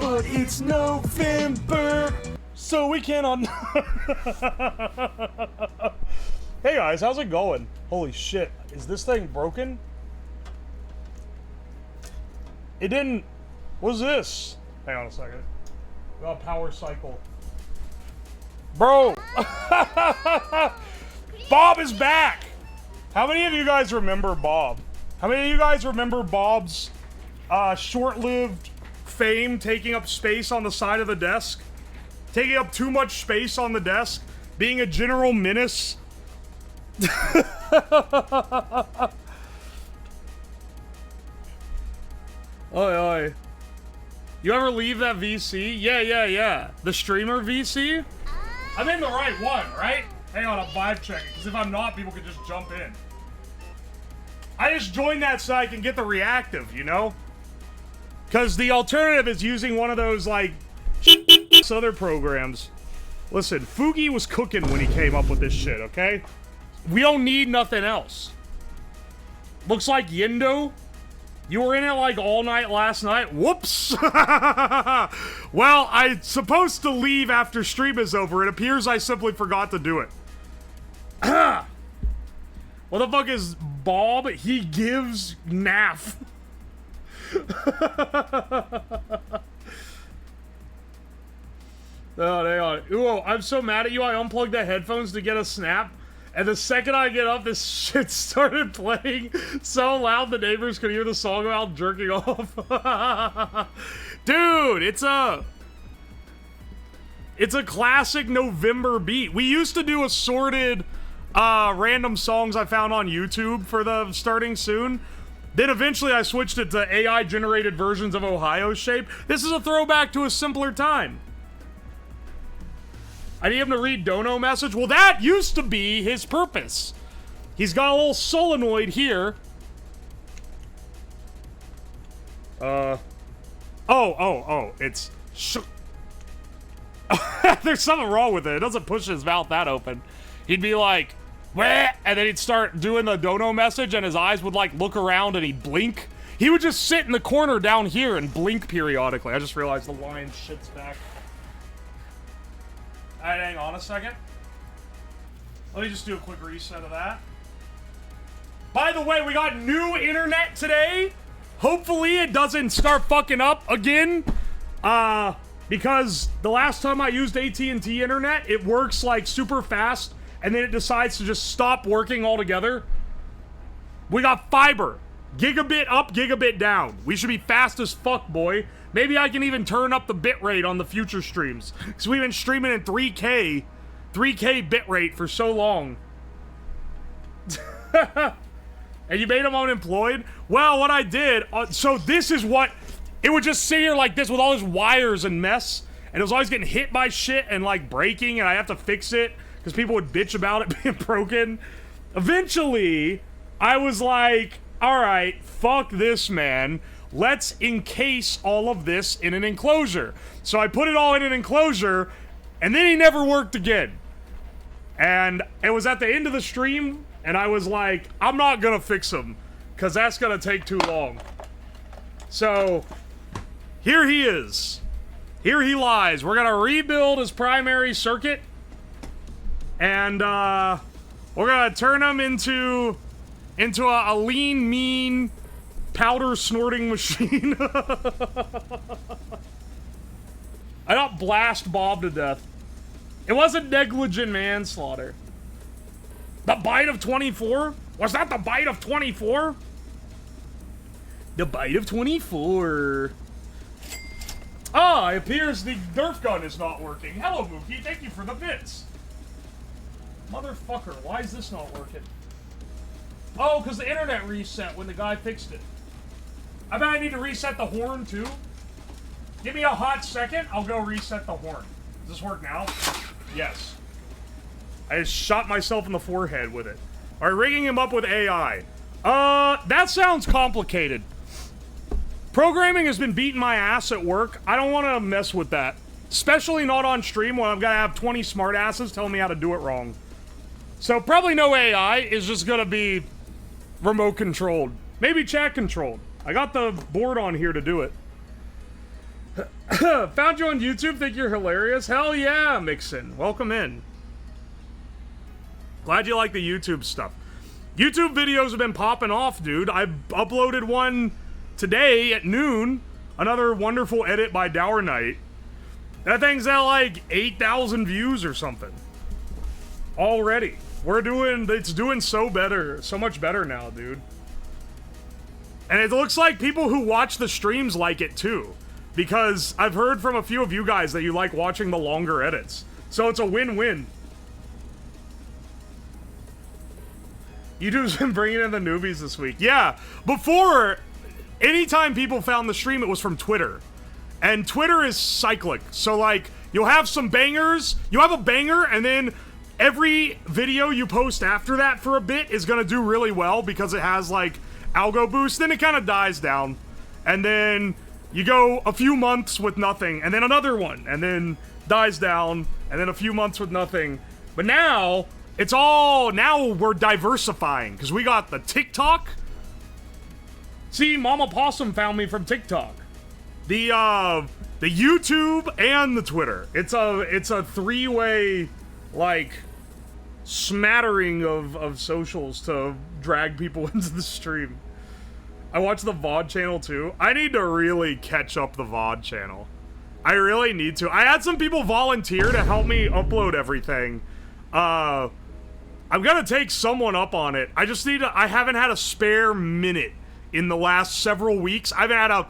but it's November, so we cannot. Hey guys, how's it going? Holy shit, is this thing broken? It didn't. What's this? Hang on a second. Got a power cycle. Bro! Bob is back! How many of you guys remember Bob? How many of you guys remember Bob's short-lived fame taking up space on the side of the desk? Taking up too much space on the desk? Being a general menace? Oi, oi. You ever leave that VC? Yeah. The streamer VC? I'm in the right one, right? Hang on, I'm vibe checking, because if I'm not, people can just jump in. I just joined that so I can get the reactive, you know? Because the alternative is using one of those, like, other programs. Listen, Fugi was cooking when he came up with this shit, okay? We don't need nothing else. Looks like Yendo. You were in it like all night last night? Whoops! Well, I'm supposed to leave after stream is over. It appears I simply forgot to do it. What the fuck is Bob? He gives naff. Oh, hang on. Ooh, I'm so mad at you. I unplugged the headphones to get a snap. And the second I get up, this shit started playing so loud the neighbors could hear the song about jerking off. Dude, it's a classic November beat. We used to do assorted random songs I found on YouTube for the starting soon. Then eventually I switched it to AI-generated versions of Ohio Shape. This is a throwback to a simpler time. I need him to read Dono message. Well, that used to be his purpose. He's got a little solenoid here. It's there's something wrong with it. It doesn't push his mouth that open. He'd be like, wah, and then he'd start doing the Dono message, and his eyes would, like, look around, and he'd blink. He would just sit in the corner down here and blink periodically. I just realized the lion shit's back. Alright, hang on a second. Let me just do a quick reset of that. By the way, we got new internet today. Hopefully it doesn't start fucking up again. Because the last time I used AT&T internet, it works like super fast, and then it decides to just stop working altogether. We got fiber. Gigabit up, gigabit down. We should be fast as fuck, boy. Maybe I can even turn up the bitrate on the future streams. Because we've been streaming in 3K bitrate for so long. And you made him unemployed? Well, what I did... so this is what... It would just sit here like this with all these wires and mess. And it was always getting hit by shit and, like, breaking. And I have to fix it. Because people would bitch about it being broken. Eventually, I was like... Alright, fuck this, man. Let's encase all of this in an enclosure. So I put it all in an enclosure, and then he never worked again. And it was at the end of the stream, and I was like, I'm not gonna fix him, because that's gonna take too long. So, here he is. Here he lies. We're gonna rebuild his primary circuit, and we're gonna turn him into a lean, mean, powder-snorting machine. I don't blast Bob to death. It wasn't negligent manslaughter. The bite of 24? Was that the bite of 24? The bite of 24. Ah, it appears the Nerf gun is not working. Hello, Mookie. Thank you for the bits. Motherfucker, why is this not working? Oh, because the internet reset when the guy fixed it. I bet I need to reset the horn, too. Give me a hot second, I'll go reset the horn. Does this work now? Yes. I just shot myself in the forehead with it. Alright, rigging him up with AI. That sounds complicated. Programming has been beating my ass at work. I don't want to mess with that. Especially not on stream when I've got to have 20 smartasses telling me how to do it wrong. So probably no AI, is just gonna be remote controlled. Maybe chat controlled. I got the board on here to do it. Found you on YouTube, think you're hilarious? Hell yeah, Mixon. Welcome in. Glad you like the YouTube stuff. YouTube videos have been popping off, dude. I uploaded one today at noon. Another wonderful edit by Dower Knight. That thing's at like 8,000 views or something. Already. It's doing so much better now, dude. And it looks like people who watch the streams like it too. Because I've heard from a few of you guys that you like watching the longer edits. So it's a win-win. YouTube's been bringing in the newbies this week. Yeah, before, anytime people found the stream, it was from Twitter. And Twitter is cyclic. So, like, you'll have some bangers. You have a banger, and then every video you post after that for a bit is going to do really well because it has, like, algo boost. Then it kind of dies down. And then you go a few months with nothing, and then another one, and then dies down, and then a few months with nothing. But now... now we're diversifying, because we got the TikTok. See, Mama Possum found me from TikTok. The YouTube and the Twitter. It's a three-way, like, smattering of socials to drag people into the stream. I watch the VOD channel, too. I need to really catch up the VOD channel. I really need to. I had some people volunteer to help me upload everything. I'm gonna take someone up on it. I haven't had a spare minute in the last several weeks. I haven't had a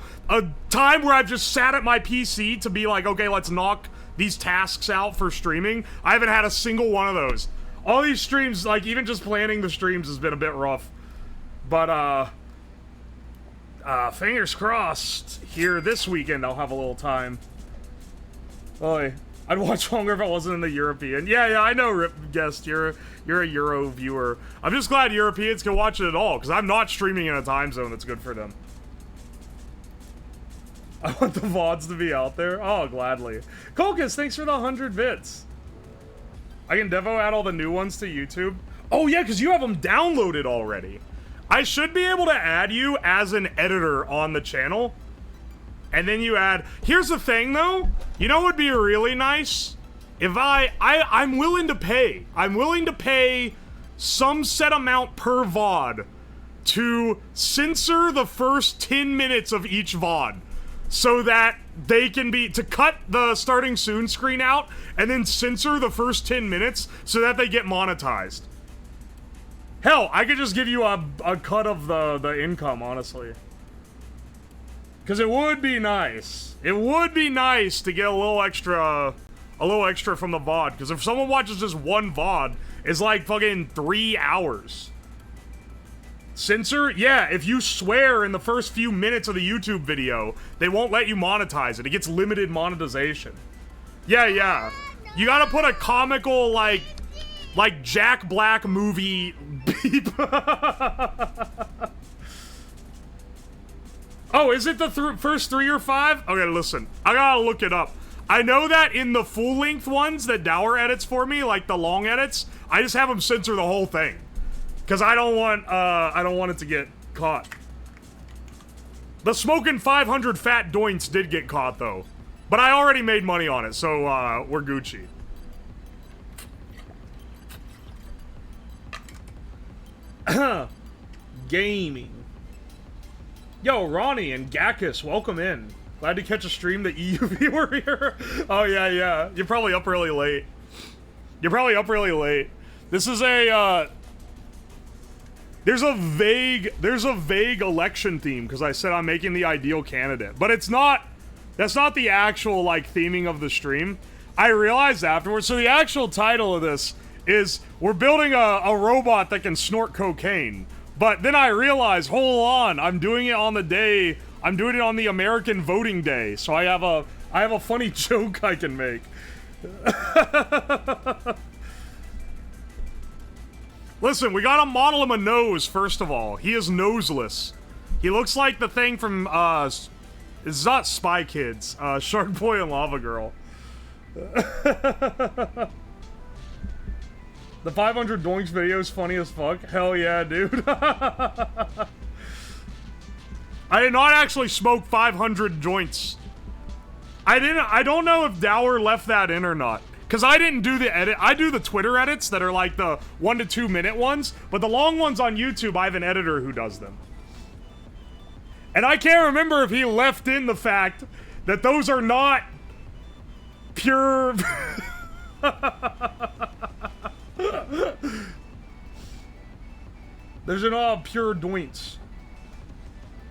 time where I've just sat at my PC to be like, okay, let's knock these tasks out for streaming. I haven't had a single one of those. All these streams, like, even just planning the streams has been a bit rough. But, fingers crossed, here this weekend I'll have a little time. Oy. I'd watch longer if I wasn't in the European. Yeah, I know, Rip Guest, you're a Euro viewer. I'm just glad Europeans can watch it at all, because I'm not streaming in a time zone that's good for them. I want the VODs to be out there. Oh, gladly. Colkus, thanks for the 100 bits. I can devo add all the new ones to YouTube. Oh yeah, because you have them downloaded already. I should be able to add you as an editor on the channel. And then you add... Here's the thing, though. You know what would be really nice? If I'm willing to pay. I'm willing to pay some set amount per VOD to censor the first 10 minutes of each VOD. So that they can be... To cut the starting soon screen out and then censor the first 10 minutes so that they get monetized. Hell, I could just give you a cut of the income, honestly. Because it would be nice. It would be nice to get a little extra from the VOD. Because if someone watches just one VOD, it's like fucking 3 hours. Censor? Yeah, if you swear in the first few minutes of the YouTube video, they won't let you monetize it. It gets limited monetization. Yeah. You gotta put a comical, like Jack Black movie beep. Oh, is it the first 3 or 5? Okay, listen. I gotta look it up. I know that in the full-length ones that Dower edits for me, like the long edits, I just have them censor the whole thing. Because I don't want it to get caught. The Smoking 500 Fat Doints did get caught, though. But I already made money on it, so, we're Gucci. Gaming. Yo, Ronnie and Gakkus, welcome in. Glad to catch a stream, the EU viewer here. Oh, yeah. You're probably up really late. This is a, There's a vague election theme, because I said I'm making the ideal candidate. But that's not the actual, like, theming of the stream. I realized afterwards, so the actual title of this is, we're building a robot that can snort cocaine. But then I realized, hold on, I'm doing it on the American voting day, so I have a funny joke I can make. Listen, we gotta model him a nose, first of all. He is noseless. He looks like the thing from, it's not Spy Kids, Shark Boy and Lava Girl. The 500 Doinks video is funny as fuck. Hell yeah, dude. I did not actually smoke 500 joints. I don't know if Dower left that in or not. Because I didn't do the edit. I do the Twitter edits that are like the 1 to 2 minute ones. But the long ones on YouTube, I have an editor who does them. And I can't remember if he left in the fact that those are not pure... Those are not pure doints.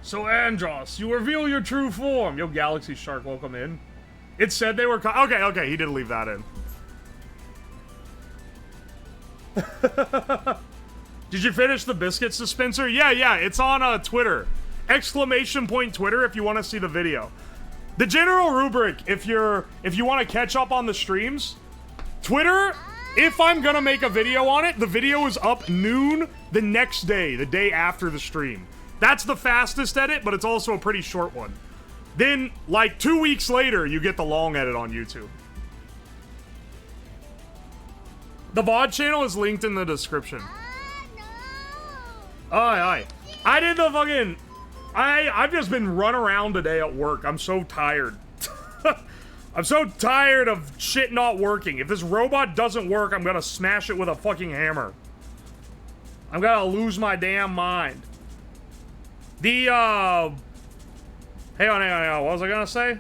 So Andros, you reveal your true form. Yo, Galaxy Shark, welcome in. It said they were... Okay, he did leave that in. Did you finish the biscuits dispenser? Yeah, it's on Twitter. Exclamation point Twitter if you want to see the video. The general rubric, if you want to catch up on the streams, Twitter, if I'm gonna make a video on it, the video is up noon the next day, the day after the stream. That's the fastest edit, but it's also a pretty short one. Then, like 2 weeks later, you get the long edit on YouTube. The VOD channel is linked in the description. Aye. I did the fucking... I've just been run around today at work. I'm so tired. I'm so tired of shit not working. If this robot doesn't work, I'm gonna smash it with a fucking hammer. I'm gonna lose my damn mind. The, Hang on. What was I gonna say?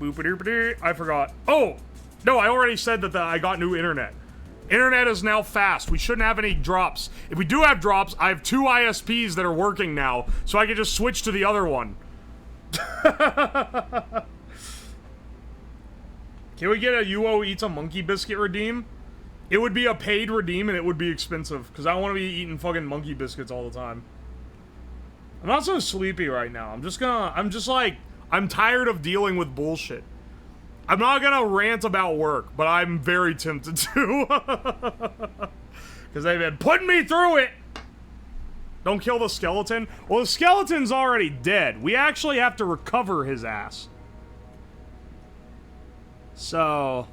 Boop-a-doop-a-doo. I forgot. Oh! No, I already said that I got new internet. Internet is now fast. We shouldn't have any drops. If we do have drops, I have 2 ISPs that are working now, so I can just switch to the other one. Can we get a UO Eats a Monkey Biscuit redeem? It would be a paid redeem and it would be expensive, because I don't want to be eating fucking monkey biscuits all the time. I'm not so sleepy right now. I'm tired of dealing with bullshit. I'm not gonna rant about work, but I'm very tempted to. Because they've been putting me through it! Don't kill the skeleton. Well, the skeleton's already dead. We actually have to recover his ass. So...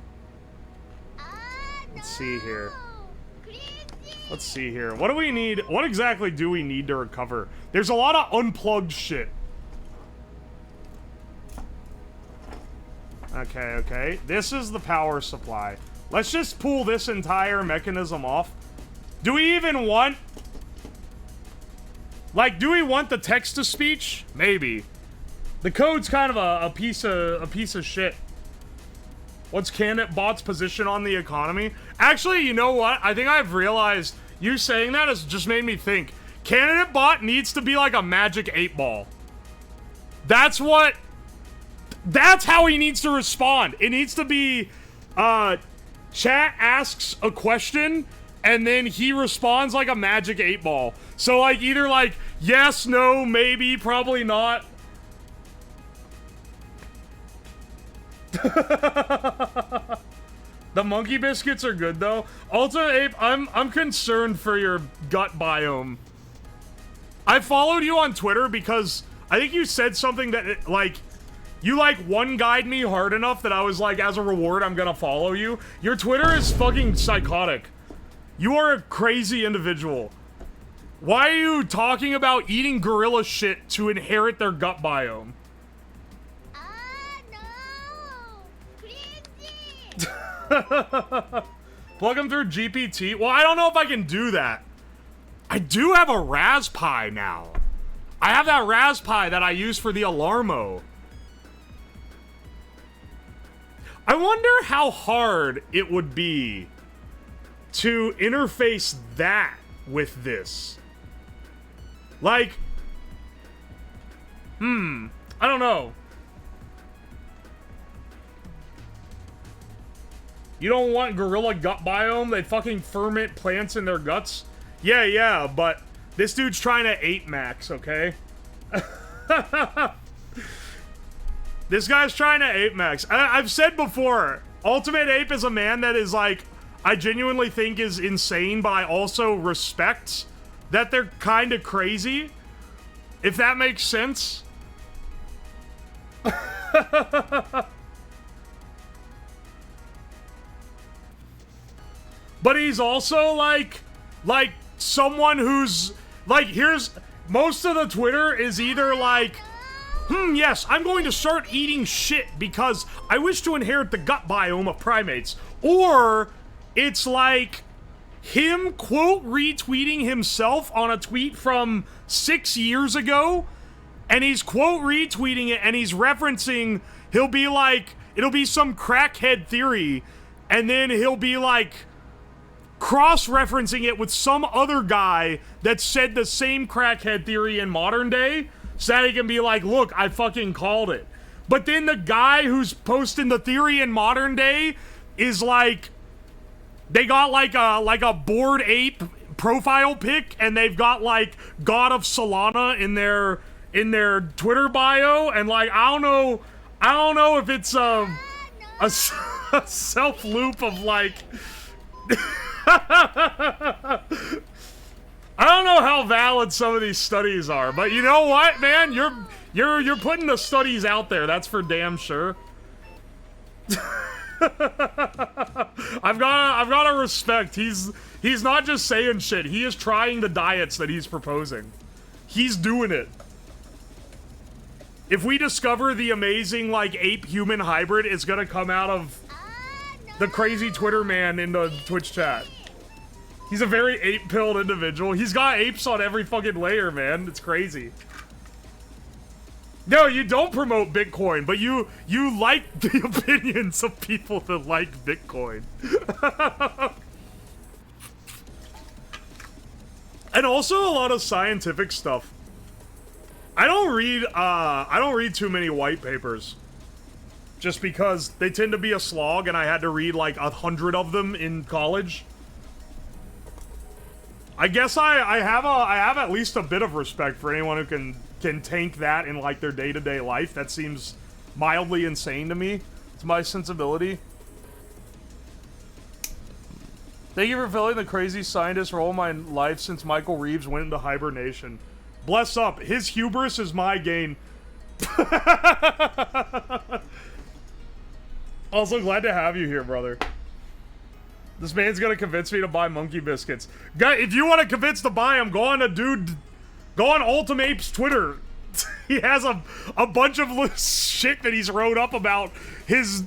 Let's see here. What do we need? What exactly do we need to recover? There's a lot of unplugged shit. Okay. This is the power supply. Let's just pull this entire mechanism off. Do we even want... Like, do we want the text-to-speech? Maybe. The code's kind of a piece of shit. What's CandidBot's position on the economy? Actually, you know what? I think I've realized you saying that has just made me think. CandidBot needs to be like a magic 8-ball. That's how he needs to respond. It needs to be, chat asks a question, and then he responds like a magic 8-ball. So, like, either like, yes, no, maybe, probably not. The monkey biscuits are good though. Ultimate Ape, I'm concerned for your gut biome. I followed you on Twitter because I think you said something that like you like one-guyed me hard enough that I was like, as a reward, I'm gonna follow you. Your Twitter is fucking psychotic. You are a crazy individual. Why are you talking about eating gorilla shit to inherit their gut biome? Plug them through GPT? Well, I don't know if I can do that. I do have a Raspberry now. I have that Raspberry that I use for the Alarmo. I wonder how hard it would be to interface that with this. Like, I don't know. You don't want gorilla gut biome? They fucking ferment plants in their guts? Yeah, but this dude's trying to ape max, okay? This guy's trying to ape max. I've said before, Ultimate Ape is a man that is like, I genuinely think is insane, but I also respect that they're kind of crazy. If that makes sense. But he's also like someone who's like, here's most of the Twitter is either like Yes, I'm going to start eating shit because I wish to inherit the gut biome of primates. Or it's like him quote retweeting himself on a tweet from 6 years ago, and he's quote retweeting it and he's referencing, he'll be like, it'll be some crackhead theory, and then he'll be like cross-referencing it with some other guy that said the same crackhead theory in modern day, so that he can be like, look, I fucking called it. But then the guy who's posting the theory in modern day is like, they got like a Bored Ape profile pic, and they've got like God of Solana in their Twitter bio, and like I don't know if it's a self loop of like I don't know how valid some of these studies are, but you know what, man? You're putting the studies out there. That's for damn sure. I've got to respect. He's not just saying shit. He is trying the diets that he's proposing. He's doing it. If we discover the amazing like ape-human hybrid, it's gonna come out of the crazy Twitter man in the Twitch chat. He's a very ape-pilled individual. He's got apes on every fucking layer, man. It's crazy. No, you don't promote Bitcoin, but you like the opinions of people that like Bitcoin. And also a lot of scientific stuff. I don't read too many white papers. Just because they tend to be a slog, and I had to read like 100 of them in college. I guess I have at least a bit of respect for anyone who can tank that in like their day-to-day life. That seems mildly insane to me. It's my sensibility. Thank you for filling the crazy scientist role of my life since Michael Reeves went into hibernation. Bless up. His hubris is my gain. Also, glad to have you here, brother. This man's gonna convince me to buy monkey biscuits. Guy, if you want to convince to buy them, go on Ultimate's Twitter. He has a bunch of shit that he's wrote up about his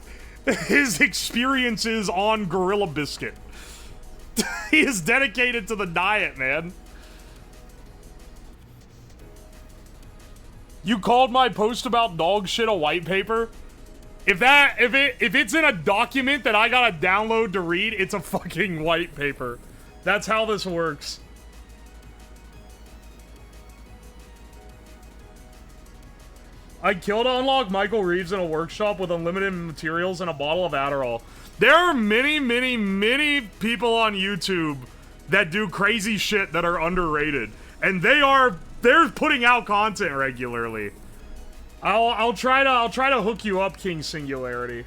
experiences on Gorilla Biscuit. He is dedicated to the diet, man. You called my post about dog shit a white paper? If it's in a document that I gotta download to read, it's a fucking white paper. That's how this works. I killed to unlock Michael Reeves in a workshop with unlimited materials and a bottle of Adderall. There are many, many, many people on YouTube that do crazy shit that are underrated. And they're putting out content regularly. I'll try to hook you up, King Singularity.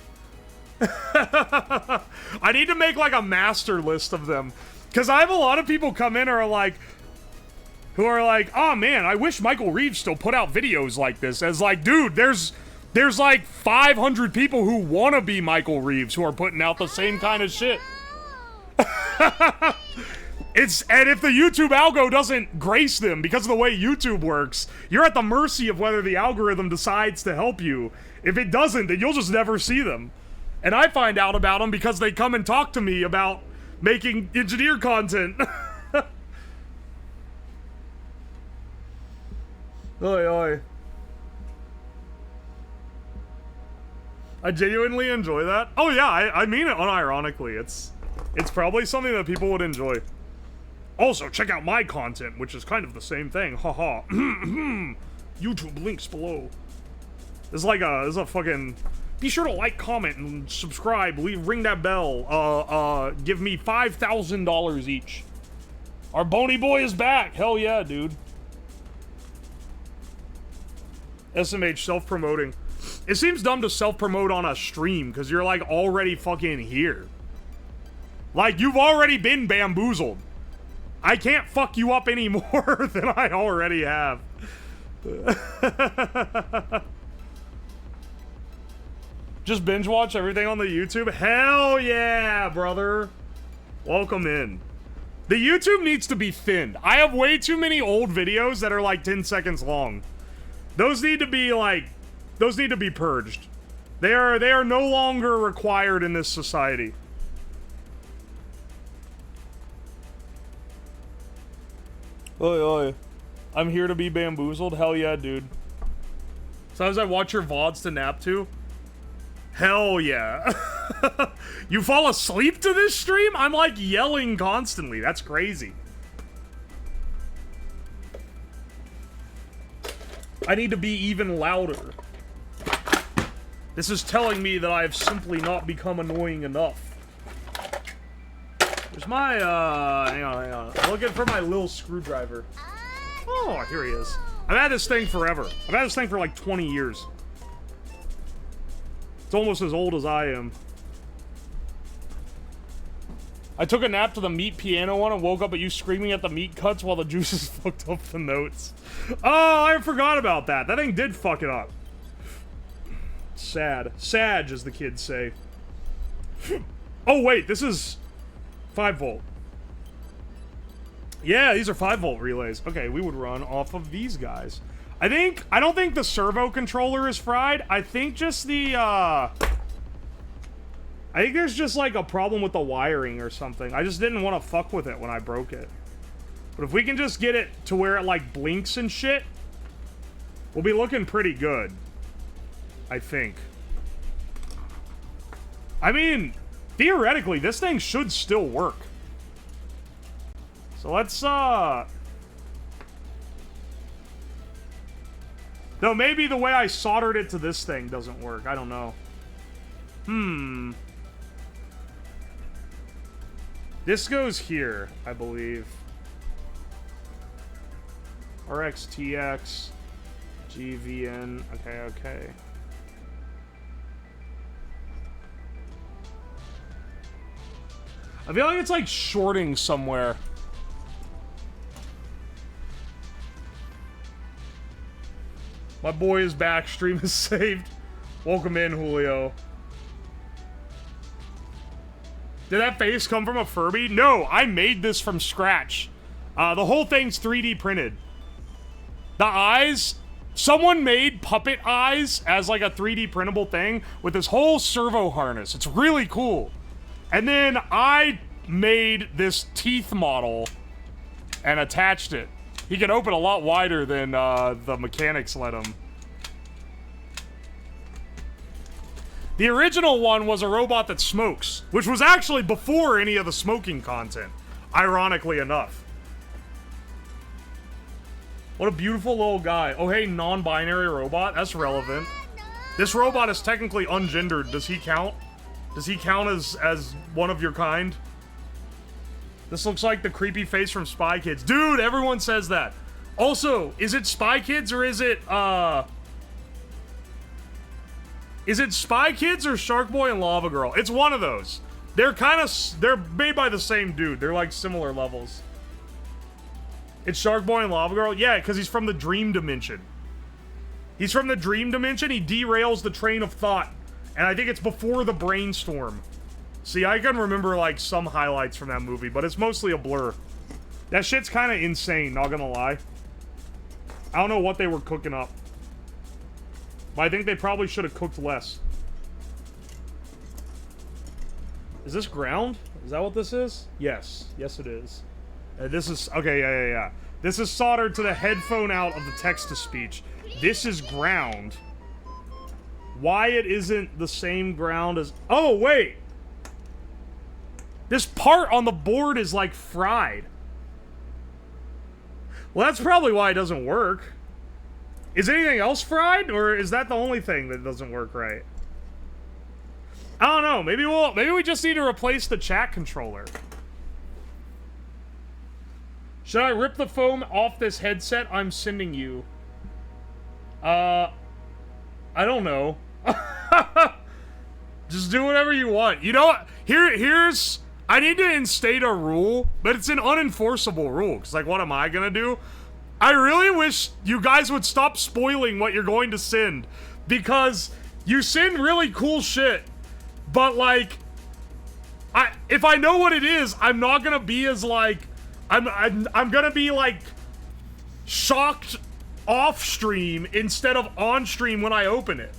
I need to make like a master list of them, because I have a lot of people come in who are like, oh man, I wish Michael Reeves still put out videos like this. As like, dude, there's like 500 people who want to be Michael Reeves who are putting out the same kind of shit. And if the YouTube algo doesn't grace them because of the way YouTube works, you're at the mercy of whether the algorithm decides to help you. If it doesn't, then you'll just never see them. And I find out about them because they come and talk to me about making engineer content. Oi, oi. I genuinely enjoy that. Oh yeah, I mean it unironically. It's probably something that people would enjoy. Also, check out my content, which is kind of the same thing. Haha. YouTube links below. This is a fucking... Be sure to like, comment, and subscribe. Ring that bell. Give me $5,000 each. Our Boney Boy is back. Hell yeah, dude. SMH, self-promoting. It seems dumb to self-promote on a stream, because you're, like, already fucking here. Like, you've already been bamboozled. I can't fuck you up any more than I already have. Just binge watch everything on the YouTube? Hell yeah, brother. Welcome in. The YouTube needs to be thinned. I have way too many old videos that are like 10 seconds long. Those need to be, like, those need to be purged. They are no longer required in this society. Oi, oi. I'm here to be bamboozled? Hell yeah, dude. Sometimes I watch your VODs to nap to. Hell yeah. You fall asleep to this stream? I'm like yelling constantly. That's crazy. I need to be even louder. This is telling me that I have simply not become annoying enough. There's my, hang on. I'm looking for my little screwdriver. Oh, here he is. I've had this thing forever. I've had this thing for like 20 years. It's almost as old as I am. I took a nap to the meat piano one and woke up at you screaming at the meat cuts while the juices fucked up the notes. Oh, I forgot about that. That thing did fuck it up. Sad. Sag, as the kids say. Oh, wait, this is 5 volt. Yeah, these are 5 volt relays. Okay, we would run off of these guys. I don't think the servo controller is fried. I think just the, I think there's just like a problem with the wiring or something. I just didn't want to fuck with it when I broke it. But if we can just get it to where it like blinks and shit, we'll be looking pretty good. I think. I mean, theoretically, this thing should still work. So let's, no, maybe the way I soldered it to this thing doesn't work. I don't know. This goes here, I believe. RXTX, GVN, okay. I feel like it's like shorting somewhere. My boy is back. Stream is saved. Welcome in, Julio. Did that face come from a Furby? No, I made this from scratch. The whole thing's 3D printed. The eyes, someone made puppet eyes as like a 3D printable thing with this whole servo harness. It's really cool. And then I made this teeth model and attached it. He can open a lot wider than the mechanics let him. The original one was a robot that smokes, which was actually before any of the smoking content, ironically enough. What a beautiful little guy. Oh, hey, non-binary robot. That's relevant. This robot is technically ungendered. Does he count? Does he count as one of your kind? This looks like the creepy face from Spy Kids. Dude, everyone says that. Also, is it Spy Kids or is it Spy Kids or Shark Boy and Lava Girl? It's one of those. They're made by the same dude. They're like similar levels. It's Shark Boy and Lava Girl? Yeah, because he's from the Dream Dimension. He's from the Dream Dimension. He derails the train of thought. And I think it's before the brainstorm. See, I can remember, like, some highlights from that movie, but it's mostly a blur. That shit's kind of insane, not gonna lie. I don't know what they were cooking up. But I think they probably should have cooked less. Is this ground? Is that what this is? Yes. Yes, it is. This is... Okay, yeah. This is soldered to the headphone out of the text-to-speech. This is ground. Why it isn't the same ground as... Oh, wait! This part on the board is, like, fried. Well, that's probably why it doesn't work. Is anything else fried, or is that the only thing that doesn't work right? I don't know. Maybe we just need to replace the chat controller. Should I rip the foam off this headset I'm sending you? I don't know. Just do whatever you want. You know what? Here's... I need to instate a rule, but it's an unenforceable rule. Because, like, what am I gonna do? I really wish you guys would stop spoiling what you're going to send. Because you send really cool shit, but, like... if I know what it is, I'm not gonna be as, like... I'm gonna be, like, shocked off stream instead of on stream when I open it.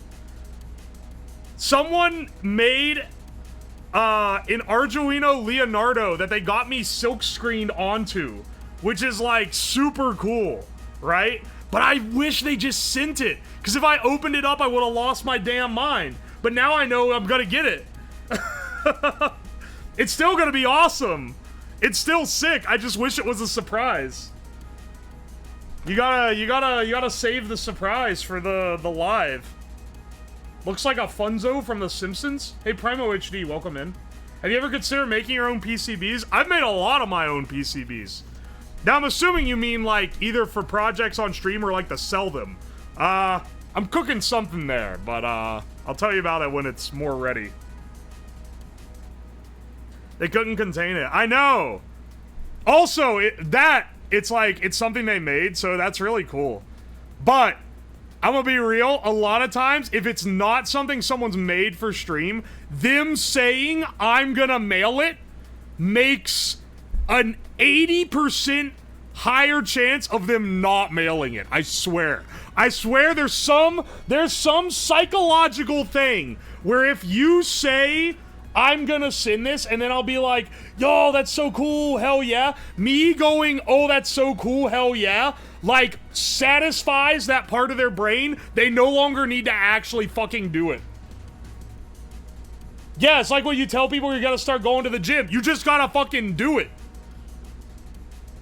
Someone made an Arduino Leonardo that they got me silk screened onto, which is like super cool, right? But I wish they just sent it, because if I opened it up, I would have lost my damn mind. But now I know I'm gonna get it. It's still gonna be awesome. It's still sick. I just wish it was a surprise. You gotta save the surprise for the live. Looks like a Funzo from The Simpsons. Hey, Primo HD, welcome in. Have you ever considered making your own PCBs? I've made a lot of my own PCBs. Now, I'm assuming you mean, like, either for projects on stream or, like, to sell them. I'm cooking something there, but, I'll tell you about it when it's more ready. They couldn't contain it. I know! Also, it's like, it's something they made, so that's really cool. But I'm gonna be real, a lot of times, if it's not something someone's made for stream, them saying, I'm gonna mail it, makes an 80% higher chance of them not mailing it. I swear. I swear there's some psychological thing where if you say, I'm gonna send this, and then I'll be like, yo, that's so cool, hell yeah. Me going, oh, that's so cool, hell yeah, like, satisfies that part of their brain. They no longer need to actually fucking do it. Yeah, it's like when you tell people you gotta start going to the gym. You just gotta fucking do it.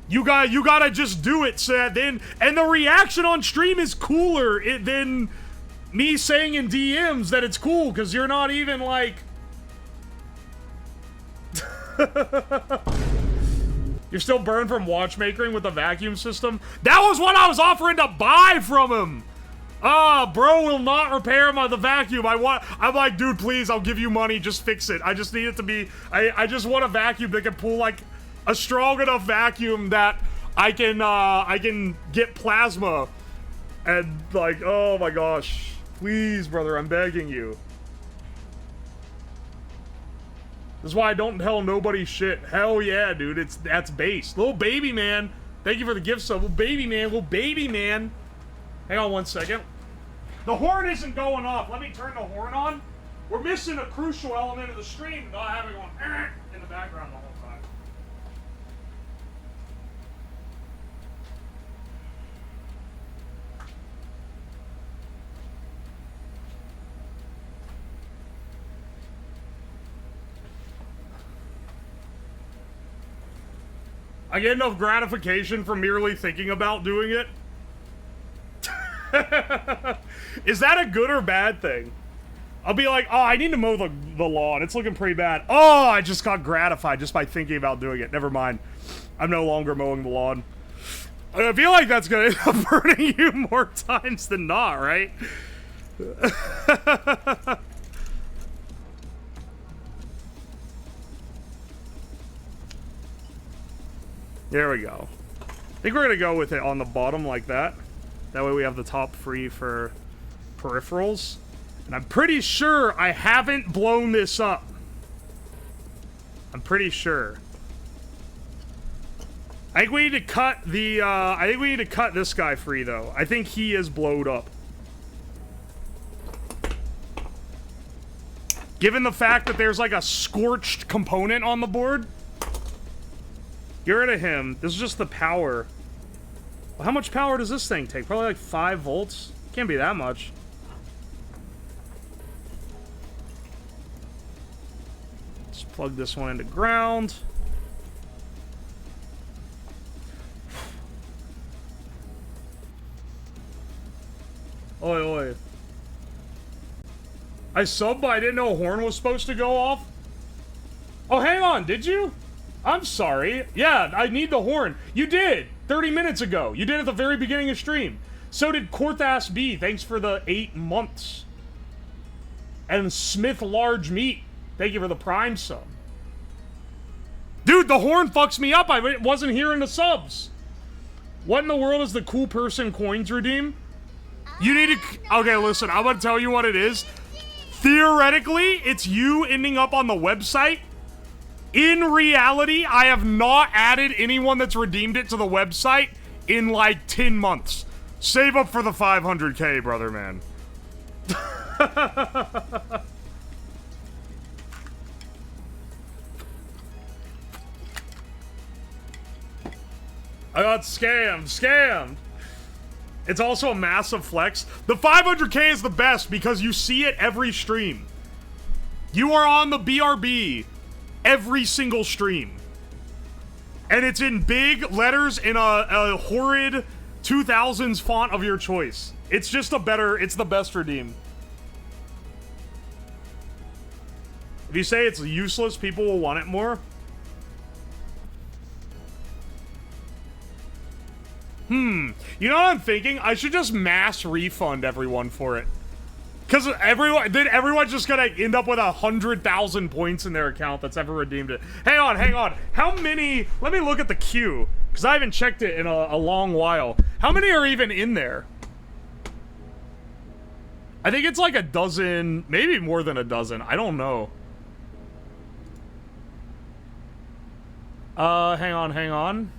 You gotta just do it, so that then, and the reaction on stream is cooler than me saying in DMs that it's cool, because you're not even, like... You're still burned from watchmaking with the vacuum system? That was what I was offering to buy from him! Bro will not repair the vacuum. I'm like, dude, please, I'll give you money, just fix it. I just need it to be, I just want a vacuum that can pull, like, a strong enough vacuum that I can get plasma. And, like, oh my gosh. Please, brother, I'm begging you. This is why I don't tell nobody shit. Hell yeah, dude, that's base. Little baby man, thank you for the gift sub. Little baby man. Hang on one second. The horn isn't going off. Let me turn the horn on. We're missing a crucial element of the stream, not having one in the background the whole time. I get enough gratification from merely thinking about doing it. Is that a good or bad thing? I'll be like, oh, I need to mow the lawn. It's looking pretty bad. Oh, I just got gratified just by thinking about doing it. Never mind. I'm no longer mowing the lawn. I feel like that's gonna end up hurting you more times than not, right? There we go. I think we're gonna go with it on the bottom like that. That way we have the top free for peripherals. And I'm pretty sure I haven't blown this up. I'm pretty sure. I think we need to cut the, I think we need to cut this guy free, though. I think he is blowed up. Given the fact that there's, like, a scorched component on the board. Get rid of him. This is just the power. Well, how much power does this thing take? Probably, like, 5 volts? Can't be that much. Let's plug this one into ground. Oi, oi. I subbed, but I didn't know a horn was supposed to go off. Oh, hang on, did you? I'm sorry. Yeah, I need the horn. You did, 30 minutes ago. You did at the very beginning of stream. So did Korthas B. Thanks for the 8 months. And Smith Large Meat. Thank you for the Prime sub. Dude, the horn fucks me up. I wasn't hearing the subs. What in the world is the cool person coins redeem? You need to... Okay, listen, I'm gonna tell you what it is. Theoretically, it's you ending up on the website. In reality, I have not added anyone that's redeemed it to the website in like 10 months. Save up for the 500K, brother man. I got scammed. It's also a massive flex. The 500K is the best because you see it every stream. You are on the BRB every single stream. And it's in big letters in a horrid 2000s font of your choice. It's just it's the best redeem. If you say it's useless, people will want it more. You know what I'm thinking? I should just mass refund everyone for it. Because everyone's just gonna end up with 100,000 points in their account that's ever redeemed it. Hang on. How many? Let me look at the queue. Because I haven't checked it in a long while. How many are even in there? I think it's like a dozen, maybe more than a dozen. I don't know. Hang on.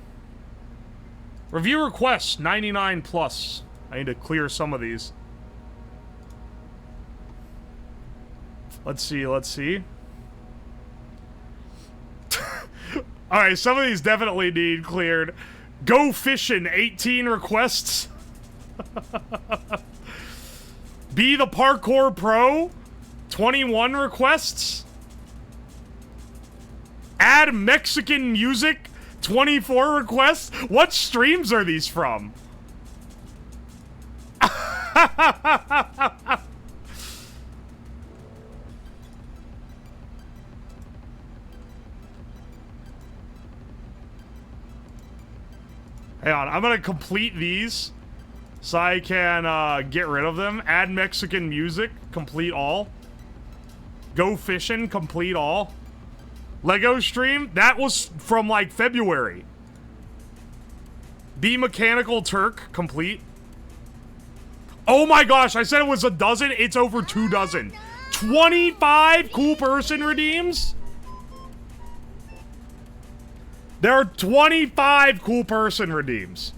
Review requests, 99 plus. I need to clear some of these. Let's see. Alright, some of these definitely need cleared. Go fishing, 18 requests. Be the parkour pro, 21 requests. Add Mexican music, 24 requests. What streams are these from? Hang on, I'm gonna complete these so I can get rid of them. Add Mexican music, complete all. Go fishing, complete all. Lego stream, that was from like February. Be Mechanical Turk, complete. Oh my gosh, I said it was a dozen, it's over 2 dozen. 25 cool person redeems? There are 25 cool person redeems.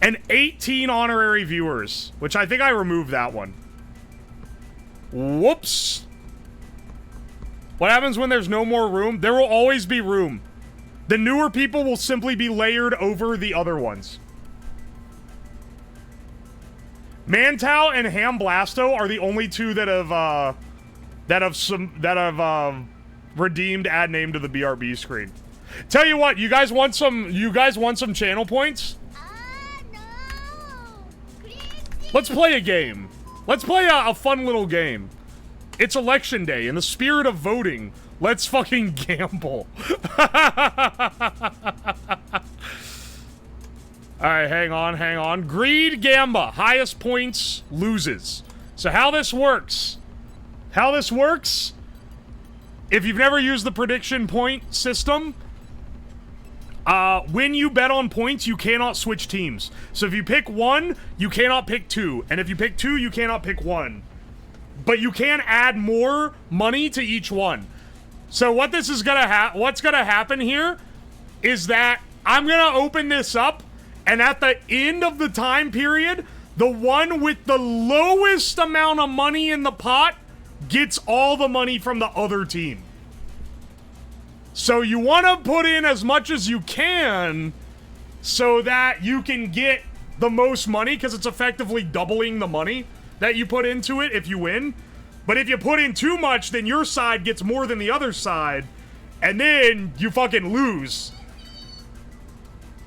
And 18 honorary viewers, which I think I removed that one. Whoops. What happens when there's no more room? There will always be room. The newer people will simply be layered over the other ones. Mantow and Ham Blasto are the only two that have redeemed add name to the BRB screen. Tell you what, you guys want some channel points? No. Let's play a game. Let's play a fun little game. It's election day. In the spirit of voting, let's fucking gamble. Alright, hang on. Greed Gamba. Highest points loses. So how this works. If you've never used the prediction point system, when you bet on points, you cannot switch teams. So if you pick 1, you cannot pick 2. And if you pick 2, you cannot pick 1. But you can add more money to each one. So what this is what's gonna happen here is that I'm gonna open this up, and at the end of the time period, the one with the lowest amount of money in the pot gets all the money from the other team. So you want to put in as much as you can so that you can get the most money, because it's effectively doubling the money that you put into it if you win. But if you put in too much, then your side gets more than the other side, and then you fucking lose.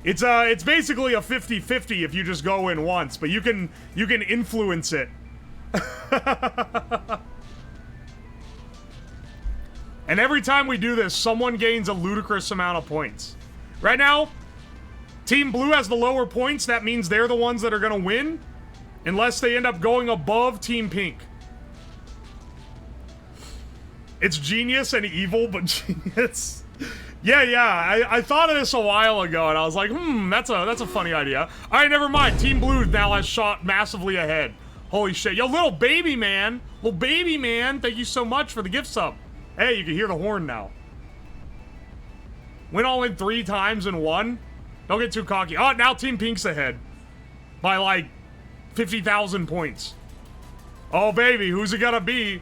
It's basically a 50-50 if you just go in once, but you can influence it. And every time we do this, someone gains a ludicrous amount of points. Right now, Team Blue has the lower points. That means they're the ones that are going to win, unless they end up going above Team Pink. It's genius and evil, but genius. Yeah, I thought of this a while ago, and I was like, that's a funny idea. All right, never mind. Team Blue now has shot massively ahead. Holy shit. Yo, little baby man, thank you so much for the gift sub. Hey, you can hear the horn now. Went all in 3 times and won. Don't get too cocky. Oh, now Team Pink's ahead. by like 50,000 points. Oh baby, who's it gonna be?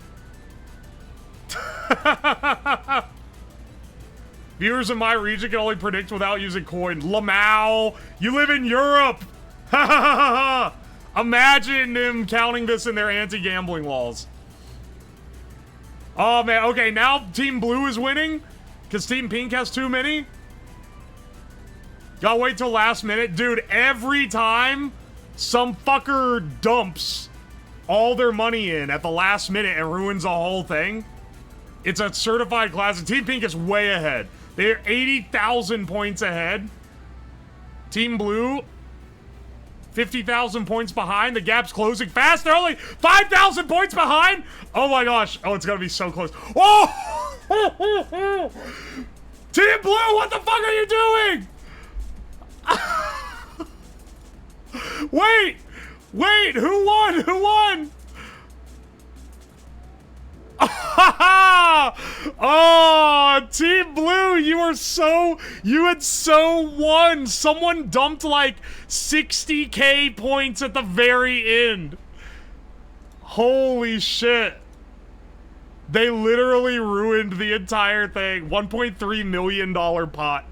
Viewers in my region can only predict without using coin. Lamau, you live in Europe. Imagine them counting this in their anti-gambling laws. Oh man, okay, now Team Blue is winning because Team Pink has too many. Gotta wait till last minute. Dude, every time some fucker dumps all their money in at the last minute and ruins the whole thing, it's a certified classic. Team Pink is way ahead. They're 80,000 points ahead. Team Blue, 50,000 points behind. The gap's closing fast. They're only 5,000 points behind. Oh my gosh. Oh, it's gonna be so close. Oh! Team Blue, what the fuck are you doing? Wait! Wait, who won? Who won? Oh, Team Blue, you had so won. Someone dumped like 60k points at the very end. Holy shit. They literally ruined the entire thing. $1.3 million pot.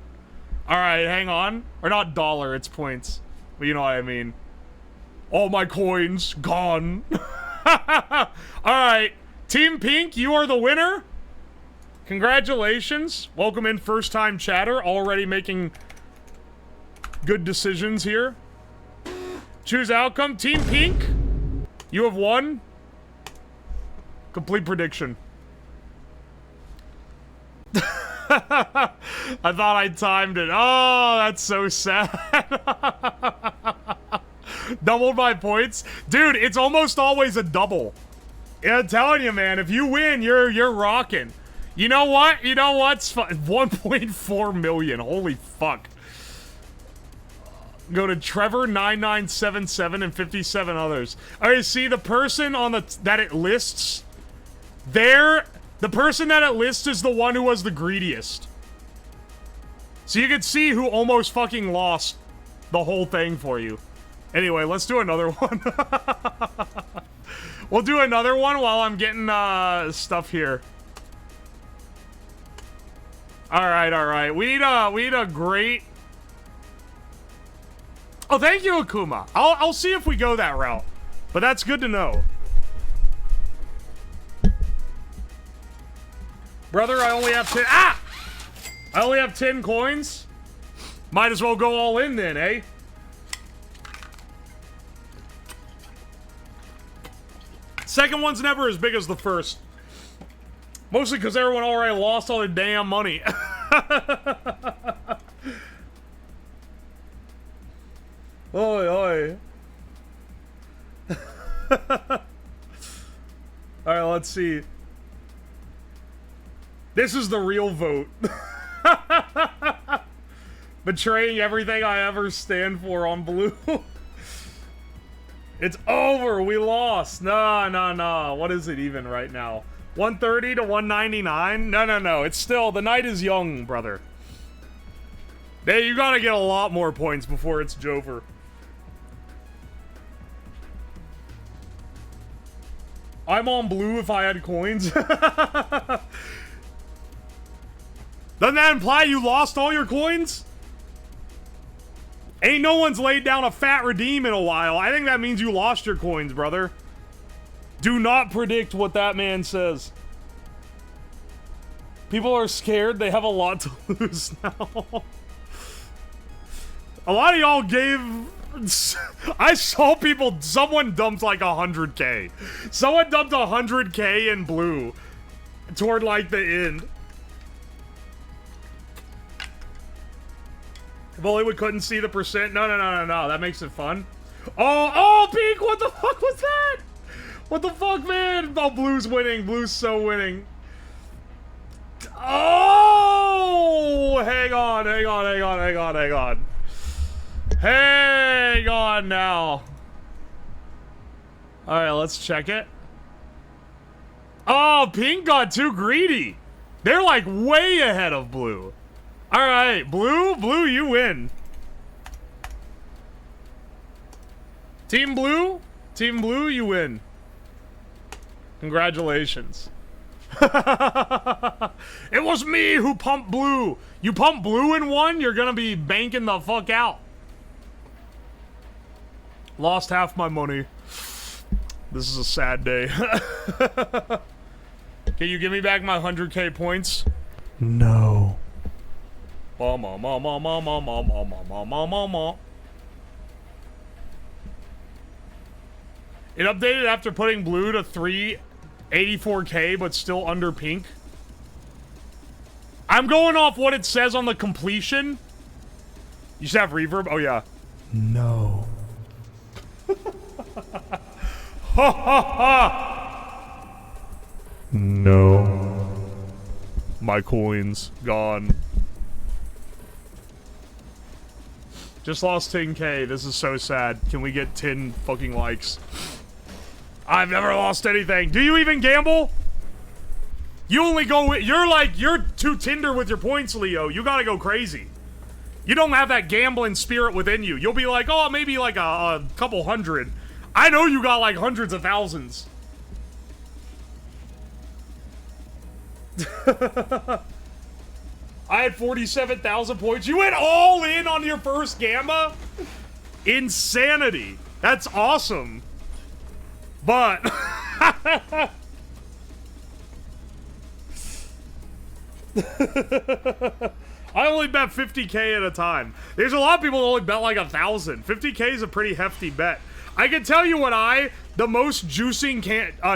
Alright, hang on. Or not dollar, it's points. But you know what I mean. All my coins gone. Alright. Team Pink, you are the winner. Congratulations. Welcome in first-time chatter. Already making good decisions here. Choose outcome. Team Pink, you have won. Complete prediction. I thought I timed it. Oh, that's so sad. Doubled my points. Dude, it's almost always a double. Yeah, I'm telling you, man, if you win, you're rocking. You know what? You know what's 1.4 million. Holy fuck. Go to Trevor9977 and 57 others. Alright, see the person on that it lists there. The person that it lists is the one who was the greediest. So you can see who almost fucking lost the whole thing for you. Anyway, let's do another one. We'll do another one while I'm getting stuff here. Alright, alright. We need a great... Oh, thank you, Akuma. I'll see if we go that route. But that's good to know. Brother, I only have 10... Ah! I only have 10 coins. Might as well go all in then, eh? Second one's never as big as the first. Mostly because everyone already lost all their damn money. Oi, oi. Alright, let's see. This is the real vote. Betraying everything I ever stand for on blue. It's over. We lost. No. What is it even right now? 130 to 199? No. It's still, the night is young, brother. Hey, you gotta get a lot more points before it's over. I'm on blue if I had coins. Doesn't that imply you lost all your coins? Ain't no one's laid down a fat redeem in a while. I think that means you lost your coins, brother. Do not predict what that man says. People are scared. They have a lot to lose now. A lot of y'all gave... I saw people... Someone dumped like 100k. Someone dumped 100k in blue. Toward like the end. If only we couldn't see the percent. No. That makes it fun. Oh, Pink, what the fuck was that? What the fuck, man? Oh, Blue's winning. Blue's so winning. Oh, hang on. Hang on now. All right, let's check it. Oh, Pink got too greedy. They're like way ahead of Blue. All right, Blue, you win. Team Blue? Team Blue, you win. Congratulations. It was me who pumped blue. You pump blue in one, you're gonna be banking the fuck out. Lost half my money. This is a sad day. Can you give me back my 100k points? No. It updated after putting blue to 384k, but still under pink. I'm going off what it says on the completion. You should have reverb. Oh, yeah. No. Ha ha ha! No. My coins gone. Just lost 10k. This is so sad. Can we get 10 fucking likes? I've never lost anything. Do you even gamble? You only go with, you're too tender with your points, Leo. You gotta go crazy. You don't have that gambling spirit within you. You'll be like, oh, maybe like a couple hundred. I know you got like hundreds of thousands. I had 47,000 points. You went all in on your first gamma? Insanity. That's awesome. But I only bet 50k at a time. There's a lot of people that only bet like 1,000. 50k is a pretty hefty bet. I can tell you what the most juicing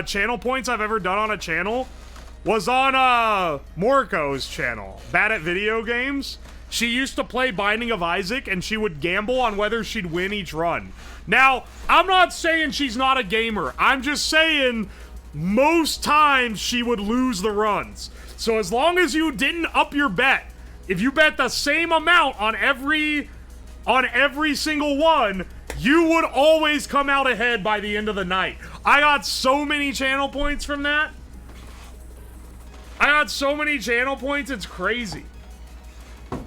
channel points I've ever done on a channel was on Moriko's channel, Bad at Video Games. She used to play Binding of Isaac, and she would gamble on whether she'd win each run. Now, I'm not saying she's not a gamer. I'm just saying most times she would lose the runs. So as long as you didn't up your bet, if you bet the same amount on every single one, you would always come out ahead by the end of the night. I got so many channel points from that. I got so many channel points, it's crazy.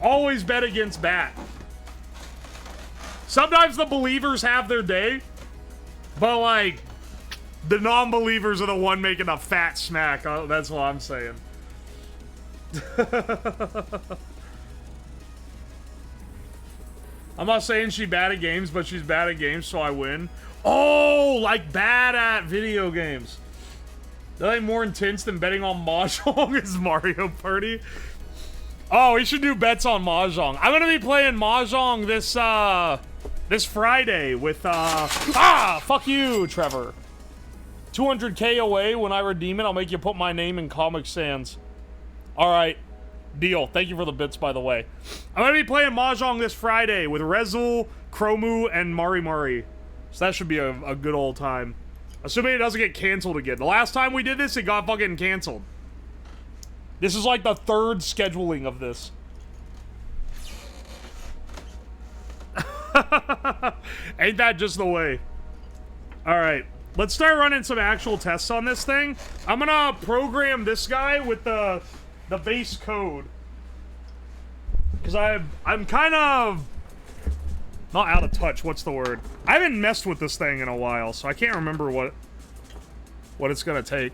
Always bet against Bat. Sometimes the believers have their day, but like, the non-believers are the one making a fat smack. That's what I'm saying. I'm not saying she's bad at games, but she's bad at games, so I win. Oh, like bad at video games. Nothing more intense than betting on Mahjong is Mario Party. Oh, we should do bets on Mahjong. I'm gonna be playing Mahjong this Friday with fuck you, Trevor. 200k away. When I redeem it, I'll make you put my name in Comic Sans. Alright. Deal. Thank you for the bits, by the way. I'm gonna be playing Mahjong this Friday with Rezul, Chromu, and Mari Mari. So that should be a good old time. Assuming it doesn't get canceled again. The last time we did this, it got fucking canceled. This is like the third scheduling of this. Ain't that just the way? Alright. Let's start running some actual tests on this thing. I'm gonna program this guy with the base code. Because I'm kind of... not out of touch, what's the word? I haven't messed with this thing in a while, so I can't remember what it's gonna take.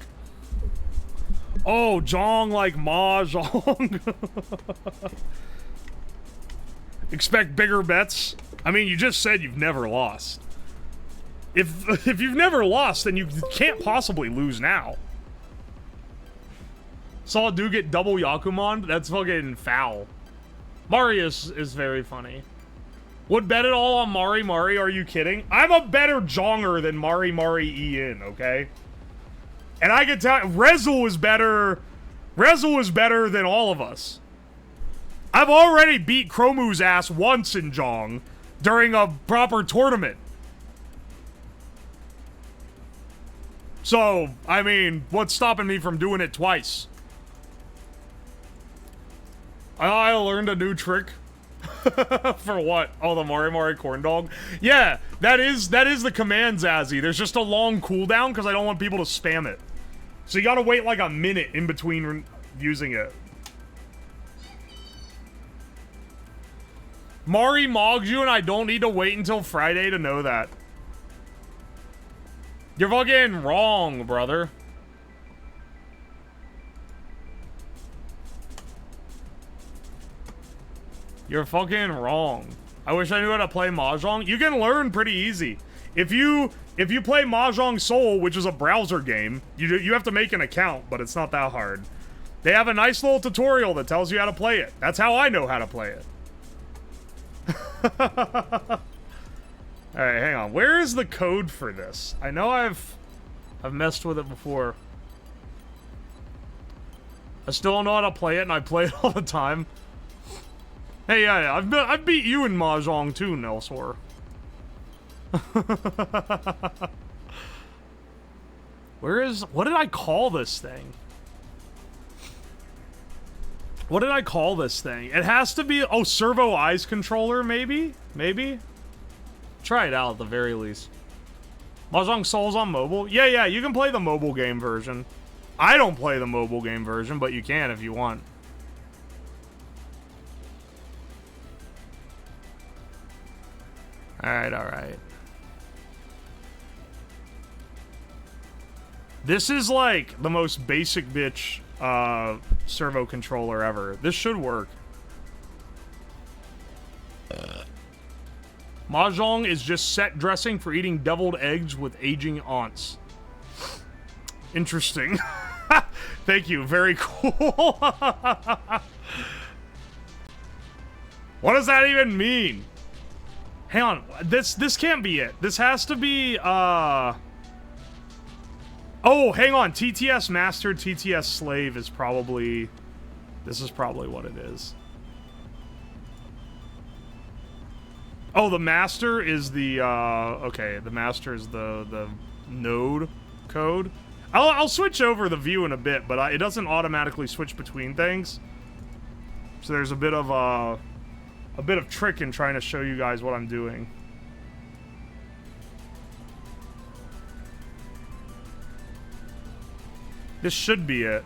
Oh, Jong like Mahjong. Expect bigger bets? I mean, you just said you've never lost. If you've never lost, then you can't possibly lose now. Saw a dude get double Yakuman? That's fucking foul. Marius is very funny. Would bet it all on Mari Mari, are you kidding? I'm a better Jonger than Mari Mari Ian, okay? And I can tell Rezul is better than all of us. I've already beat Chromu's ass once in Jong during a proper tournament. So, I mean, what's stopping me from doing it twice? I learned a new trick. For what? Oh, the Mari Mari corn dog? Yeah, that is the command, Zazzy. There's just a long cooldown because I don't want people to spam it. So you gotta wait like a minute in between using it. Mari mogs you and I don't need to wait until Friday to know that. You're fucking wrong, brother. You're fucking wrong. I wish I knew how to play Mahjong. You can learn pretty easy. If you play Mahjong Soul, which is a browser game, you have to make an account, but it's not that hard. They have a nice little tutorial that tells you how to play it. That's how I know how to play it. Alright, hang on. Where is the code for this? I know I've messed with it before. I still don't know how to play it, and I play it all the time. Hey, yeah, I've beat you in Mahjong too, Nelsor. What did I call this thing? What did I call this thing? It has to be, oh, Servo Eyes controller, maybe? Maybe? Try it out at the very least. Mahjong Soul's on mobile? Yeah, you can play the mobile game version. I don't play the mobile game version, but you can if you want. Alright. This is like the most basic bitch servo controller ever. This should work. Mahjong is just set dressing for eating deviled eggs with aging aunts. Interesting. Thank you. Very cool. What does that even mean? Hang on. This can't be it. This has to be oh, hang on. TTS Master, TTS Slave is probably... This is probably what it is. Oh, the Master is the, okay, the Master is the node code. I'll switch over the view in a bit, but it doesn't automatically switch between things. So there's a bit of trick in trying to show you guys what I'm doing. This should be it.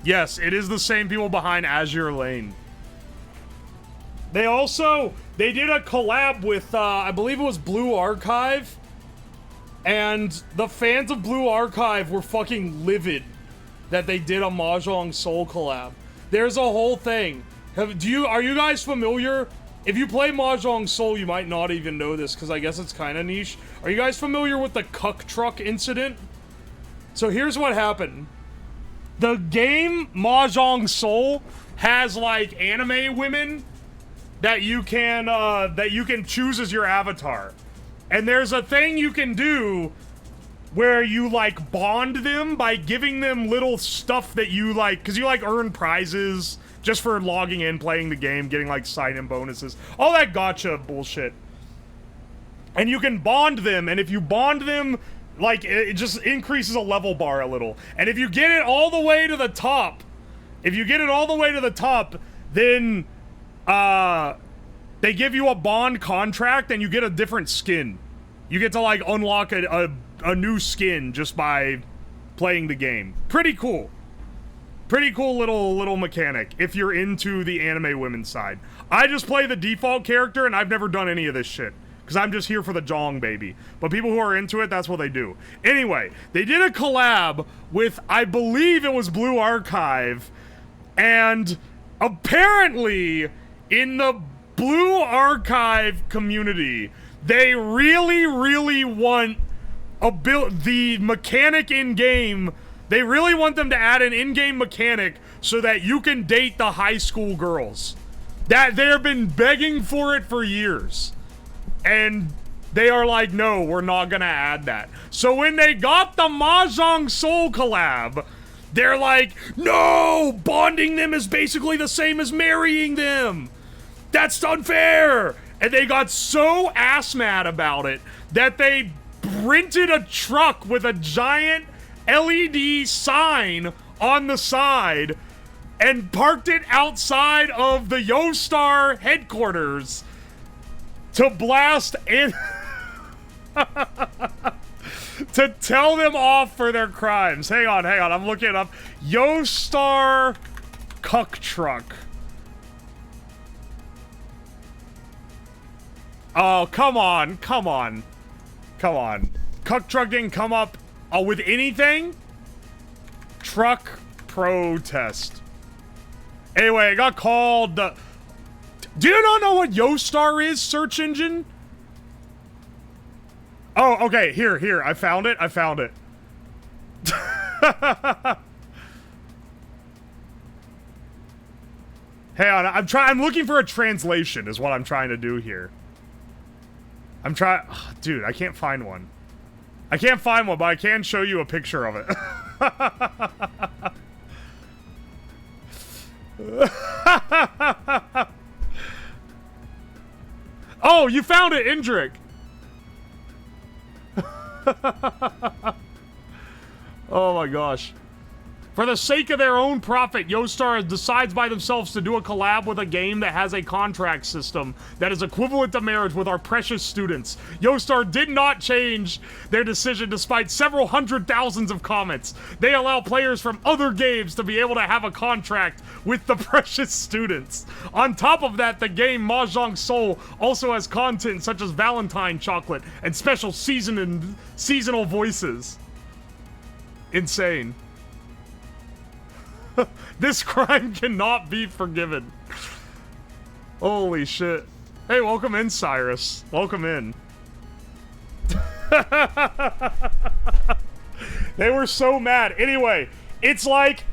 Yes, it is the same people behind Azure Lane. They did a collab with, I believe it was Blue Archive. And the fans of Blue Archive were fucking livid that they did a Mahjong Soul collab. There's a whole thing. Are you guys familiar? If you play Mahjong Soul, you might not even know this, because I guess it's kind of niche. Are you guys familiar with the Cuck Truck incident? So here's what happened. The game Mahjong Soul has, like, anime women that you can choose as your avatar. And there's a thing you can do where you, like, bond them by giving them little stuff that you, like, because you, like, earn prizes just for logging in, playing the game, getting, like, sign-in bonuses. All that gotcha bullshit. And you can bond them, and if you bond them, like, it just increases a level bar a little. And if you get it all the way to the top, then, they give you a bond contract and you get a different skin. You get to, like, unlock a new skin just by playing the game. Pretty cool. Pretty cool little mechanic if you're into the anime women side. I just play the default character and I've never done any of this shit. Because I'm just here for the Jong, baby. But people who are into it, that's what they do. Anyway, they did a collab with, I believe it was Blue Archive. And apparently, in the Blue Archive community, they really want the mechanic in-game. They really want them to add an in-game mechanic so that you can date the high school girls. That they've been begging for it for years. And they are like, no, we're not gonna add that. So when they got the Mahjong Soul collab, they're like, no, bonding them is basically the same as marrying them. That's unfair! And they got so ass mad about it that they printed a truck with a giant LED sign on the side and parked it outside of the YoStar headquarters to blast in to tell them off for their crimes. Hang on, I'm looking it up. YoStar Cuck Truck. Oh, come on. Come on. Come on. Cuck truck didn't come up with anything? Truck protest. Anyway, I got called the... Do you not know what Yostar is, search engine? Oh, okay. Here. I found it. Hang on. I'm looking for a translation is what I'm trying to do here. Dude, I can't find one. But I can show you a picture of it. Oh, you found it, Indrik. Oh my gosh. For the sake of their own profit, Yostar decides by themselves to do a collab with a game that has a contract system that is equivalent to marriage with our precious students. Yostar did not change their decision despite several hundred thousands of comments. They allow players from other games to be able to have a contract with the precious students. On top of that, the game Mahjong Soul also has content such as Valentine chocolate and special seasonal voices. Insane. This crime cannot be forgiven. Holy shit. Hey, welcome in, Cyrus. Welcome in. They were so mad. Anyway, it's like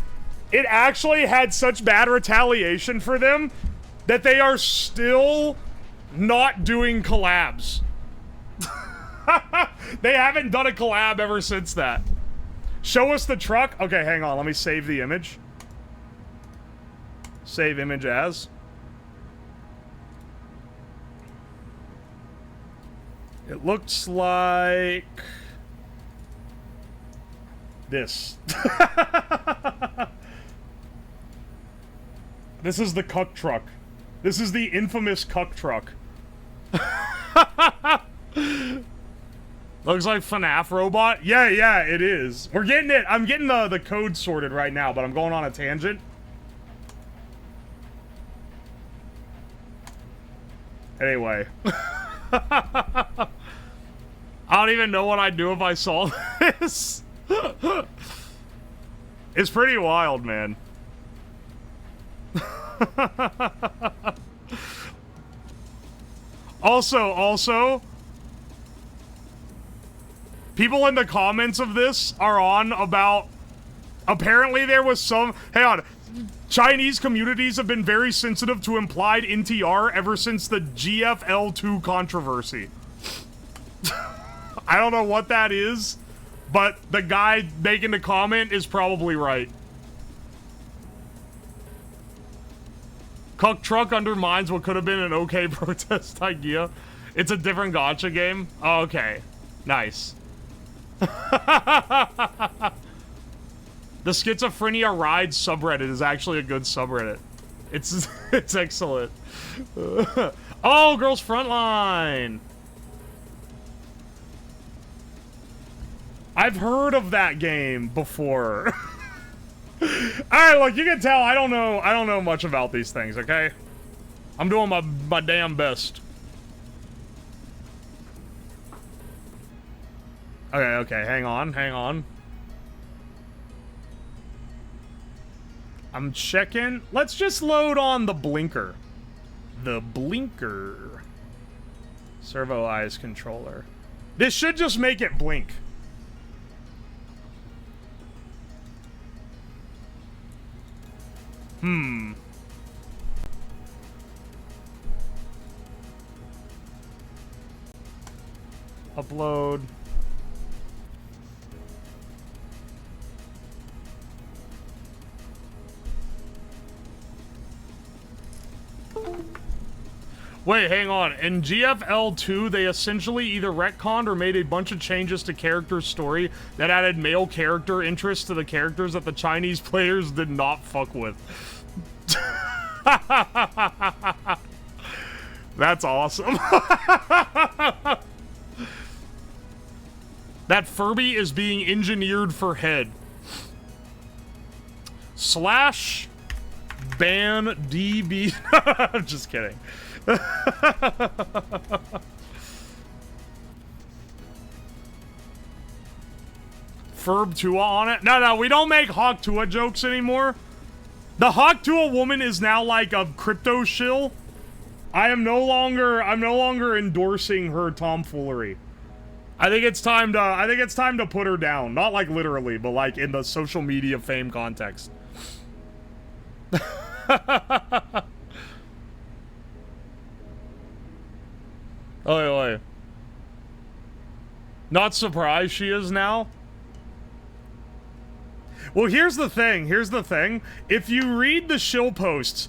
it actually had such bad retaliation for them that they are still not doing collabs. They haven't done a collab ever since that. Show us the truck. Okay, hang on. Let me save the image. Save image as. It looks like this. This is the cuck truck. This is the infamous cuck truck. Looks like FNAF robot. Yeah, it is. We're getting it. I'm getting the code sorted right now, but I'm going on a tangent. Anyway. I don't even know what I'd do if I saw this. It's pretty wild, man. Also, people in the comments of this are on about... Apparently there was some... Hang on. Chinese communities have been very sensitive to implied NTR ever since the GFL2 controversy. I don't know what that is, but the guy making the comment is probably right. Cuck Truck undermines what could have been an okay protest idea. It's a different gacha game? Oh, okay. Nice. The Schizophrenia Ride subreddit is actually a good subreddit. It's excellent. Oh, Girls Frontline! I've heard of that game before. Alright, look, you can tell I don't know much about these things, okay? I'm doing my damn best. Okay, hang on. I'm checking. Let's just load on the blinker. The blinker. Servo Eyes controller. This should just make it blink. Upload. Wait, hang on. In GFL2, they essentially either retconned or made a bunch of changes to character story that added male character interests to the characters that the Chinese players did not fuck with. That's awesome. That Furby is being engineered for head. Slash ban DB. I'm just kidding. Ferb Tua on it. No, we don't make Hawk Tua jokes anymore. The Hawk Tua woman is now like a crypto shill. I'm no longer endorsing her tomfoolery. I think it's time to put her down. Not like literally, but like in the social media fame context. Oi. Not surprised she is now. Well, here's the thing. If you read the shill posts,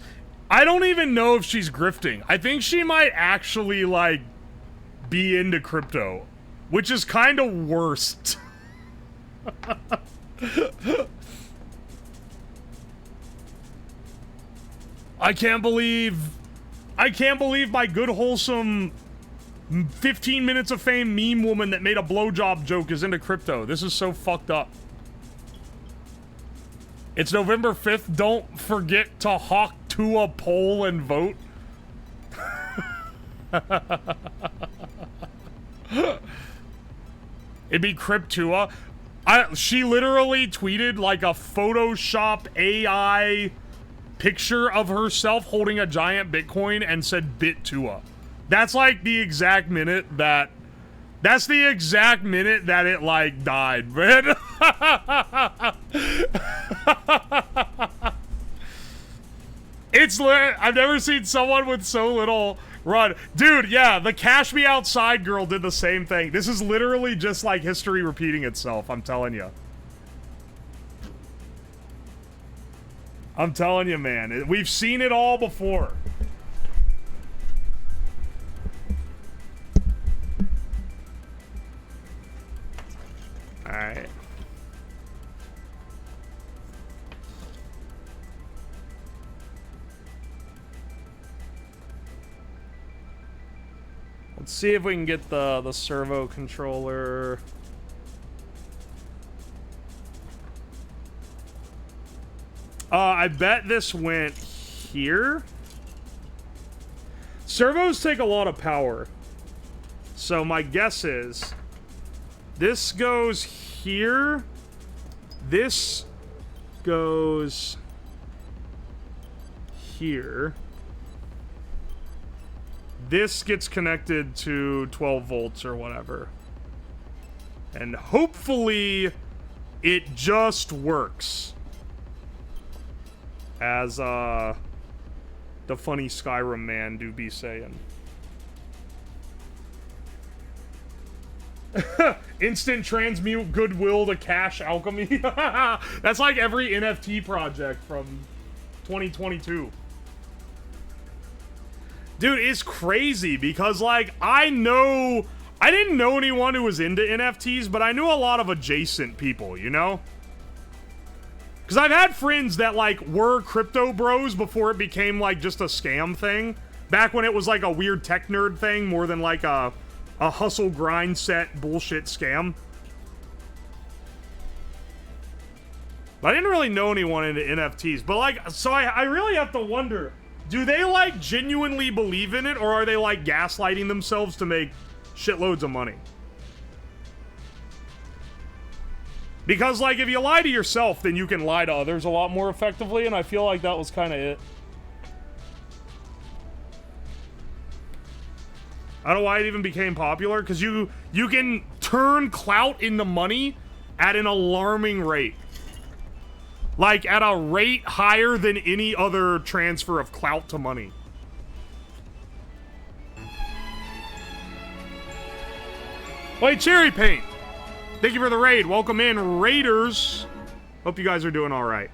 I don't even know if she's grifting. I think she might actually, like, be into crypto, which is kind of worst. I can't believe my good, wholesome 15 minutes of fame meme woman that made a blowjob joke is into crypto. This is so fucked up. It's November 5th. Don't forget to hawk to a poll and vote. It'd be Cryptua. She literally tweeted like a Photoshop AI picture of herself holding a giant Bitcoin and said Bit2a. That's like the exact minute that... That's the exact minute that it, like, died, man. It's lit. I've never seen someone with so little run. Dude, yeah, the Cash Me Outside girl did the same thing. This is literally just, like, history repeating itself, I'm telling you. I'm telling you, man. We've seen it all before. Alright. Let's see if we can get the servo controller. I bet this went here. Servos take a lot of power. So my guess is this goes here. This goes here. This gets connected to 12 volts or whatever. And hopefully it just works. As the funny Skyrim man do be saying. Instant transmute goodwill to cash alchemy. That's like every NFT project from 2022. Dude, it's crazy because, like, I didn't know anyone who was into NFTs, but I knew a lot of adjacent people, you know? Because I've had friends that, like, were crypto bros before it became, like, just a scam thing. Back when it was, like, a weird tech nerd thing more than, like, a hustle grind set bullshit scam. But I didn't really know anyone into NFTs. But, like, so I really have to wonder, do they, like, genuinely believe in it, or are they, like, gaslighting themselves to make shitloads of money? Because, like, if you lie to yourself, then you can lie to others a lot more effectively, and I feel like that was kind of it. I don't know why it even became popular, because you can turn clout into money at an alarming rate. Like, at a rate higher than any other transfer of clout to money. Wait, Cherry Paint! Thank you for the raid. Welcome in, Raiders. Hope you guys are doing alright.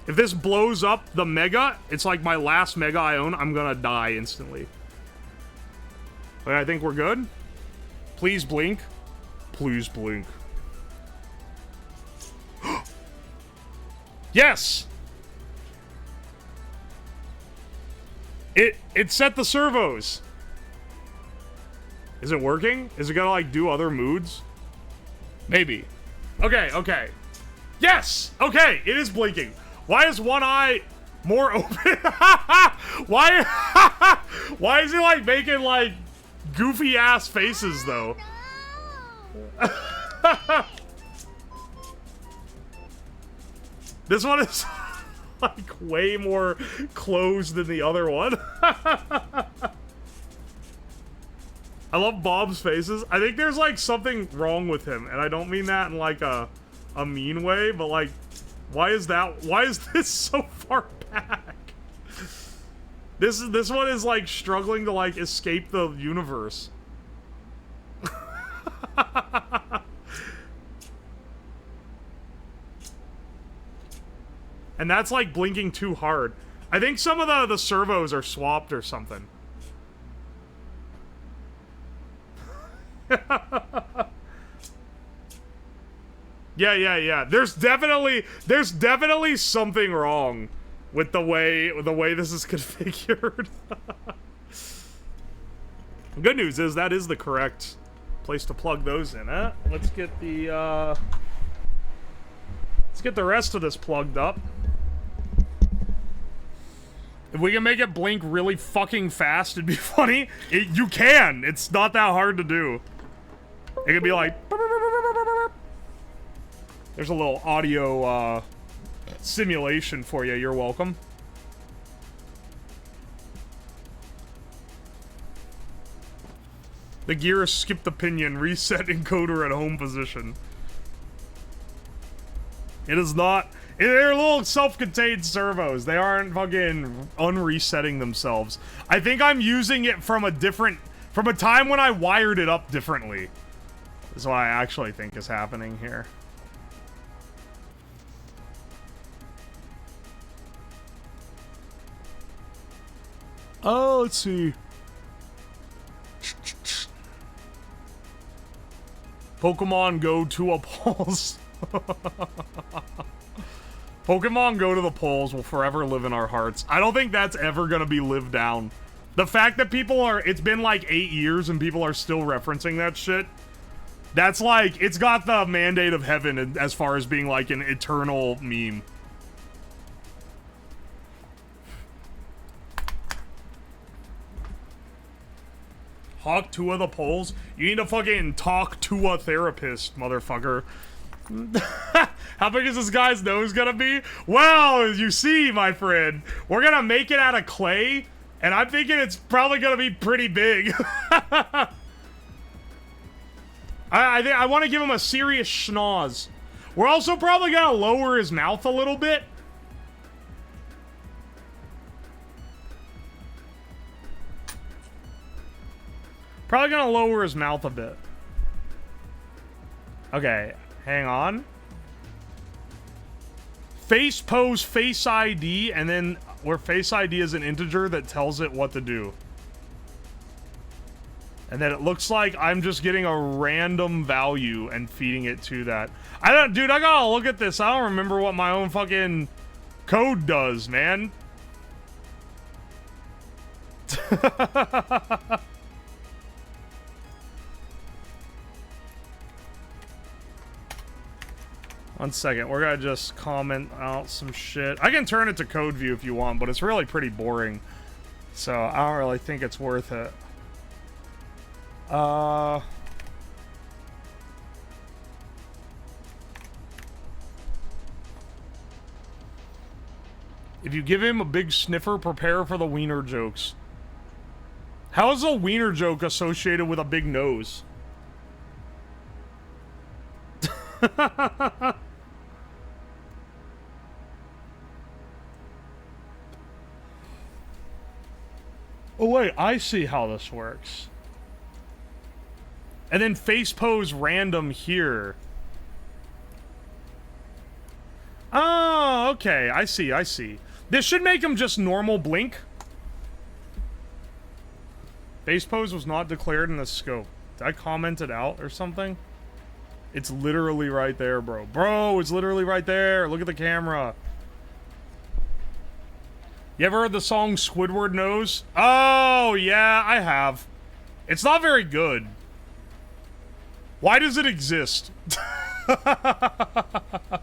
If this blows up the Mega, it's like my last Mega I own, I'm gonna die instantly. Okay, I think we're good. Please blink. Please blink. Yes! It set the servos. Is it working? Is it gonna, like, do other moods? Maybe. Okay. Yes! Okay, it is blinking. Why is one eye more open? Why is it, like, making, like, goofy-ass faces, though? This one is like way more closed than the other one. I love Bob's faces. I think there's like something wrong with him, and I don't mean that in like a mean way, but like, why is this so far back? This one is like struggling to like escape the universe. And that's like blinking too hard. I think some of the servos are swapped or something. Yeah. There's definitely something wrong with the way this is configured. The good news is that is the correct place to plug those in, eh? Let's get the rest of this plugged up. If we can make it blink really fucking fast, it'd be funny. You can. It's not that hard to do. It could be like... There's a little audio simulation for you. You're welcome. The gear skipped the pinion. Reset encoder at home position. It is not... They're little self-contained servos. They aren't fucking unresetting themselves. I think I'm using it from a time when I wired it up differently. Is what I actually think is happening here. Oh, let's see. Pokemon Go to a polls. Pokemon Go to the polls will forever live in our hearts. I don't think that's ever gonna be lived down. The fact that it's been like 8 years and people are still referencing that shit, that's like, it's got the mandate of heaven as far as being like an eternal meme. Hawk to the polls? You need to fucking talk to a therapist, motherfucker. How big is this guy's nose gonna be? Well, as you see, my friend, we're gonna make it out of clay, and I'm thinking it's probably gonna be pretty big. I want to give him a serious schnoz. We're also probably gonna lower his mouth a little bit. Probably gonna lower his mouth a bit. Okay, hang on. Face pose, face ID, and then where face ID is an integer that tells it what to do. And then it looks like I'm just getting a random value and feeding it to that. Dude, I gotta look at this. I don't remember what my own fucking code does, man. One second, we're gonna just comment out some shit. I can turn it to code view if you want, but it's really pretty boring. So I don't really think it's worth it. If you give him a big sniffer, prepare for the wiener jokes. How is a wiener joke associated with a big nose? Oh wait, I see how this works. And then face pose random here. Oh, okay, I see. This should make him just normal blink. Face pose was not declared in the scope. Did I comment it out or something? It's literally right there, bro. Bro, it's literally right there. Look at the camera. You ever heard the song Squidward Knows? Oh, yeah, I have. It's not very good. Why does it exist? I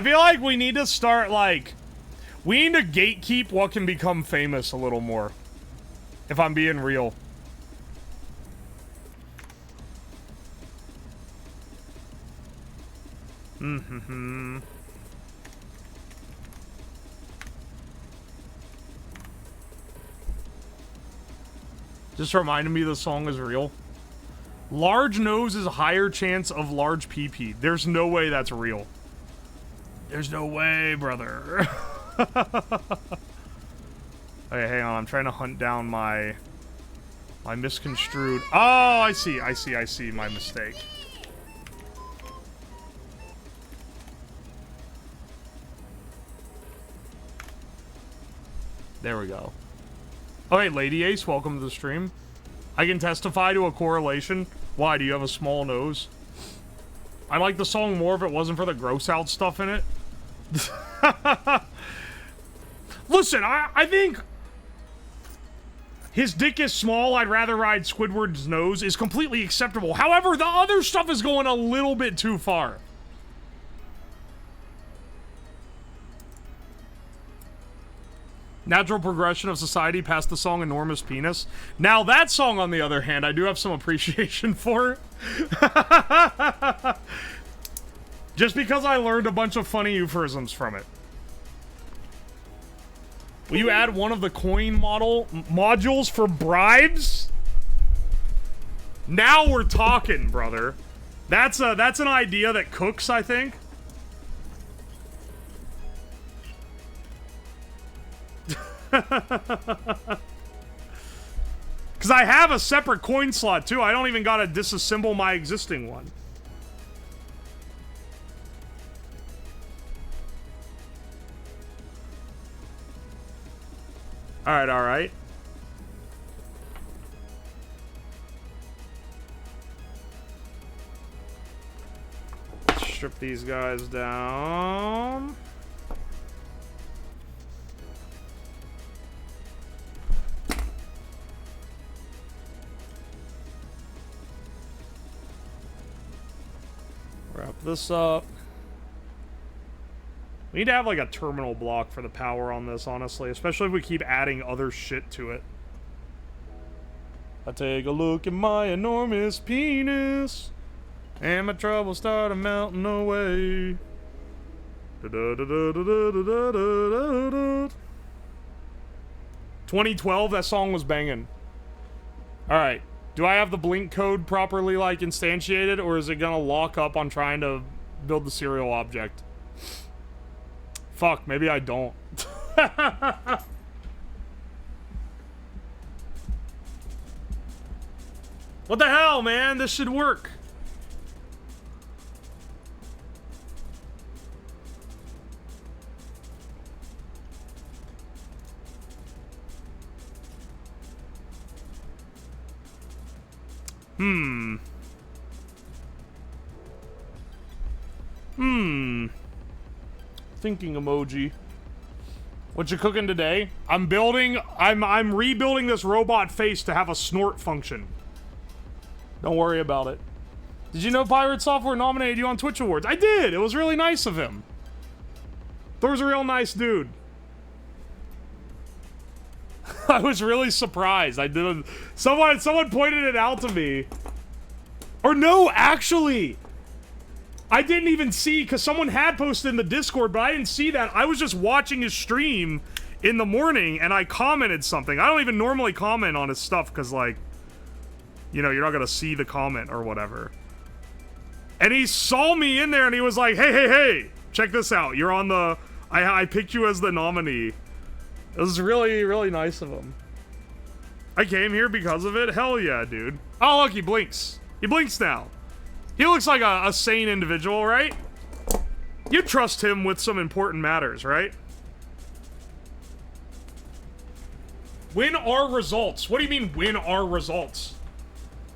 feel like we need to start, like... We need to gatekeep what can become famous a little more. If I'm being real. Mm-hmm. Just reminded me the song is real. Large nose is a higher chance of large pee-pee. There's no way that's real. There's no way, brother. Okay, hang on. I'm trying to hunt down my misconstrued. Oh, I see my mistake. There we go. Oh, hey, Lady Ace, welcome to the stream. I can testify to a correlation. Why, do you have a small nose? I like the song more if it wasn't for the gross out stuff in it. Listen, I think his dick is small, I'd rather ride Squidward's nose is completely acceptable. However, the other stuff is going a little bit too far. Natural progression of society past the song Enormous Penis. Now that song, on the other hand, I do have some appreciation for. Just because I learned a bunch of funny euphemisms from it. Will you add one of the coin modules for bribes? Now we're talking, brother. That's an idea that cooks, I think. Because I have a separate coin slot, too. I don't even gotta disassemble my existing one. Alright, alright. Strip these guys down. Wrap this up. We need to have like a terminal block for the power on this, honestly. Especially if we keep adding other shit to it. I take a look at my enormous penis, and my troubles start melting away. 2012, that song was banging. Alright. Do I have the blink code properly, like, instantiated, or is it gonna lock up on trying to build the serial object? Fuck, maybe I don't. What the hell, man? This should work. Thinking emoji. What you cooking today? I'm rebuilding this robot face to have a snort function. Don't worry about it. Did you know Pirate Software nominated you on Twitch Awards? I did! It was really nice of him. Thor's a real nice dude. I was really surprised. I didn't... Someone pointed it out to me. Or no, actually! I didn't even see, because someone had posted in the Discord, but I didn't see that. I was just watching his stream in the morning, and I commented something. I don't even normally comment on his stuff, because, like, you know, you're not gonna see the comment or whatever. And he saw me in there, and he was like, hey, check this out. You're on the... I picked you as the nominee. It was really, really nice of him. I came here because of it? Hell yeah, dude. Oh, look, he blinks. He blinks now. He looks like a sane individual, right? You trust him with some important matters, right? When are results? What do you mean, when are results?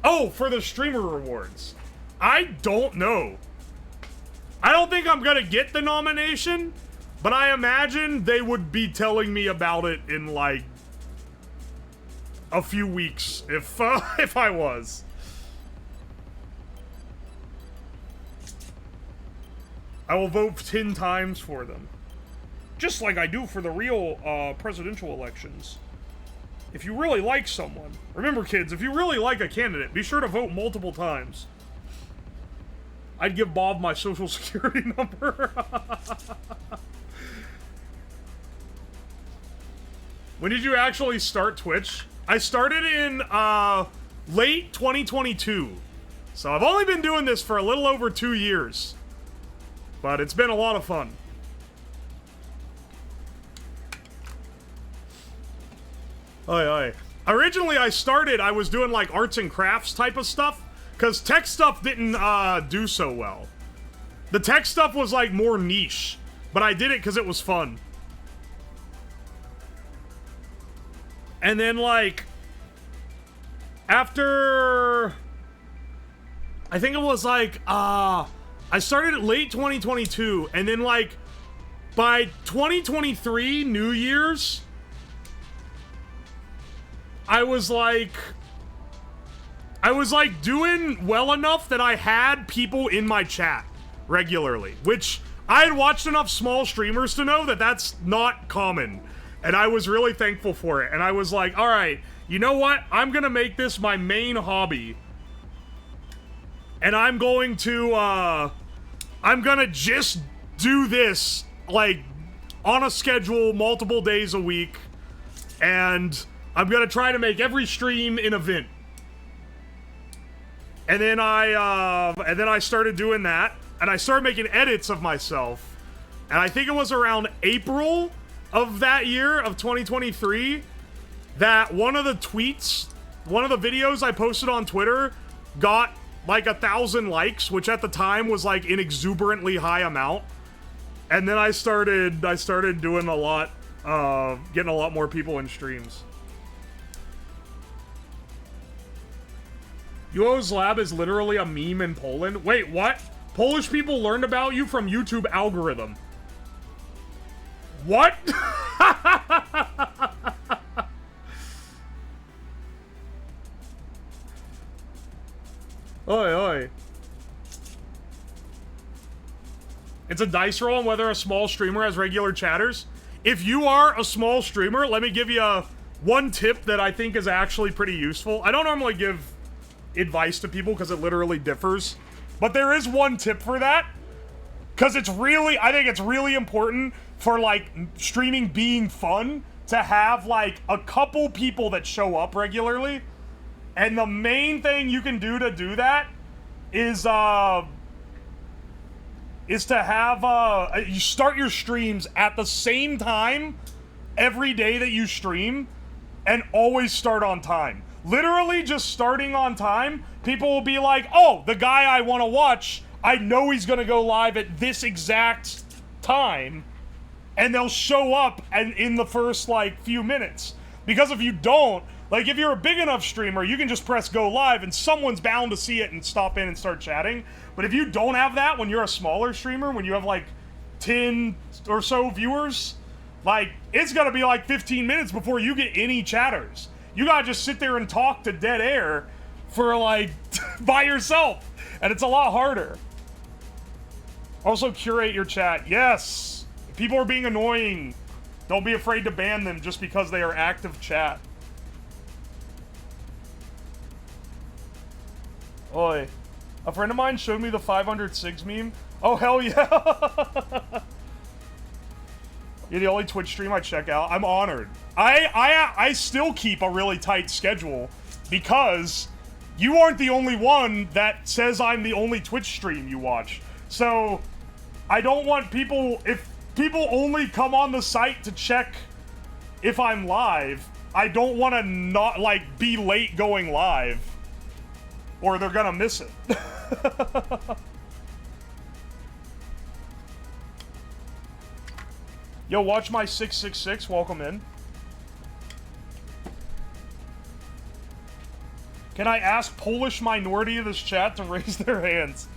Oh, for the streamer rewards. I don't know. I don't think I'm gonna get the nomination, but I imagine they would be telling me about it in, like, a few weeks, if I was. I will vote 10 times for them. Just like I do for the real presidential elections. If you really like someone, remember kids, if you really like a candidate, be sure to vote multiple times. I'd give Bob my social security number. When did you actually start Twitch? I started in late 2022. So I've only been doing this for a little over 2 years. But it's been a lot of fun. Oi, oi. Originally I was doing like arts and crafts type of stuff. Because tech stuff didn't do so well. The tech stuff was like more niche. But I did it because it was fun. And then, like, after, I think it was, like, I started at late 2022, and then, like, by 2023, New Year's, I was, like, doing well enough that I had people in my chat regularly, which I had watched enough small streamers to know that that's not common. And I was really thankful for it. And I was like, alright, you know what? I'm gonna make this my main hobby. And I'm going to, just do this, like, on a schedule, multiple days a week. And I'm gonna try to make every stream an event. And then I started doing that. And I started making edits of myself. And I think it was around April of that year, of 2023, that one of the videos I posted on Twitter got like 1,000 likes, which at the time was like an exuberantly high amount. And then I started doing a lot, getting a lot more people in streams. Yuo's Lab is literally a meme in Poland. Wait, what? Polish people learned about you from YouTube algorithm. What? Oi, oi. It's a dice roll on whether a small streamer has regular chatters. If you are a small streamer, let me give you one tip that I think is actually pretty useful. I don't normally give advice to people because it literally differs. But there is one tip for that. Because I think it's really important for, like, streaming being fun to have, like, a couple people that show up regularly. And the main thing you can do to do that is to have, you start your streams at the same time every day that you stream and always start on time. Literally just starting on time, people will be like, oh, the guy I want to watch, I know he's gonna go live at this exact time, and they'll show up in the first, like, few minutes. Because if you don't, like, if you're a big enough streamer, you can just press go live, and someone's bound to see it and stop in and start chatting. But if you don't have that when you're a smaller streamer, when you have, like, 10 or so viewers, like, it's gonna be, like, 15 minutes before you get any chatters. You gotta just sit there and talk to dead air for, like, by yourself. And it's a lot harder. Also, curate your chat. Yes! If people are being annoying, don't be afraid to ban them just because they are active chat. Oi. A friend of mine showed me the 500 SIGs meme. Oh, hell yeah! You're the only Twitch stream I check out. I'm honored. I still keep a really tight schedule because you aren't the only one that says I'm the only Twitch stream you watch. So, I don't want people... If people only come on the site to check if I'm live, I don't want to not, like, be late going live. Or they're gonna miss it. Yo, watch my 666. Welcome in. Can I ask Polish minority of this chat to raise their hands?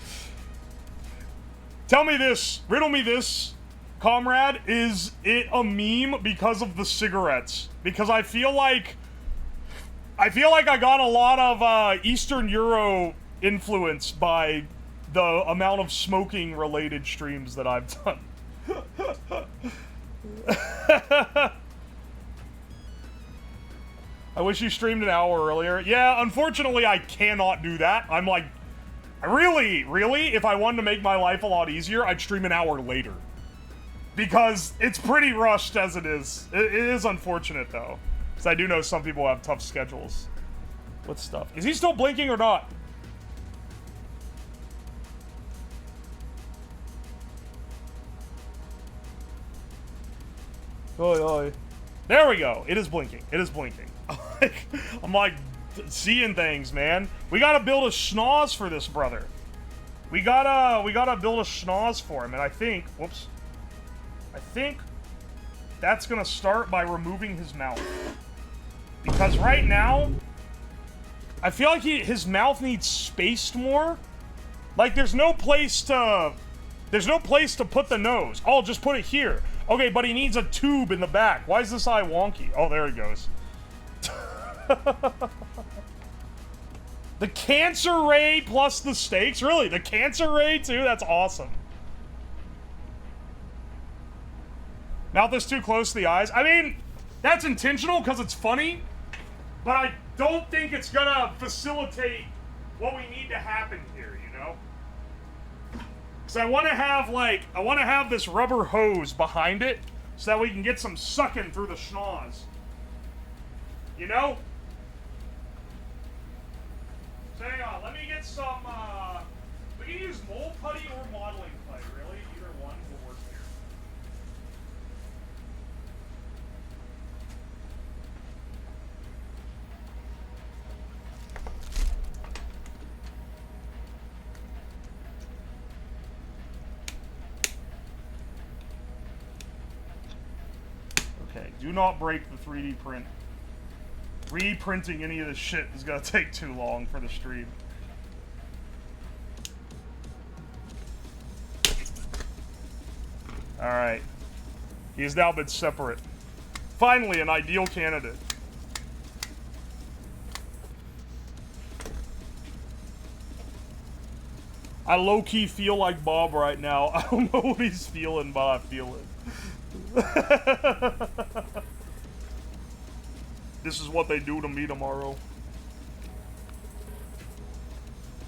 Tell me this. Riddle me this, comrade. Is it a meme because of the cigarettes? Because I feel like I got a lot of Eastern Euro influence by the amount of smoking related streams that I've done. I wish you streamed an hour earlier. Yeah, unfortunately I cannot do that. I'm like Really, if I wanted to make my life a lot easier, I'd stream an hour later. Because it's pretty rushed as it is. It is unfortunate, though. Because I do know some people have tough schedules. What stuff? Is he still blinking or not? Oi, oi. There we go. It is blinking. It is blinking. I'm like seeing things, man. We gotta build a schnoz for this brother. We gotta build a schnoz for him, and I think, whoops. I think that's gonna start by removing his mouth. Because right now, I feel like his mouth needs spaced more. Like there's no place to put the nose. Oh, just put it here. Okay, but he needs a tube in the back. Why is this eye wonky? Oh, there he goes. The cancer ray plus the stakes? Really? The cancer ray too? That's awesome. Mouth is too close to the eyes. I mean, that's intentional because it's funny, but I don't think it's gonna facilitate what we need to happen here, you know? Because I want to have this rubber hose behind it so that we can get some sucking through the schnoz. You know? So hang on, let me get some, we can use mold putty or modeling clay, really. Either one will work here. Okay, do not break the 3D print. Reprinting any of this shit is gonna take too long for the stream. Alright. He has now been separate. Finally, an ideal candidate. I low-key feel like Bob right now. I don't know what he's feeling, but I feel it. This is what they do to me tomorrow.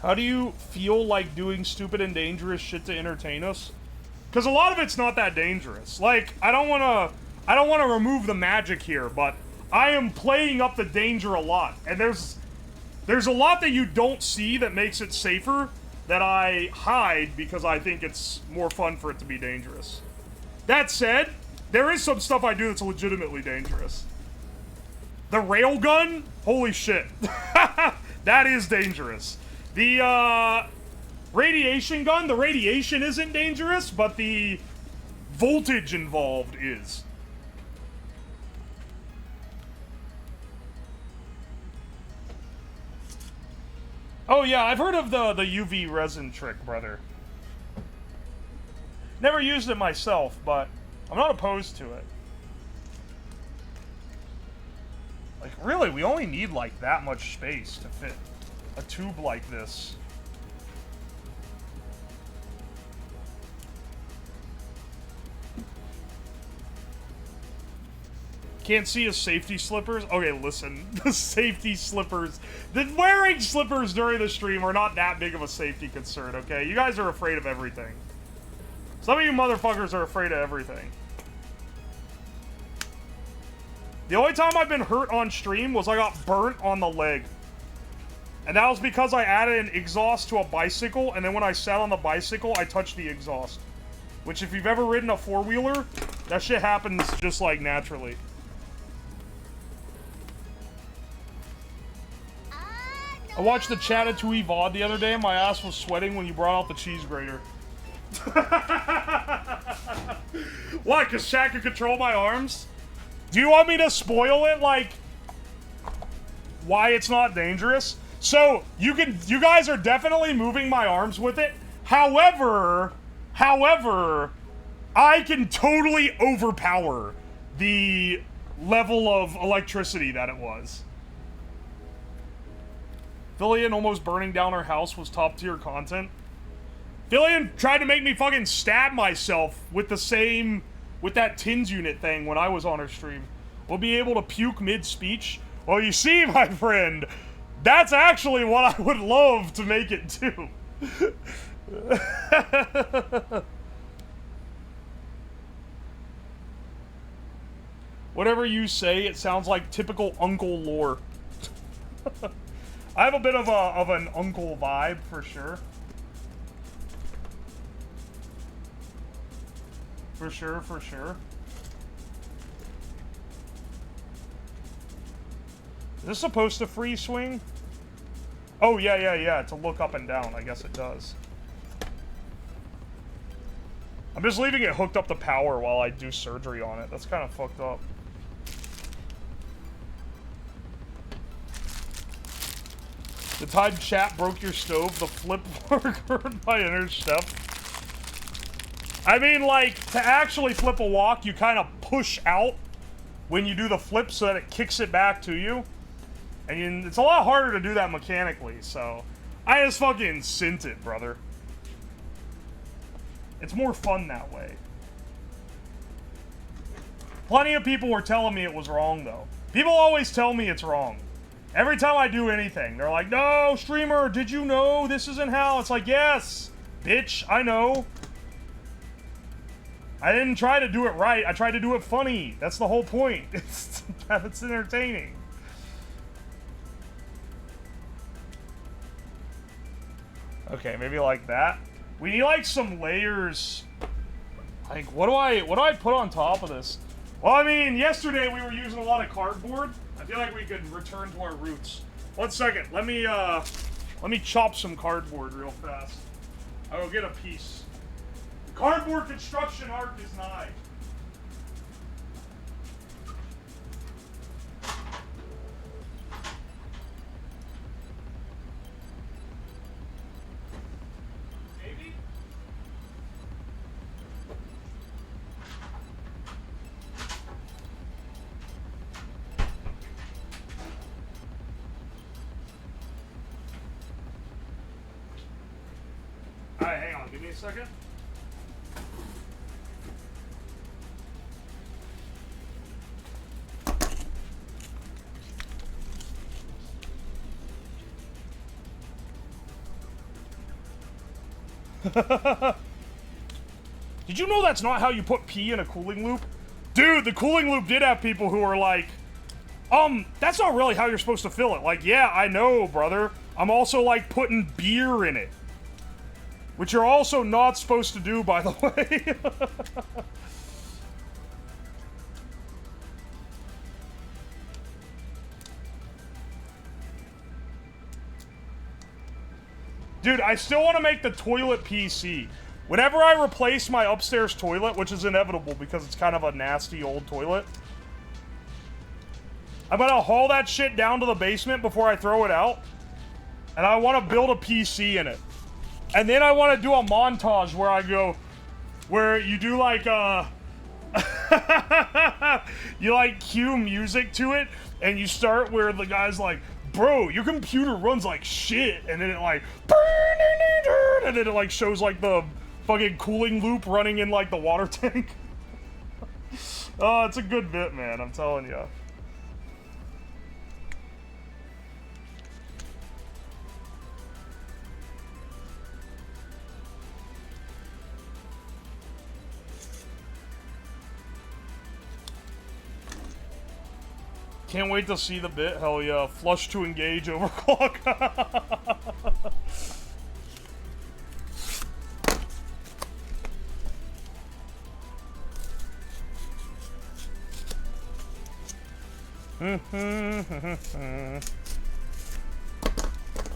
How do you feel like doing stupid and dangerous shit to entertain us? Because a lot of it's not that dangerous. Like, I don't want to remove the magic here, but I am playing up the danger a lot. And there's a lot that you don't see that makes it safer that I hide because I think it's more fun for it to be dangerous. That said, there is some stuff I do that's legitimately dangerous. The railgun? Holy shit. That is dangerous. The, radiation gun? The radiation isn't dangerous, but the voltage involved is. Oh yeah, I've heard of the UV resin trick, brother. Never used it myself, but I'm not opposed to it. Like, really, we only need, like, that much space to fit a tube like this. Can't see his safety slippers? Okay, listen. The safety slippers. The wearing slippers during the stream are not that big of a safety concern, okay? You guys are afraid of everything. Some of you motherfuckers are afraid of everything. The only time I've been hurt on stream was I got burnt on the leg. And that was because I added an exhaust to a bicycle, and then when I sat on the bicycle, I touched the exhaust. Which, if you've ever ridden a four-wheeler, that shit happens just, like, naturally. I watched the Chatatouille VOD the other day, and my ass was sweating when you brought out the cheese grater. What, because Shaq could control my arms? Do you want me to spoil it, like, why it's not dangerous? So, you guys are definitely moving my arms with it. However, I can totally overpower the level of electricity that it was. Fillion almost burning down her house was top tier content. Fillion tried to make me fucking stab myself with that TINS unit thing when I was on her stream. We'll be able to puke mid-speech. Well, you see, my friend, that's actually what I would love to make it do. Whatever you say, it sounds like typical uncle lore. I have a bit of an uncle vibe for sure. For sure, for sure. Is this supposed to free swing? Oh, yeah. To look up and down. I guess it does. I'm just leaving it hooked up to power while I do surgery on it. That's kind of fucked up. The time chat broke your stove, the flip hurt my inner step. I mean, like, to actually flip a wok, you kind of push out when you do the flip so that it kicks it back to you. And it's a lot harder to do that mechanically, so I just fucking sent it, brother. It's more fun that way. Plenty of people were telling me it was wrong, though. People always tell me it's wrong. Every time I do anything, they're like, no, streamer, did you know this isn't how? It's like, yes, bitch, I know. I didn't try to do it right. I tried to do it funny. That's the whole point. It's entertaining. Okay, maybe like that. We need like some layers. Like, what do I put on top of this? Well, I mean, yesterday we were using a lot of cardboard. I feel like we could return to our roots. 1 second. Let me chop some cardboard real fast. I will get a piece. Cardboard construction art is nigh. Maybe? Alright, hang on. Give me a second. Did you know that's not how you put pee in a cooling loop? Dude, the cooling loop did have people who were like, that's not really how you're supposed to fill it. Like, yeah, I know, brother. I'm also, like, putting beer in it. Which you're also not supposed to do, by the way. Dude, I still want to make the toilet PC. Whenever I replace my upstairs toilet, which is inevitable because it's kind of a nasty old toilet, I'm gonna haul that shit down to the basement before I throw it out. And I want to build a PC in it. And then I want to do a montage where I go, where you do like, you like cue music to it, and you start where the guy's like, bro, your computer runs like shit, and then it like, and then it like shows like the fucking cooling loop running in like the water tank. Oh, it's a good bit, man, I'm telling you. Can't wait to see the bit. Hell yeah. Flush to engage overclock.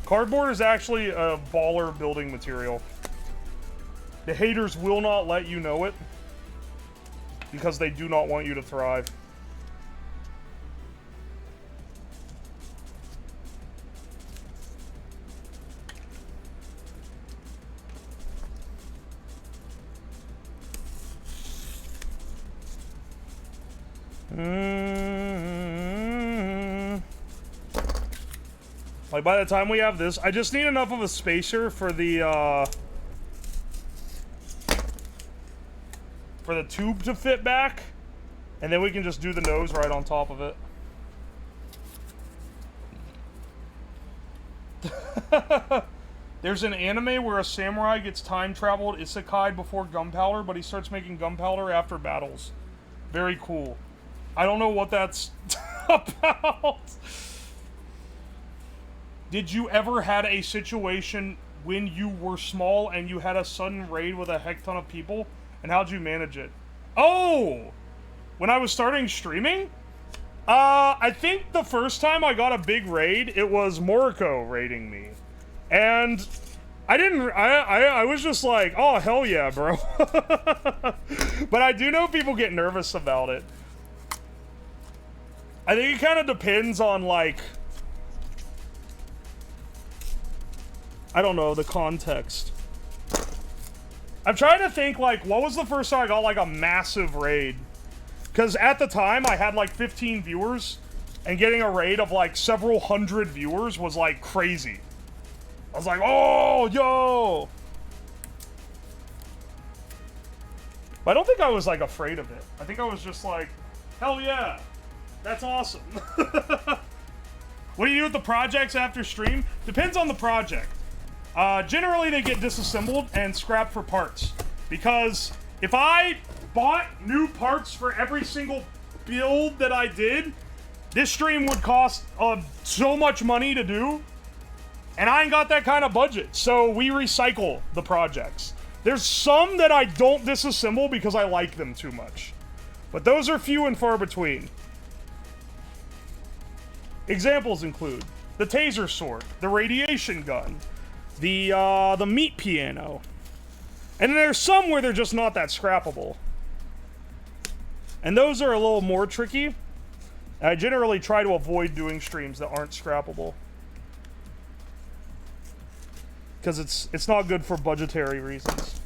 Cardboard is actually a baller building material. The haters will not let you know it because they do not want you to thrive. Like, by the time we have this, I just need enough of a spacer for the tube to fit back, and then we can just do the nose right on top of it. There's an anime where a samurai gets time traveled isekai before gunpowder, but he starts making gunpowder after battles. Very cool. I don't know what that's about. Did you ever had a situation when you were small and you had a sudden raid with a heck ton of people? And how'd you manage it? Oh! When I was starting streaming? I think the first time I got a big raid, it was Moriko raiding me. And I was just like, oh, hell yeah, bro. But I do know people get nervous about it. I think it kind of depends on, like, I don't know, the context. I'm trying to think, like, what was the first time I got, like, a massive raid? Because at the time, I had, like, 15 viewers, and getting a raid of, like, several hundred viewers was, like, crazy. I was like, oh, yo! But I don't think I was, like, afraid of it. I think I was just like, hell yeah! That's awesome. What do you do with the projects after stream? Depends on the project. Generally, they get disassembled and scrapped for parts. Because if I bought new parts for every single build that I did, this stream would cost so much money to do. And I ain't got that kind of budget. So we recycle the projects. There's some that I don't disassemble because I like them too much. But those are few and far between. Examples include the taser sword, the radiation gun, the meat piano. And then there's some where they're just not that scrappable. And those are a little more tricky. I generally try to avoid doing streams that aren't scrappable. Because it's not good for budgetary reasons.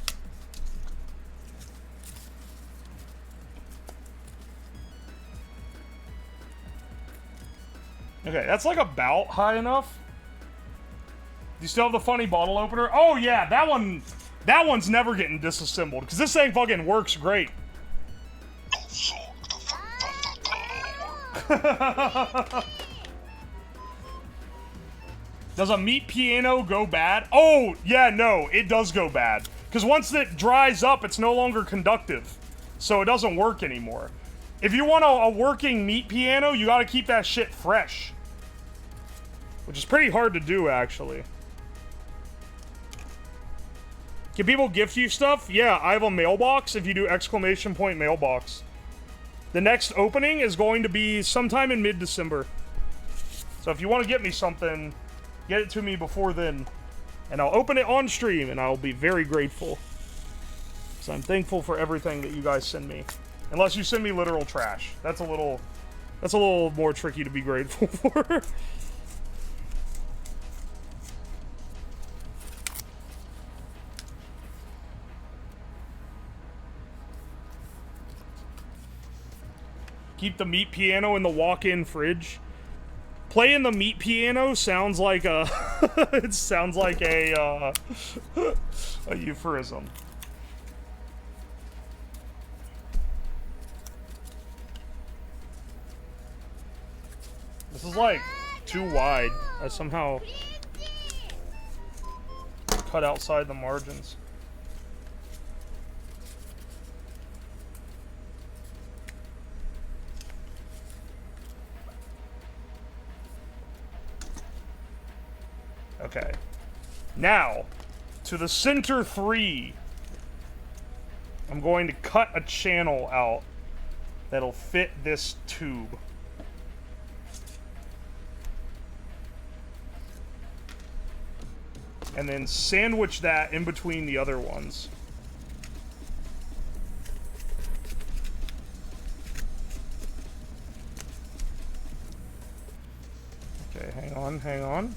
Okay, that's like about high enough. Do you still have the funny bottle opener? Oh yeah, that one's never getting disassembled because this thing fucking works great. Does a meat piano go bad? Oh, yeah, no, it does go bad. Because once it dries up, it's no longer conductive. So it doesn't work anymore. If you want a working meat piano, you gotta keep that shit fresh. Which is pretty hard to do, actually. Can people gift you stuff? Yeah, I have a mailbox if you do ! Mailbox. The next opening is going to be sometime in mid-December. So if you want to get me something, get it to me before then. And I'll open it on stream, and I'll be very grateful. So I'm thankful for everything that you guys send me. Unless you send me literal trash. That's a little more tricky to be grateful for. Keep the meat piano in the walk-in fridge. Playing the meat piano sounds like a it sounds like a euphemism. This is like too wide. I somehow cut outside the margins. Okay. Now, to the center 3. I'm going to cut a channel out that'll fit this tube. And then sandwich that in between the other ones. Okay, hang on, hang on.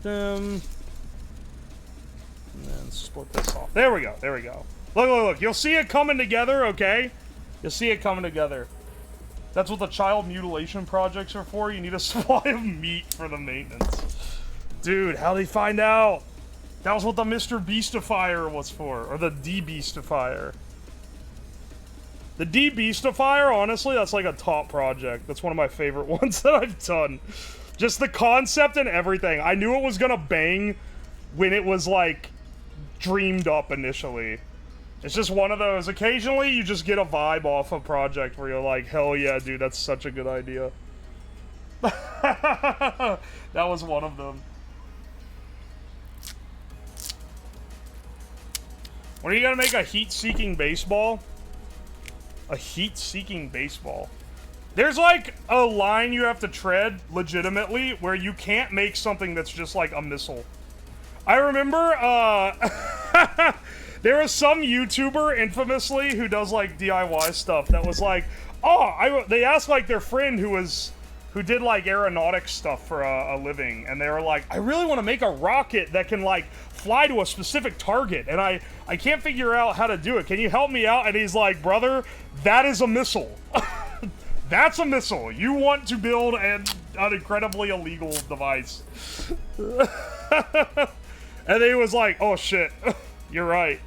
Them. And then split this off. There we go. There we go. Look, look, look. You'll see it coming together, okay? You'll see it coming together. That's what the child mutilation projects are for. You need a supply of meat for the maintenance. Dude, how'd they find out? That was what the Mr. Beastifier was for. Or the D-Beastifier. The D-Beastifier, honestly, that's like a top project. That's one of my favorite ones that I've done. Just the concept and everything. I knew it was gonna bang when it was, like, dreamed up initially. It's just one of those. Occasionally, you just get a vibe off a project where you're like, hell yeah, dude, that's such a good idea. That was one of them. When are you gonna make a heat-seeking baseball? A heat-seeking baseball. There's like a line you have to tread legitimately where you can't make something that's just like a missile. I remember there was some YouTuber infamously who does like DIY stuff that was like, oh, they asked like their friend who did like aeronautics stuff for a living, and they were like, I really want to make a rocket that can like fly to a specific target, and I can't figure out how to do it. Can you help me out? And he's like, brother, that is a missile. That's a missile. You want to build an incredibly illegal device. And he was like, oh shit, you're right.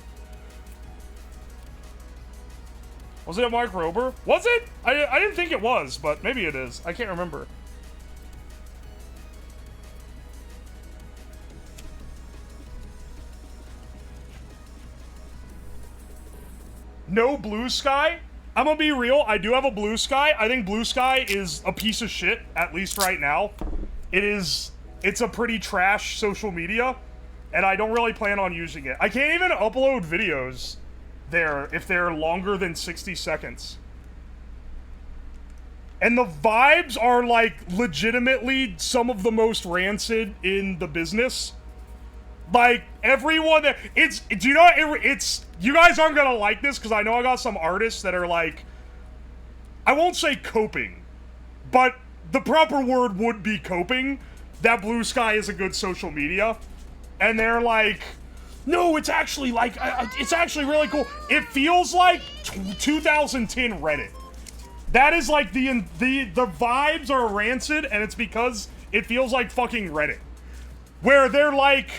Was it a Mark Rober? Was it? I didn't think it was, but maybe it is. I can't remember. No Blue Sky? I'm gonna be real, I do have a Blue Sky. I think Blue Sky is a piece of shit, at least right now. It's a pretty trash social media, and I don't really plan on using it. I can't even upload videos there if they're longer than 60 seconds. And the vibes are like legitimately some of the most rancid in the business. Like everyone that do you know it's you guys aren't gonna like this because I know I got some artists that are like, I won't say coping, but the proper word would be coping. That Blue Sky is a good social media, and they're like, no, it's actually like it's actually really cool. It feels like 2010 Reddit. That is like the vibes are rancid, and it's because it feels like fucking Reddit, where they're like,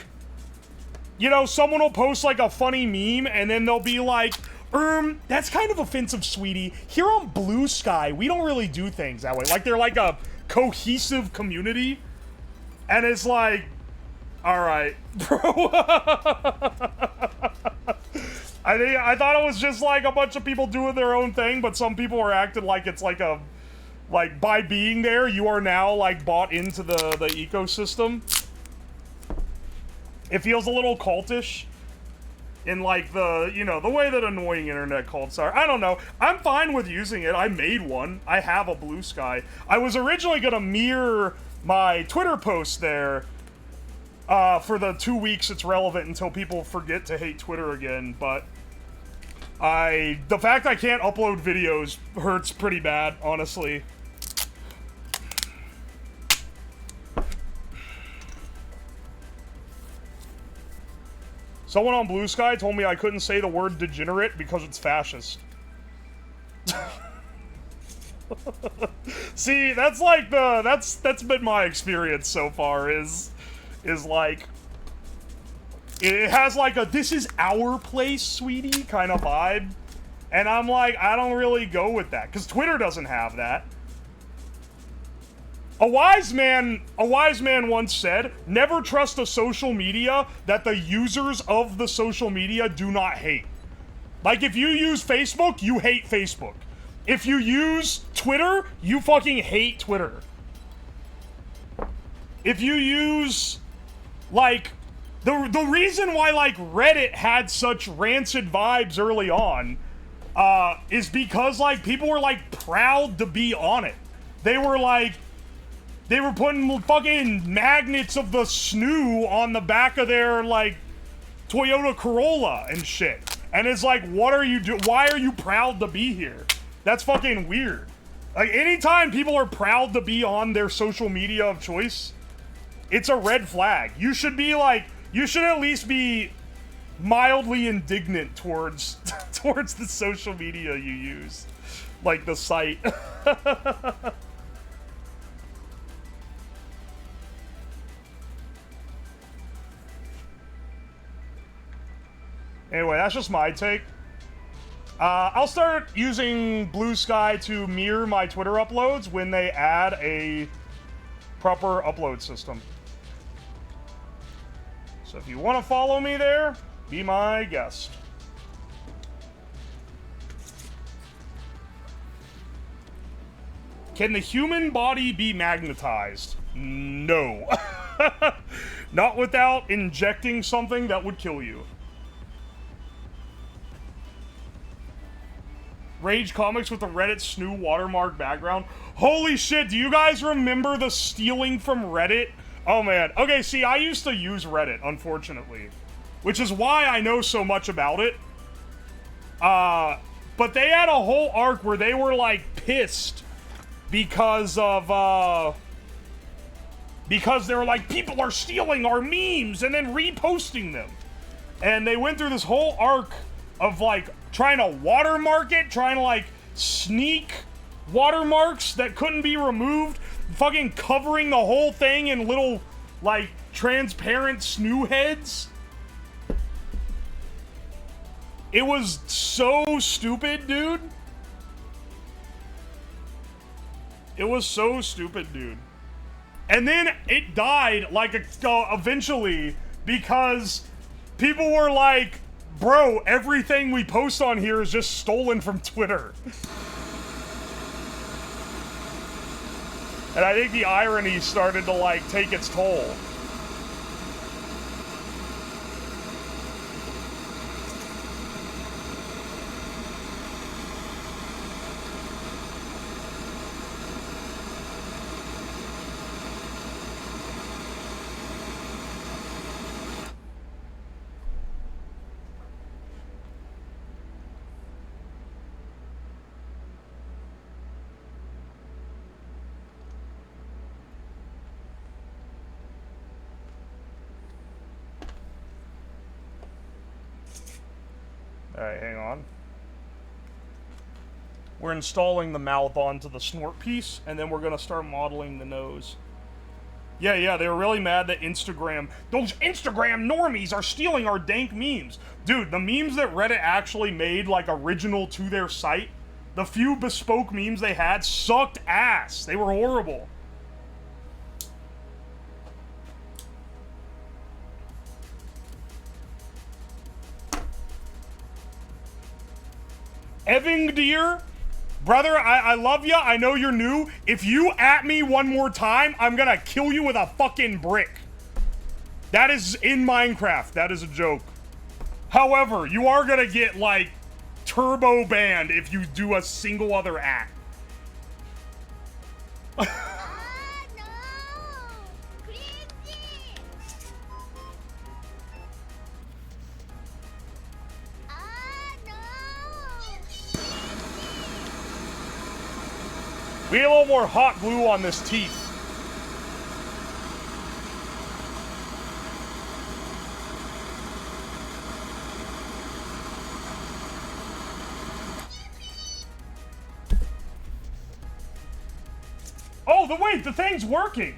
you know, someone will post like a funny meme, and then they'll be like, that's kind of offensive, sweetie. Here on Blue Sky, we don't really do things that way. Like they're like a cohesive community, and it's like, all right, bro. I thought it was just like a bunch of people doing their own thing, but some people are acting like it's like a, like by being there, you are now like bought into the ecosystem. It feels a little cultish in like the, you know, the way that annoying internet cults are. I don't know. I'm fine with using it. I made one. I have a Blue Sky. I was originally gonna mirror my Twitter post there for the 2 weeks it's relevant until people forget to hate Twitter again, but the fact I can't upload videos hurts pretty bad, honestly. Someone on Blue Sky told me I couldn't say the word degenerate because it's fascist. See, that's like that's been my experience so far, is like, it has like a this is our place, sweetie kind of vibe. And I'm like, I don't really go with that, because Twitter doesn't have that. A wise man once said, never trust a social media that the users of the social media do not hate. Like, if you use Facebook, you hate Facebook. If you use Twitter, you fucking hate Twitter. If you use, like, the reason why, like, Reddit had such rancid vibes early on, is because, like, people were, like, proud to be on it. They were, like, they were putting fucking magnets of the snoo on the back of their, like, Toyota Corolla and shit. And it's like, what are you doing? Why are you proud to be here? That's fucking weird. Like, anytime people are proud to be on their social media of choice, it's a red flag. You should be like, you should at least be mildly indignant towards towards the social media you use, like the site. Anyway, that's just my take. I'll start using Blue Sky to mirror my Twitter uploads when they add a proper upload system. So if you want to follow me there, be my guest. Can the human body be magnetized? No. Not without injecting something that would kill you. Rage Comics with the Reddit Snoo watermark background. Holy shit, do you guys remember the stealing from Reddit? Oh man. Okay, see, I used to use Reddit, unfortunately. Which is why I know so much about it. But they had a whole arc where they were, like, pissed because of, because they were like, people are stealing our memes and then reposting them. And they went through this whole arc of, like, trying to watermark it, trying to, like, sneak watermarks that couldn't be removed, fucking covering the whole thing in little, like, transparent snoo heads. It was so stupid, dude. It was so stupid, dude. And then it died, like, eventually, because people were like, bro, everything we post on here is just stolen from Twitter. And I think the irony started to, like, take its toll. Alright, hang on. We're installing the mouth onto the snort piece, and then we're gonna start modeling the nose. Yeah, they were really mad that those Instagram normies are stealing our dank memes. Dude, the memes that Reddit actually made, like, original to their site, the few bespoke memes they had sucked ass. They were horrible. Eving Deer, brother, I love ya. I know you're new. If you at me one more time, I'm gonna kill you with a fucking brick. That is in Minecraft. That is a joke. However, you are gonna get, like, turbo banned if you do a single other at. We need a little more hot glue on this teeth. Oh, wait, the thing's working.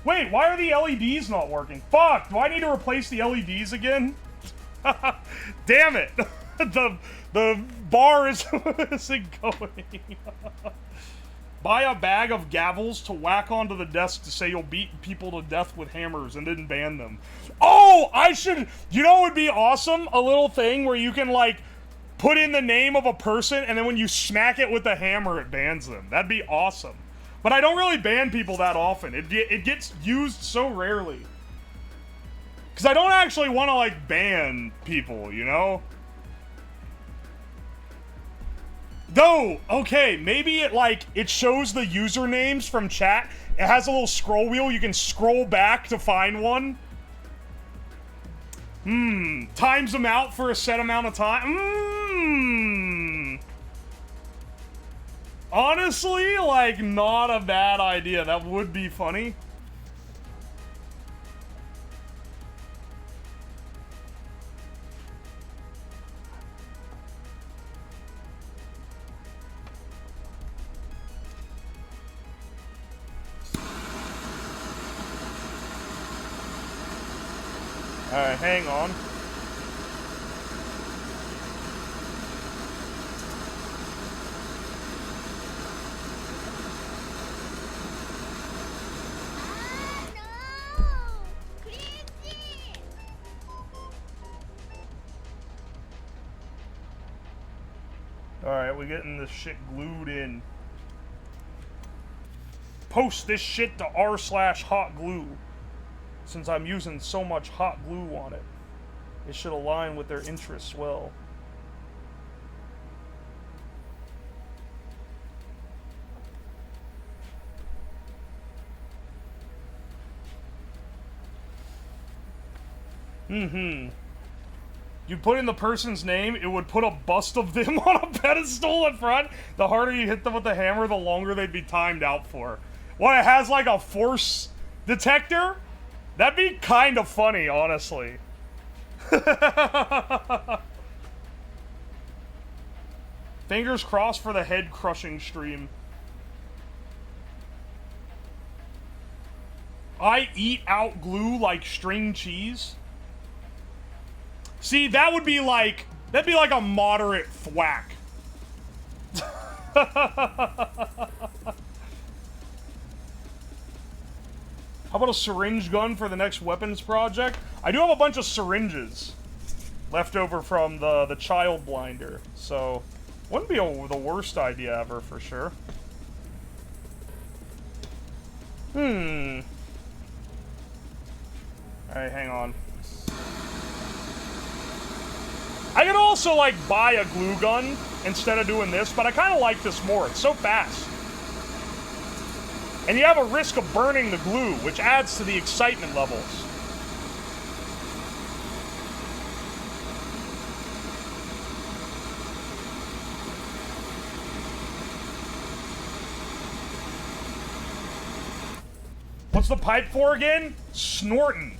Wait, why are the LEDs not working? Fuck, do I need to replace the LEDs again? Damn it. The bar isn't going. Buy a bag of gavels to whack onto the desk to say you'll beat people to death with hammers and then ban them. Oh, I should... You know what would be awesome? A little thing where you can, like, put in the name of a person and then when you smack it with the hammer, it bans them. That'd be awesome. But I don't really ban people that often. It gets used so rarely. Because I don't actually want to, like, ban people, you know? Though, okay, maybe it shows the usernames from chat. It has a little scroll wheel. You can scroll back to find one. Times them out for a set amount of time. Honestly, like, not a bad idea. That would be funny. Alright, hang on. Alright, we're getting this shit glued in. Post this shit to r/hot glue. Since I'm using so much hot glue on it, it should align with their interests well. You put in the person's name, it would put a bust of them on a pedestal in front. The harder you hit them with the hammer, the longer they'd be timed out for. Well, it has like a force detector? That'd be kind of funny, honestly. Fingers crossed for the head crushing stream. I eat out glue like string cheese. See, that would be like, that'd be like a moderate thwack. How about a syringe gun for the next weapons project? I do have a bunch of syringes left over from the child blinder, so wouldn't be the worst idea ever for sure. Alright, hang on. I could also, like, buy a glue gun instead of doing this, but I kind of like this more. It's so fast. And you have a risk of burning the glue, which adds to the excitement levels. What's the pipe for again? Snorting.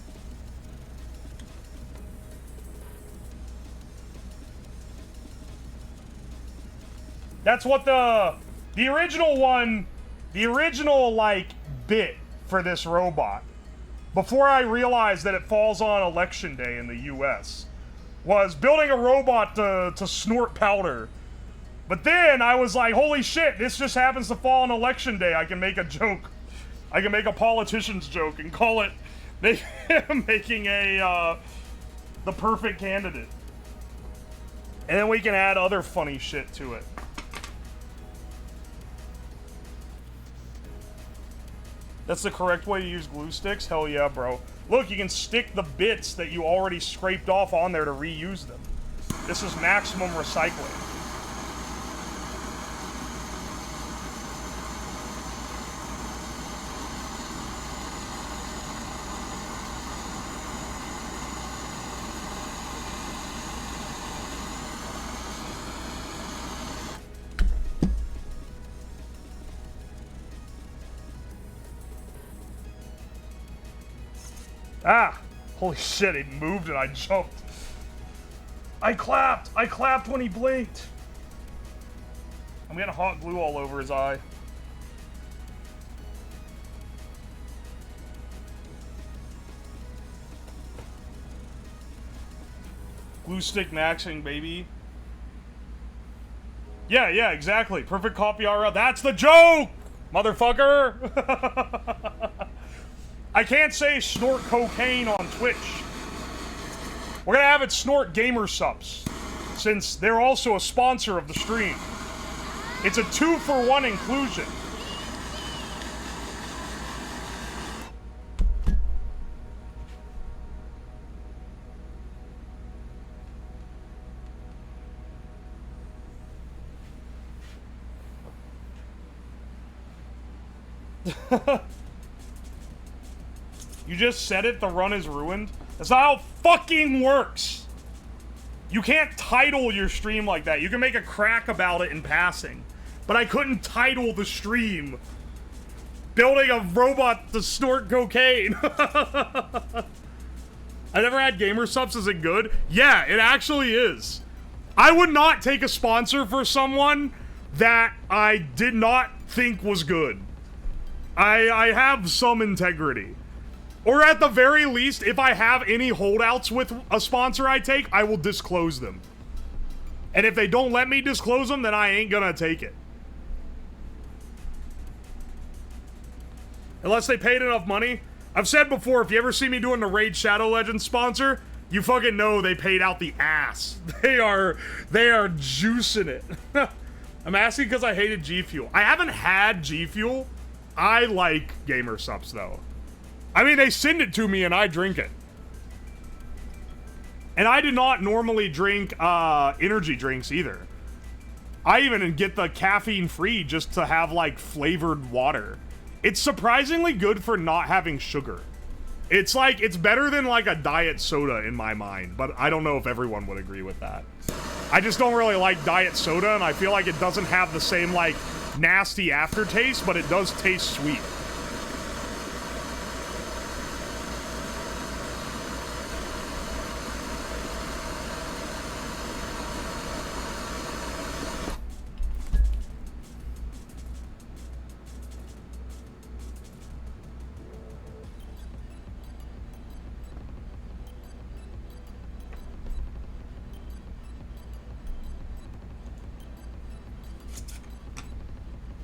That's what the original one, the original, like, bit for this robot, before I realized that it falls on election day in the US, was building a robot to snort powder. But then I was like, holy shit, this just happens to fall on election day. I can make a joke. I can make a politician's joke and call it making the perfect candidate. And then we can add other funny shit to it. That's the correct way to use glue sticks? Hell yeah, bro. Look, you can stick the bits that you already scraped off on there to reuse them. This is maximum recycling. Ah! Holy shit, it moved and I jumped. I clapped! I clapped when he blinked! I'm getting hot glue all over his eye. Glue stick maxing, baby. Yeah, exactly. Perfect copy RL. That's the joke! Motherfucker! I can't say snort cocaine on Twitch. We're gonna have it snort gamer subs, since they're also a sponsor of the stream. It's a 2-for-1 inclusion. You just said it, the run is ruined? That's not how it fucking works! You can't title your stream like that. You can make a crack about it in passing. But I couldn't title the stream building a robot to snort cocaine. I never had gamer subs. Is it good? Yeah, it actually is. I would not take a sponsor for someone that I did not think was good. I have some integrity. Or at the very least, if I have any holdouts with a sponsor I take, I will disclose them. And if they don't let me disclose them, then I ain't gonna take it. Unless they paid enough money. I've said before, if you ever see me doing the Raid Shadow Legends sponsor, you fucking know they paid out the ass. They are juicing it. I'm asking because I hated G Fuel. I haven't had G Fuel. I like Gamer Supps though. I mean, they send it to me and I drink it. And I do not normally drink energy drinks either. I even get the caffeine free just to have like flavored water. It's surprisingly good for not having sugar. It's like, it's better than like a diet soda in my mind, but I don't know if everyone would agree with that. I just don't really like diet soda, and I feel like it doesn't have the same like nasty aftertaste, but it does taste sweet.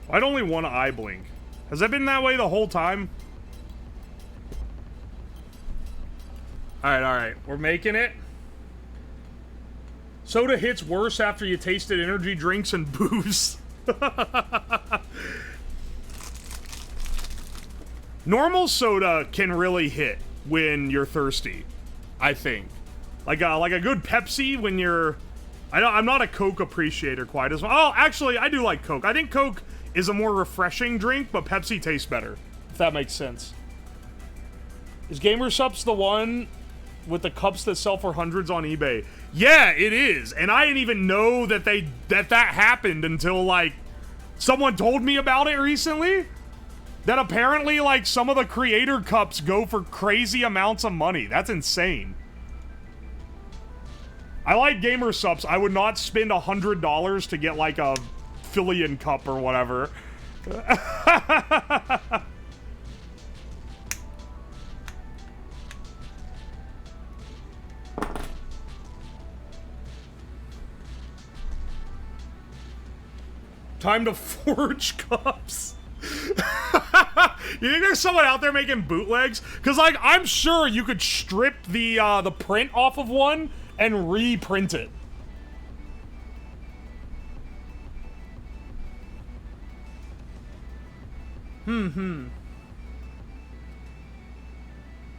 I'd only want to eye blink. Has that been that way the whole time? Alright, we're making it. Soda hits worse after you tasted energy drinks and booze. Normal soda can really hit when you're thirsty, I think. Like a good Pepsi when you're... I'm not a Coke appreciator quite as well. Oh, actually, I do like Coke. I think Coke is a more refreshing drink, but Pepsi tastes better, if that makes sense. Is Gamer Supps the one with the cups that sell for hundreds on eBay? Yeah, it is. And I didn't even know that that happened until, like, someone told me about it recently. That apparently, like, some of the creator cups go for crazy amounts of money. That's insane. I like Gamer Supps. I would not spend $100 to get, like, a Fillion cup or whatever. Time to forge cups. You think there's someone out there making bootlegs? Because, like, I'm sure you could strip the print off of one and reprint it.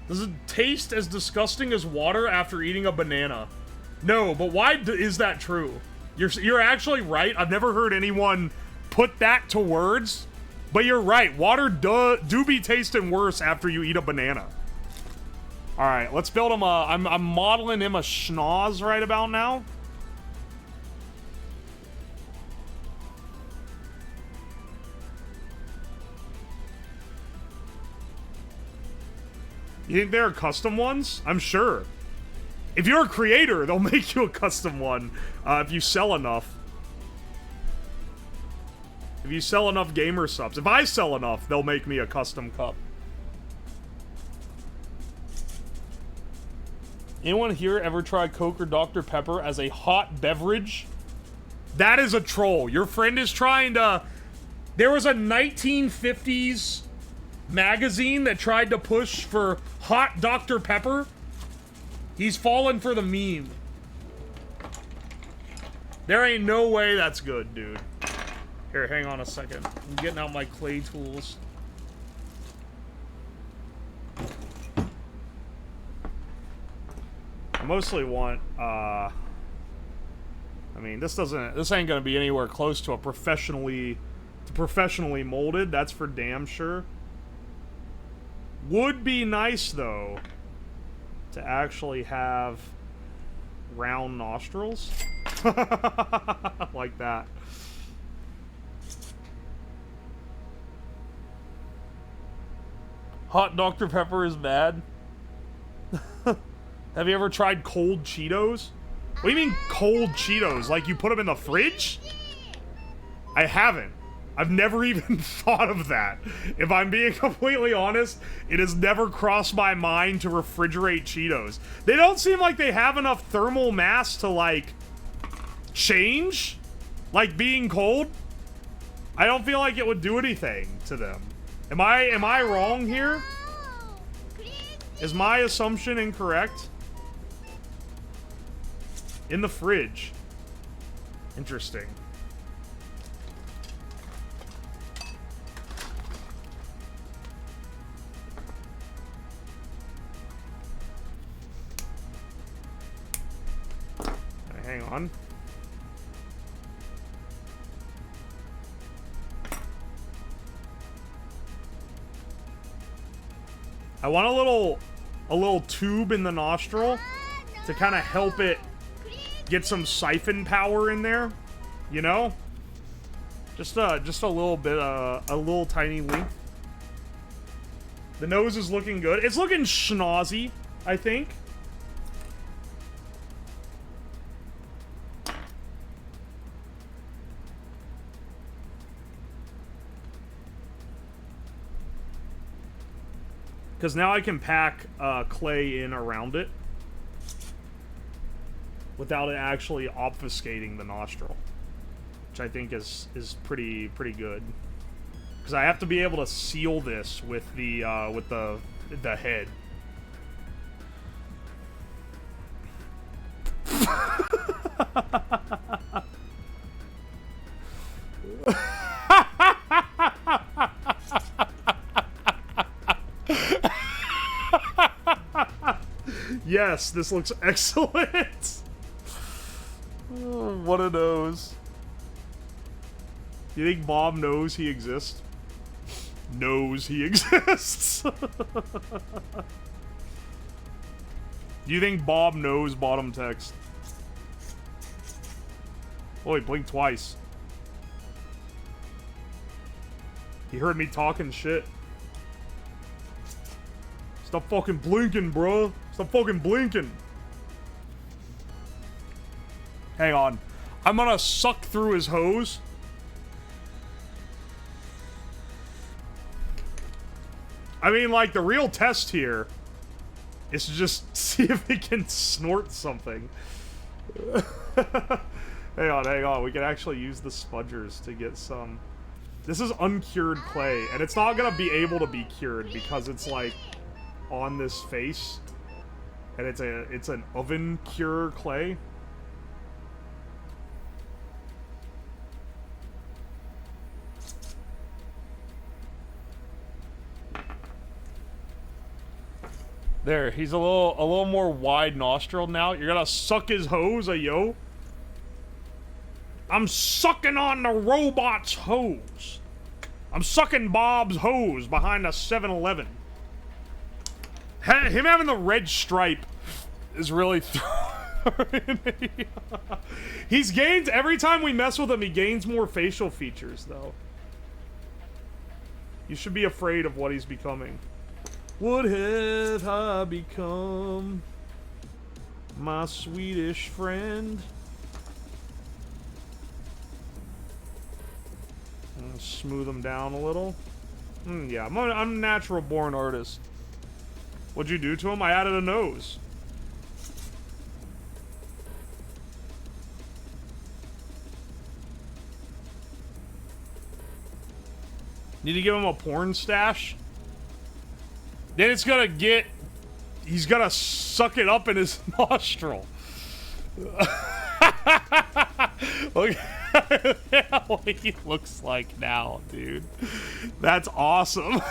Does it taste as disgusting as water after eating a banana? No, but why is that true? You're actually right. I've never heard anyone put that to words, but you're right. Water do be tasting worse after you eat a banana. All right, let's build him a... I'm modeling him a schnoz right about now. You think there are custom ones? I'm sure. If you're a creator, they'll make you a custom one if you sell enough. If you sell enough Gamer Supps. If I sell enough, they'll make me a custom cup. Anyone here ever try Coke or Dr. Pepper as a hot beverage? That is a troll. Your friend is trying to... There was a 1950s... magazine that tried to push for hot Dr. Pepper. He's fallen for the meme. There ain't no way that's good, dude. Here, hang on a second. I'm getting out my clay tools. I mostly want, I mean, this ain't gonna be anywhere close to a professionally molded, that's for damn sure. Would be nice, though, to actually have round nostrils. Like that. Hot Dr. Pepper is bad. Have you ever tried cold Cheetos? What do you mean cold Cheetos? Like you put them in the fridge? I haven't. I've never even thought of that. If I'm being completely honest, it has never crossed my mind to refrigerate Cheetos. They don't seem like they have enough thermal mass to, like, change, like being cold. I don't feel like it would do anything to them. Am I wrong here? Is my assumption incorrect? In the fridge. Interesting. Hang on. I want a little tube in the nostril to kind of help it get some siphon power in there, you know? Just a little bit, a little tiny length. The nose is looking good. It's looking schnozzy, I think. Because now I can pack clay in around it without it actually obfuscating the nostril, which I think is pretty good. Because I have to be able to seal this with the head. Yes, this looks excellent. Oh, what a nose. You think Bob knows he exists? Knows he exists. Do you think Bob knows bottom text? Oh, he blinked twice. He heard me talking shit. Stop fucking blinking, bro. Stop fucking blinking. Hang on. I'm gonna suck through his hose. I mean, like, the real test here is to just see if he can snort something. Hang on. We can actually use the spudgers to get some. This is uncured clay, and it's not gonna be able to be cured because it's, like, on this face. And it's an oven cure clay. There, he's a little more wide nostril now. You're gonna suck his hose, yo. I'm sucking on the robot's hose. I'm sucking Bob's hose behind a 7-Eleven. Him having the red stripe is really throwing me. He's gained, every time we mess with him, he gains more facial features, though. You should be afraid of what he's becoming. What have I become, my Swedish friend? Smooth him down a little. Yeah, I'm a natural born artist. What'd you do to him? I added a nose. Need to give him a porn stash? Then it's gonna get... He's gonna suck it up in his nostril. Look at what he looks like now, dude. That's awesome.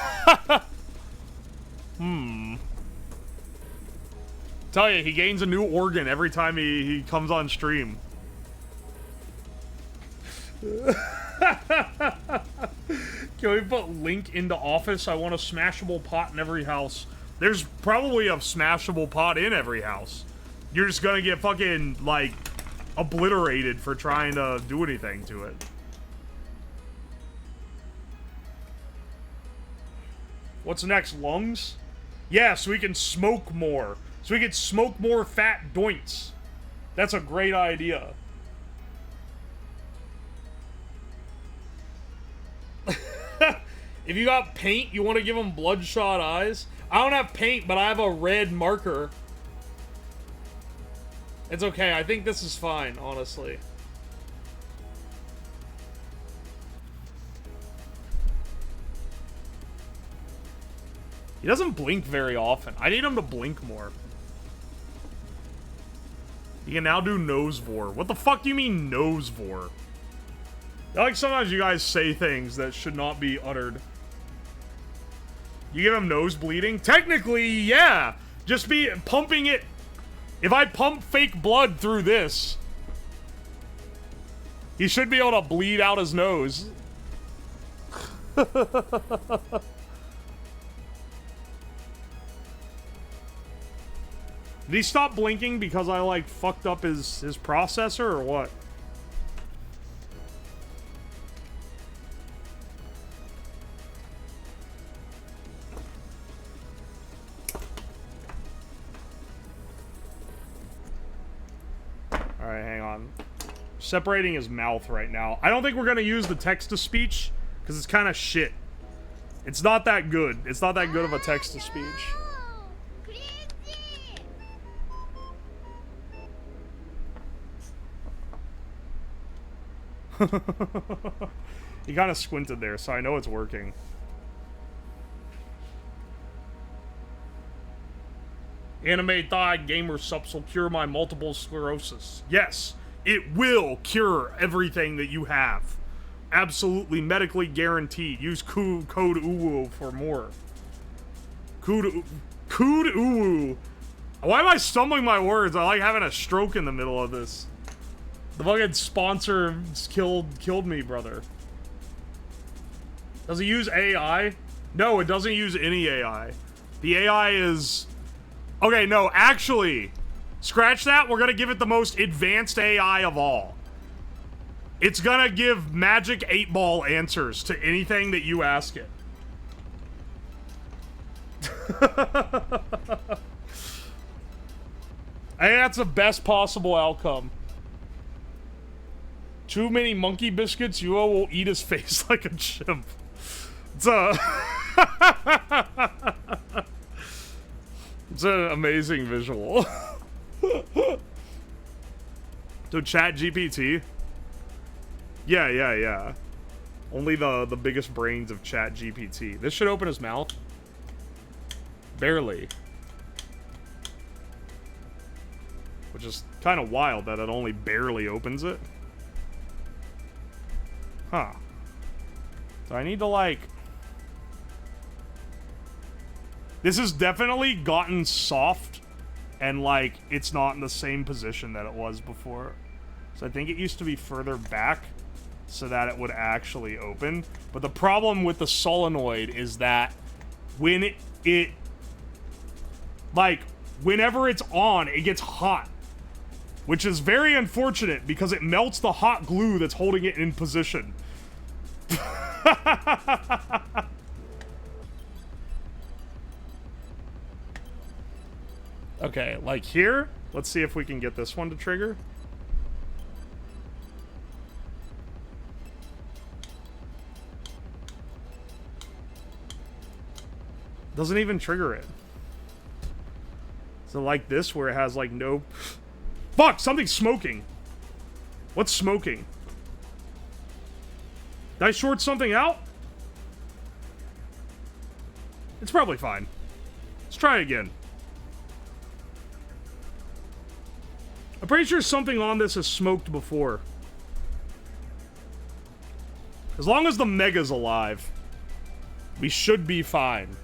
Tell you, he gains a new organ every time he comes on stream. Can we put Link into office? I want a smashable pot in every house. There's probably a smashable pot in every house. You're just gonna get fucking, like, obliterated for trying to do anything to it. What's next? Lungs? Yeah, so we can smoke more. So we can smoke more fat doints. That's a great idea. If you got paint, you want to give him bloodshot eyes? I don't have paint, but I have a red marker. It's okay. I think this is fine, honestly. He doesn't blink very often. I need him to blink more. He can now do nose vor. What the fuck do you mean nose vor? Like sometimes you guys say things that should not be uttered. You give him nose bleeding? Technically, yeah. Just be pumping it. If I pump fake blood through this, he should be able to bleed out his nose. Did he stop blinking because I, like, fucked up his processor, or what? Alright, hang on. Separating his mouth right now. I don't think we're gonna use the text-to-speech, because it's kind of shit. It's not that good. It's not that good of a text-to-speech. He kind of squinted there, so I know it's working. Anime died, gamer subs will cure my multiple sclerosis. Yes, it will cure everything that you have. Absolutely medically guaranteed. Use code UWU for more. Code UWU. Why am I stumbling my words? I like having a stroke in the middle of this. The fucking sponsor killed me, brother. Does it use AI? No, it doesn't use any AI. The AI is... Okay, no, actually, scratch that. We're gonna give it the most advanced AI of all. It's gonna give magic 8-ball answers to anything that you ask it. I think that's the best possible outcome. Too many monkey biscuits, you will eat his face like a chimp. It's it's an amazing visual. So chat GPT? Yeah. Only the biggest brains of chat GPT. This should open his mouth. Barely. Which is kind of wild that it only barely opens it. Huh. So I need to, like... This has definitely gotten soft, and, like, it's not in the same position that it was before. So I think it used to be further back so that it would actually open. But the problem with the solenoid is that when it like, whenever it's on, it gets hot. Which is very unfortunate because it melts the hot glue that's holding it in position. Okay, like here, let's see if we can get this one to trigger. Doesn't even trigger it. So like this, where it has like no... Fuck, something's smoking. What's smoking? Did I short something out? It's probably fine. Let's try again. I'm pretty sure something on this has smoked before. As long as the Mega's alive, we should be fine.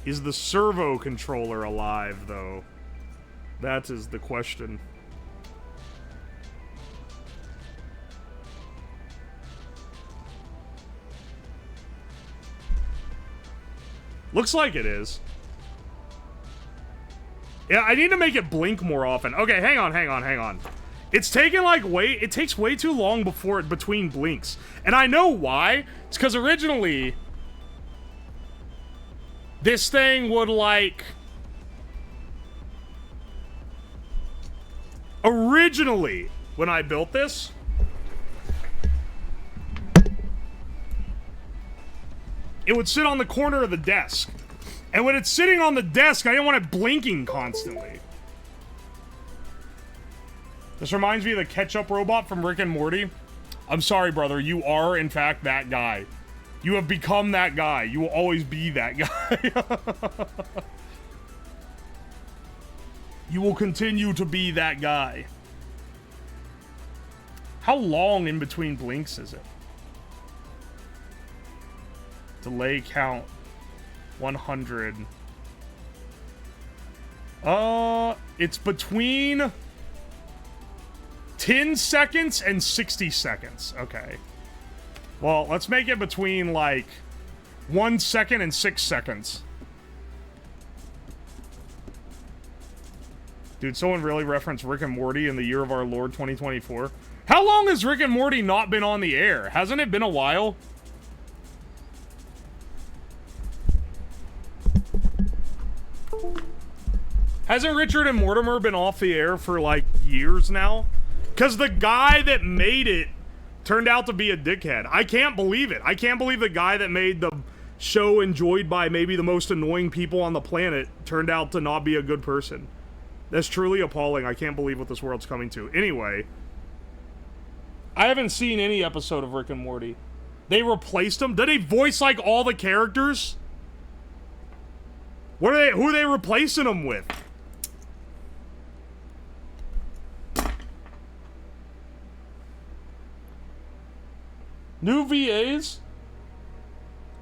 Is the servo controller alive, though? That is the question. Looks like it is. Yeah, I need to make it blink more often. Okay, hang on. It's taking like it takes way too long between blinks. And I know why. It's because originally this thing would, like... Originally, when I built this... It would sit on the corner of the desk. And when it's sitting on the desk, I didn't want it blinking constantly. This reminds me of the ketchup robot from Rick and Morty. I'm sorry, brother. You are, in fact, that guy. You have become that guy. You will always be that guy. You will continue to be that guy. How long in between blinks is it? Delay count 100. It's between 10 seconds and 60 seconds. Okay. Well, let's make it between like 1 second and 6 seconds. Dude, someone really referenced Rick and Morty in the year of our Lord 2024. How long has Rick and Morty not been on the air? Hasn't it been a while? Hasn't Richard and Mortimer been off the air for, like, years now? Because the guy that made it turned out to be a dickhead. I can't believe it. I can't believe the guy that made the show enjoyed by maybe the most annoying people on the planet turned out to not be a good person. That's truly appalling. I can't believe what this world's coming to. Anyway, I haven't seen any episode of Rick and Morty. They replaced him? Did they voice, like, all the characters? Who are they replacing them with? New VAs?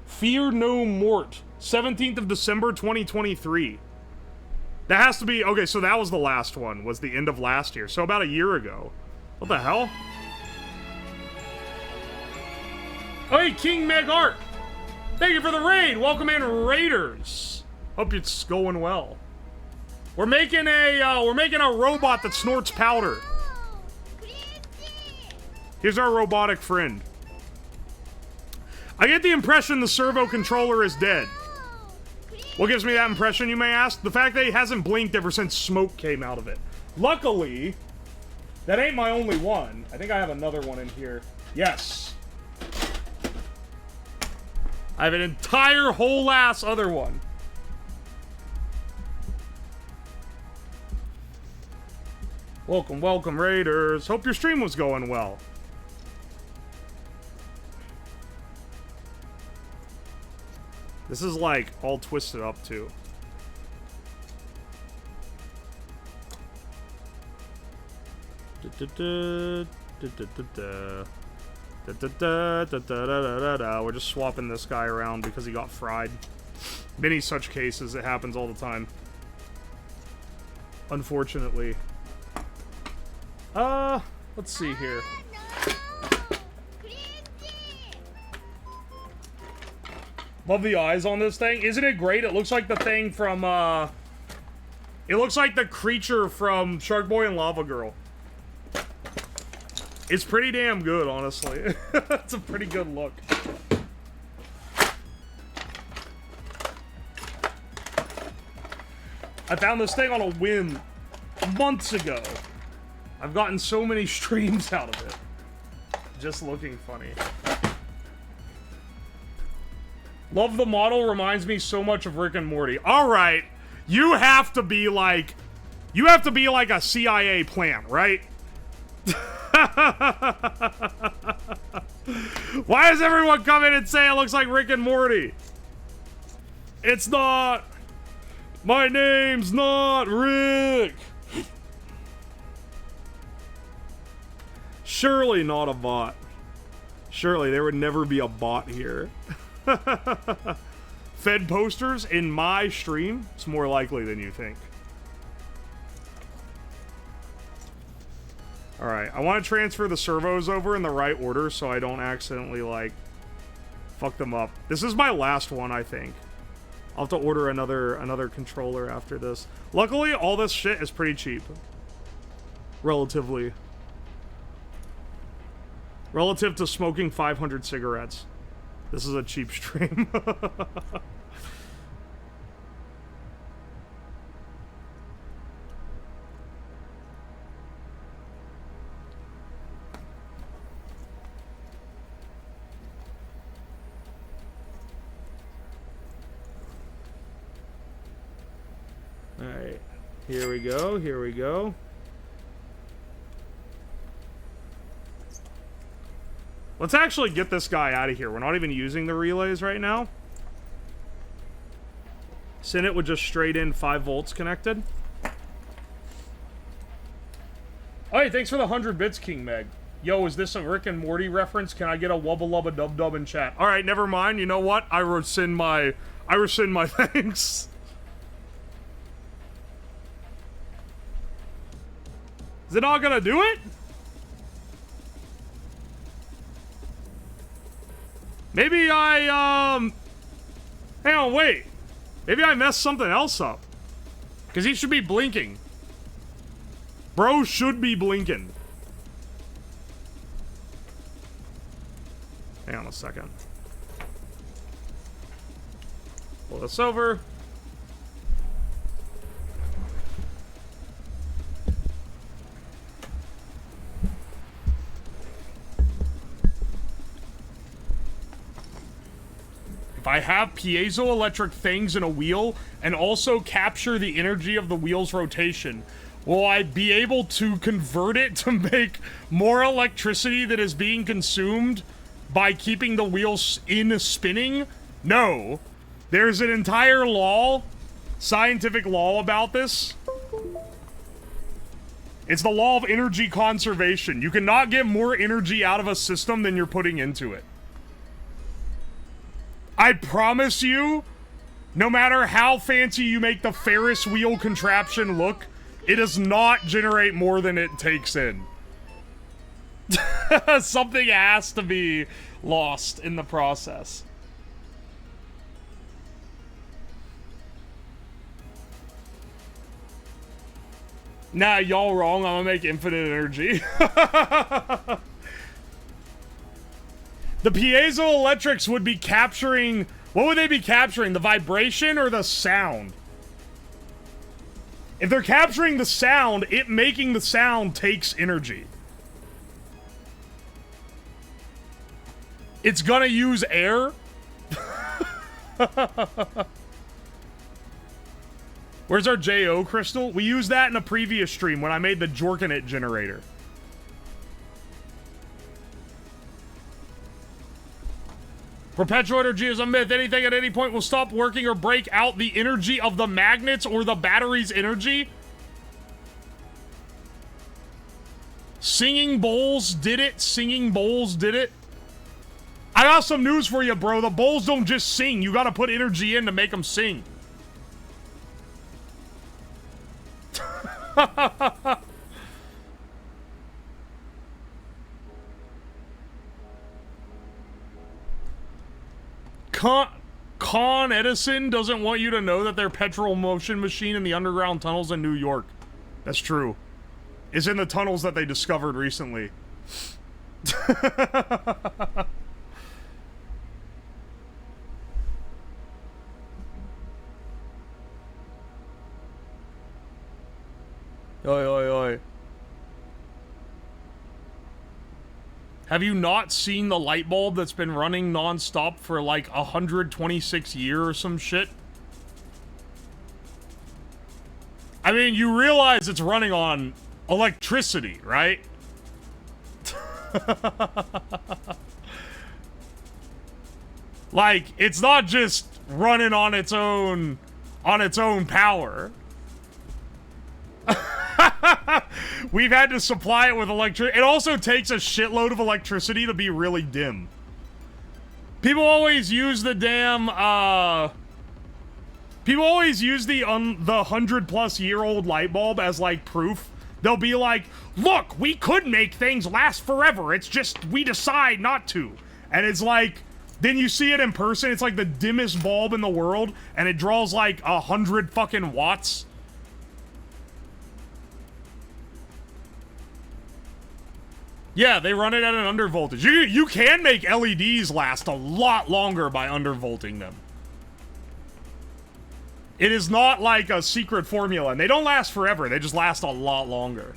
Fear No Mort. 17th of December, 2023. That has to be... Okay, so that was the last one. Was the end of last year. So about a year ago. What the hell? Oh, hey, King Meg Art. Thank you for the raid. Welcome in, Raiders. Hope it's going well. We're making a robot that snorts powder. Here's our robotic friend. I get the impression the servo controller is dead. What gives me that impression, you may ask? The fact that he hasn't blinked ever since smoke came out of it. Luckily, that ain't my only one. I think I have another one in here. Yes. I have an entire whole ass other one. Welcome, welcome, Raiders. Hope your stream was going well. This is like all twisted up too. We're just swapping this guy around because he got fried. Many such cases, it happens all the time. Unfortunately. Let's see here. Love the eyes on this thing. Isn't it great? It looks like the thing from, it looks like the creature from Shark Boy and Lava Girl. It's pretty damn good, honestly. It's a pretty good look. I found this thing on a whim months ago. I've gotten so many streams out of it. Just looking funny. Love the model, reminds me so much of Rick and Morty. Alright, you have to be like a CIA plant, right? Why does everyone come in and say it looks like Rick and Morty? It's not. My name's not Rick. Surely not a bot. Surely there would never be a bot here. Fed posters in my stream? It's more likely than you think. Alright, I want to transfer the servos over in the right order so I don't accidentally, like, fuck them up. This is my last one, I think. I'll have to order another controller after this. Luckily, all this shit is pretty cheap. Relatively. Relative to smoking 500 cigarettes. This is a cheap stream. Alright. Here we go. Here we go. Let's actually get this guy out of here. We're not even using the relays right now. Send it with just straight in 5 volts connected. Alright, thanks for the 100 bits, King Meg. Yo, is this a Rick and Morty reference? Can I get a wubba lubba dub dub in chat? Alright, never mind. You know what? I rescind my thanks. Is it not gonna do it? Maybe I, hang on, wait. Maybe I messed something else up. Because he should be blinking. Bro should be blinking. Hang on a second. Pull this over. If I have piezoelectric things in a wheel and also capture the energy of the wheel's rotation, will I be able to convert it to make more electricity that is being consumed by keeping the wheels in spinning? No. There's an entire law, scientific law about this. It's the law of energy conservation. You cannot get more energy out of a system than you're putting into it. I promise you, no matter how fancy you make the Ferris wheel contraption look, it does not generate more than it takes in. Something has to be lost in the process. Nah, y'all wrong. I'm gonna make infinite energy. The piezoelectrics would be capturing... What would they be capturing? The vibration or the sound? If they're capturing the sound, it making the sound takes energy. It's gonna use air? Where's our JO crystal? We used that in a previous stream when I made the Jorkinit generator. Perpetual energy is a myth. Anything at any point will stop working or break out the energy of the magnets or the battery's energy. Singing bowls did it. Singing bowls did it. I got some news for you, bro. The bowls don't just sing. You gotta put energy in to make them sing. Con Edison doesn't want you to know that their petrol motion machine in the underground tunnels in New York. That's true. Is in the tunnels that they discovered recently. Oi, oi, oi. Have you not seen the light bulb that's been running non-stop for like 126 years or some shit? I mean, you realize it's running on electricity, right? Like, it's not just running on its own power. We've had to supply it with electricity. It also takes a shitload of electricity to be really dim. People always use the damn, people always use the 100-plus-year-old light bulb as, like, proof. They'll be like, look, we could make things last forever. It's just, we decide not to. And it's like, then you see it in person. It's like the dimmest bulb in the world, and it draws, like, 100 fucking watts. Yeah, they run it at an undervoltage. You can make LEDs last a lot longer by undervolting them. It is not like a secret formula, and they don't last forever. They just last a lot longer.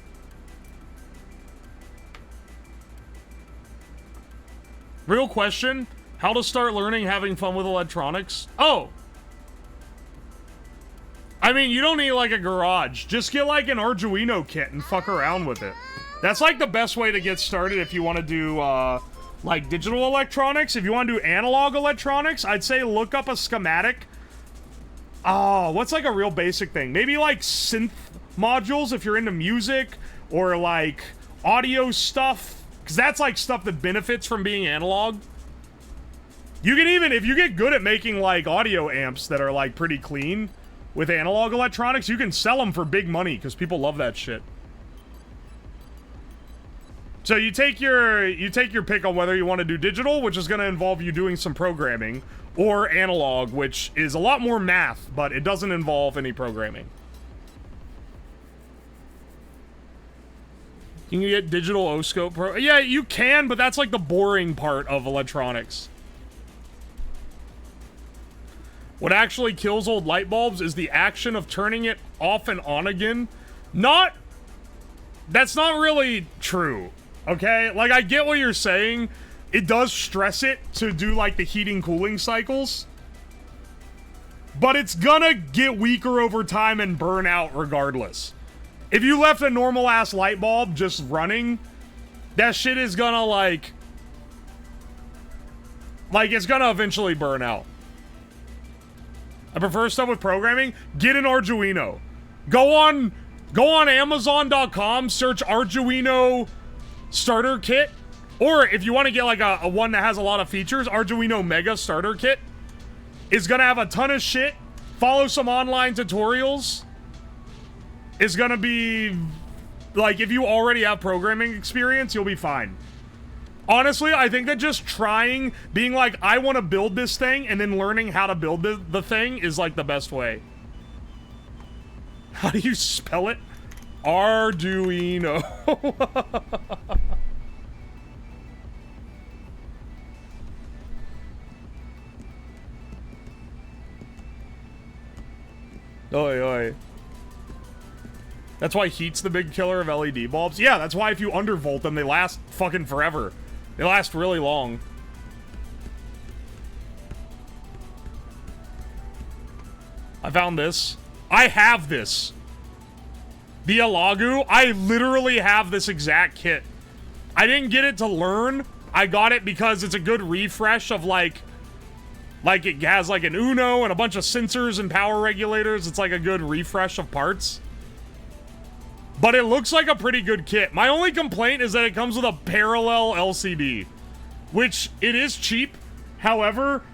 Real question, how to start learning having fun with electronics? Oh! I mean, you don't need like a garage. Just get like an Arduino kit and fuck around with it. That's like the best way to get started if you want to do like digital electronics. If you want to do analog electronics, I'd say look up a schematic. Oh, what's like a real basic thing? Maybe like synth modules if you're into music, or like audio stuff, because that's like stuff that benefits from being analog. You can even, if you get good at making like audio amps that are like pretty clean with analog electronics, you can sell them for big money because people love that shit. So you take your pick on whether you want to do digital, which is going to involve you doing some programming, or analog, which is a lot more math, but it doesn't involve any programming. You can get digital oscope pro. Yeah, you can, but that's like the boring part of electronics. What actually kills old light bulbs is the action of turning it off and on again. That's not really true, okay? Like, I get what you're saying. It does stress it to do, like, the heating cooling cycles. But it's gonna get weaker over time and burn out regardless. If you left a normal-ass light bulb just running, that shit is gonna, like, it's gonna eventually burn out. I prefer stuff with programming. Get an Arduino. Go on Amazon.com, search Arduino starter kit. Or if you want to get like a one that has a lot of features, Arduino Mega starter kit is going to have a ton of shit. Follow some online tutorials. It's going to be like, if you already have programming experience, you'll be fine. Honestly, I think that just being like, I want to build this thing, and then learning how to build the thing is like the best way. How do you spell it? Arduino. Oi, oi. That's why heat's the big killer of LED bulbs? Yeah, that's why if you undervolt them, they last fucking forever. They last really long. I found this. I have this. The Alagu. I literally have this exact kit. I didn't get it to learn. I got it because it's a good refresh of like it has like an Uno and a bunch of sensors and power regulators. It's like a good refresh of parts. But it looks like a pretty good kit. My only complaint is that it comes with a parallel LCD, which it is cheap. However,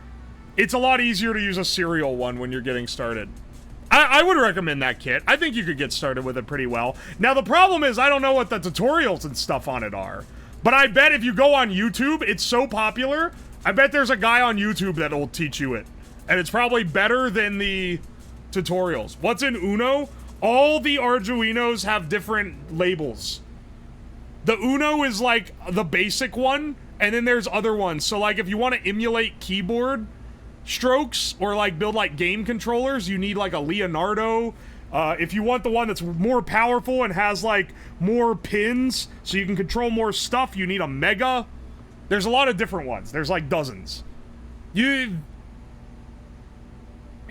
it's a lot easier to use a serial one when you're getting started. I would recommend that kit. I think you could get started with it pretty well. Now, the problem is I don't know what the tutorials and stuff on it are. But I bet if you go on YouTube, it's so popular, I bet there's a guy on YouTube that'll teach you it. And it's probably better than the tutorials. What's in Uno? All the Arduinos have different labels. The Uno is like the basic one, and then there's other ones. So like if you want to emulate keyboard strokes or like build like game controllers, you need like a Leonardo. If you want the one that's more powerful and has like more pins so you can control more stuff, you need a Mega. There's a lot of different ones. There's like dozens. You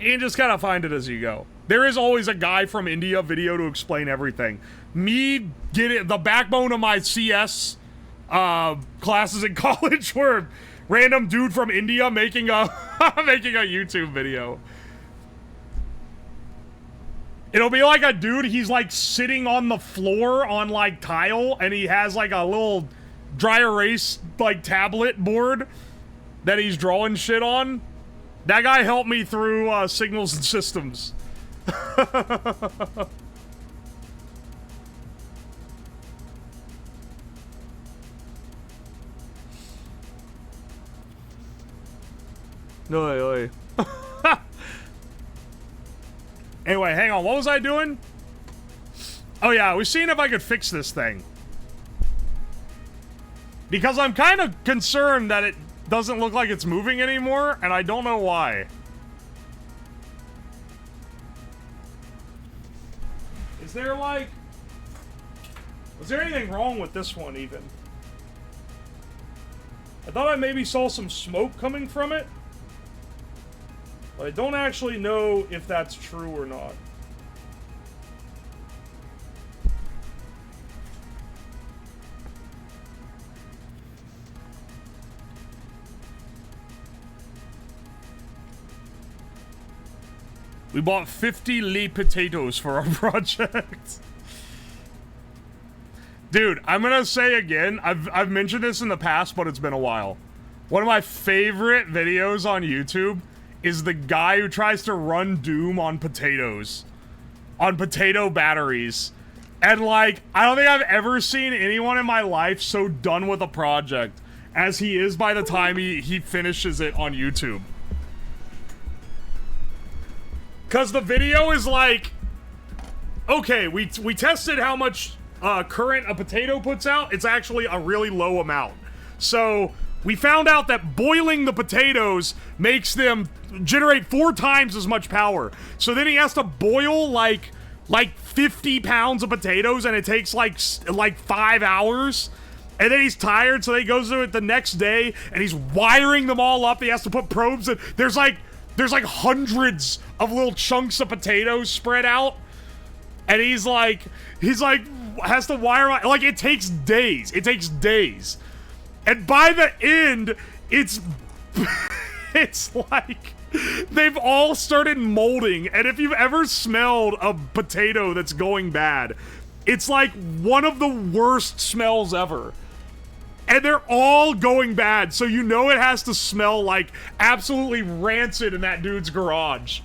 can just kind of find it as you go. There is always a guy from India video to explain everything. Me getting the backbone of my CS classes in college were random dude from India making a making a YouTube video. It'll be like a dude, he's like sitting on the floor on like tile, and he has like a little dry erase like tablet board that he's drawing shit on. That guy helped me through signals and systems. Oi, oi. Anyway, hang on. What was I doing? Oh yeah, I was seeing if I could fix this thing. Because I'm kind of concerned that it doesn't look like it's moving anymore, and I don't know why. Is there like... Was there anything wrong with this one even? I thought I maybe saw some smoke coming from it. But I don't actually know if that's true or not. We bought 50 lead potatoes for our project. Dude, I'm gonna say again, I've mentioned this in the past, but it's been a while. One of my favorite videos on YouTube is the guy who tries to run Doom on potatoes. On potato batteries. And like, I don't think I've ever seen anyone in my life so done with a project as he is by the time he finishes it on YouTube. Cause the video is like, okay, we tested how much current a potato puts out. It's actually a really low amount. So we found out that boiling the potatoes makes them generate 4 times as much power. So then he has to boil like 50 pounds of potatoes, and it takes like 5 hours. And then he's tired, so he goes to it the next day, and he's wiring them all up. He has to put probes in. There's like hundreds of little chunks of potatoes spread out, and he's like has to wire, like, it takes days. It takes days. And by the end, it's like they've all started molding. And if you've ever smelled a potato that's going bad, it's like one of the worst smells ever. And they're all going bad, so you know it has to smell like absolutely rancid in that dude's garage.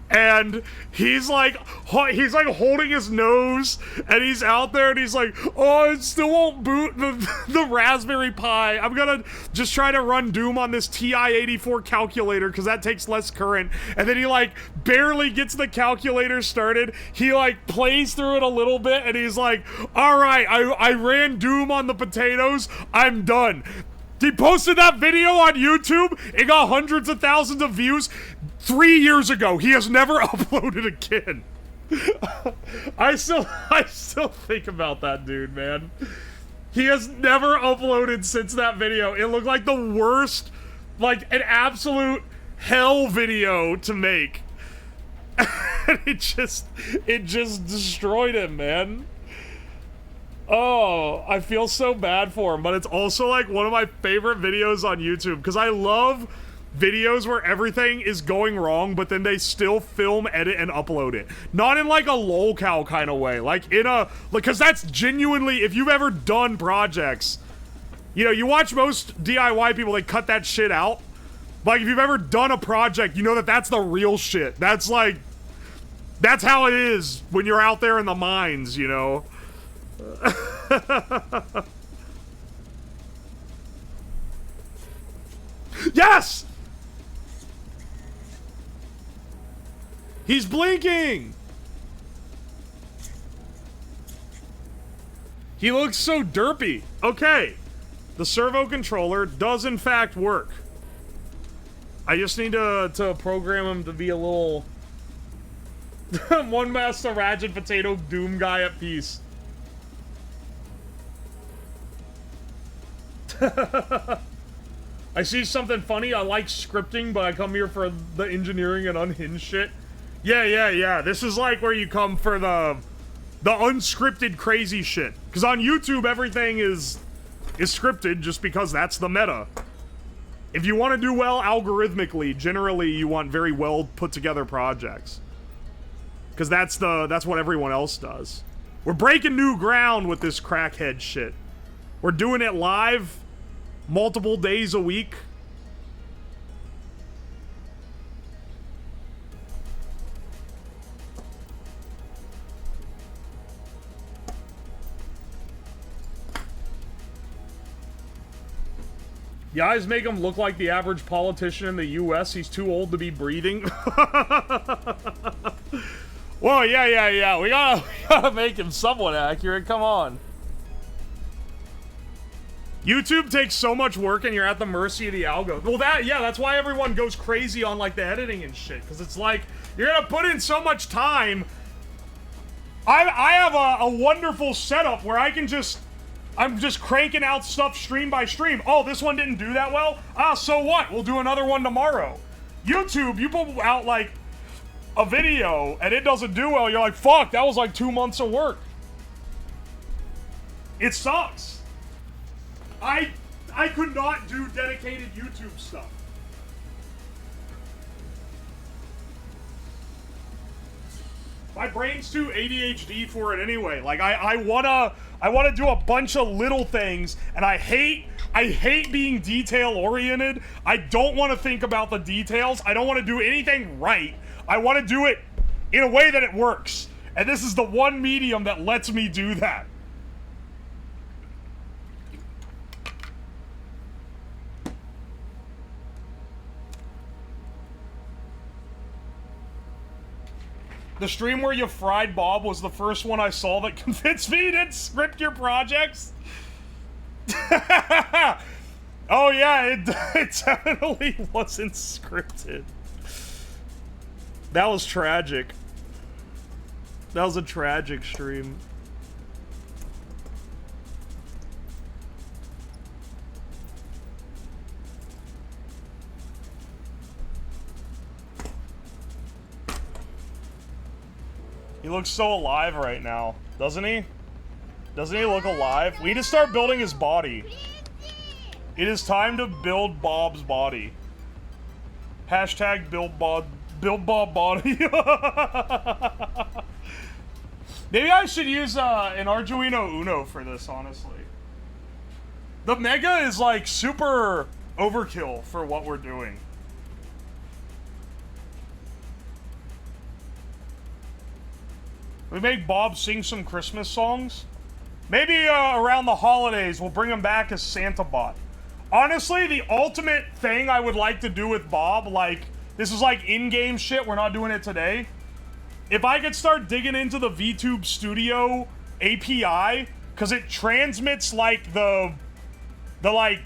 And he's like holding his nose, and he's out there, and he's like, oh, it still won't boot the Raspberry Pi. I'm gonna just try to run Doom on this TI-84 calculator, because that takes less current. And then he like barely gets the calculator started. He like plays through it a little bit, and he's like, all right, I ran Doom on the potatoes. I'm done. He posted that video on YouTube. It got hundreds of thousands of views 3 years ago. He has never uploaded again. I still think about that dude, man. He has never uploaded since that video. It looked like the worst, like an absolute hell video to make. it just destroyed him, man. Oh, I feel so bad for him, but it's also like one of my favorite videos on YouTube, because I love videos where everything is going wrong, but then they still film, edit, and upload it. Not in like a lolcow kind of way, like in a, like, because that's genuinely, if you've ever done projects, you know, you watch most DIY people, they cut that shit out. Like, if you've ever done a project, you know that that's the real shit. That's like, that's how it is when you're out there in the mines, you know? Yes! He's blinking! He looks so derpy. Okay. The servo controller does in fact work. I just need to program him to be a little one master Ragin potato Doom guy at peace. I see something funny. I like scripting, but I come here for the engineering and unhinged shit. Yeah. This is like where you come for the unscripted crazy shit. Because on YouTube, everything is scripted just because that's the meta. If you want to do well algorithmically, generally you want very well put together projects. Because that's what everyone else does. We're breaking new ground with this crackhead shit. We're doing it live multiple days a week. You guys make him look like the average politician in the US. He's too old to be breathing. Well, yeah. We gotta make him somewhat accurate. Come on. YouTube takes so much work, and you're at the mercy of the algo. Well, that's why everyone goes crazy on, like, the editing and shit. Because it's like, you're gonna put in so much time. I have a wonderful setup where I'm just cranking out stuff stream by stream. Oh, this one didn't do that well? Ah, so what? We'll do another one tomorrow. YouTube, you put out, like, a video, and it doesn't do well, you're like, fuck, that was like 2 months of work. It sucks. I could not do dedicated YouTube stuff. My brain's too ADHD for it anyway. Like I wanna do a bunch of little things, and I hate being detail oriented. I don't want to think about the details. I don't want to do anything right. I want to do it in a way that it works. And this is the one medium that lets me do that. The stream where you fried Bob was the first one I saw that convinced me to script your projects. Oh yeah, it definitely wasn't scripted. That was tragic. That was a tragic stream. He looks so alive right now, doesn't he? Doesn't he look alive? We need to start building his body. It is time to build Bob's body. Hashtag build Bob body. Maybe I should use an Arduino Uno for this, honestly. The Mega is like super overkill for what we're doing. We make Bob sing some Christmas songs. Maybe around the holidays we'll bring him back as Santa Bot. Honestly, the ultimate thing I would like to do with Bob, like, this is like in-game shit, we're not doing it today. If I could start digging into the VTube Studio API, because it transmits like the like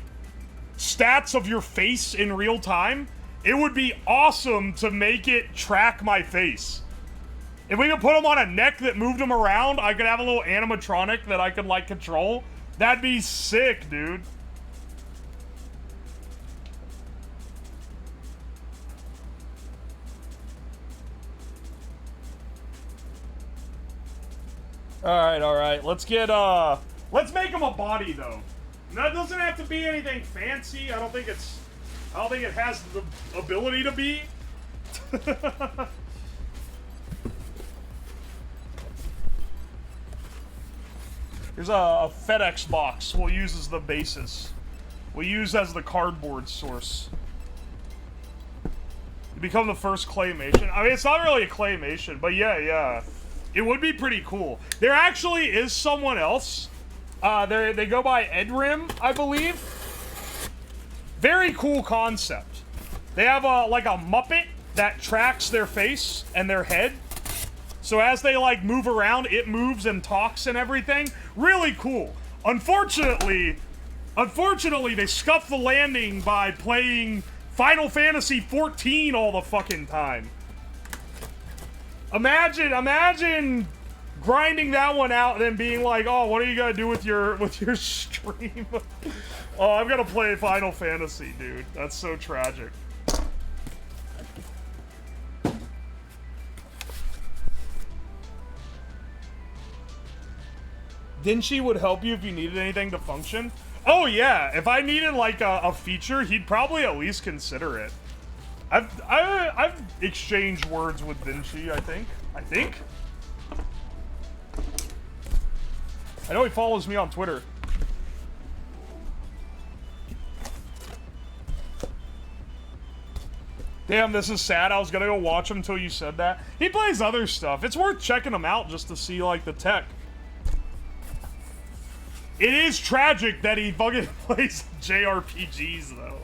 stats of your face in real time, it would be awesome to make it track my face. If we could put him on a neck that moved him around, I could have a little animatronic that I could, like, control. That'd be sick, dude. Alright. Let's get, let's make him a body, though. That doesn't have to be anything fancy. I don't think it has the ability to be. Here's a FedEx box we'll use as the basis. We'll use as the cardboard source. You become the first claymation. I mean, it's not really a claymation, but yeah. It would be pretty cool. There actually is someone else. They go by Edrim, I believe. Very cool concept. They have like a Muppet that tracks their face and their head. So as they, like, move around, it moves and talks and everything. Really cool. Unfortunately, they scuffed the landing by playing Final Fantasy XIV all the fucking time. Imagine grinding that one out and then being like, oh, what are you gonna do with your stream? Oh, I'm gonna play Final Fantasy, dude. That's so tragic. Dinchi would help you if you needed anything to function. Oh yeah, if I needed like a feature, he'd probably at least consider it. I've exchanged words with Dinchi, I think. I know he follows me on Twitter. Damn, this is sad. I was gonna go watch him until you said that. He plays other stuff. It's worth checking him out just to see like the tech. It is tragic that he fucking plays JRPGs, though.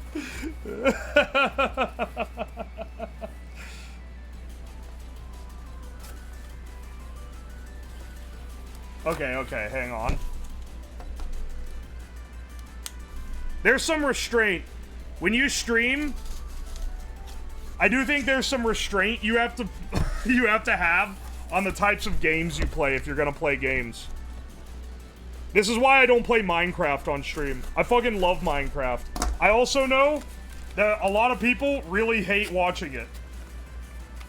Okay, hang on. There's some restraint. When you stream, I do think there's some restraint you have to have on the types of games you play if you're gonna play games. This is why I don't play Minecraft on stream. I fucking love Minecraft. I also know that a lot of people really hate watching it.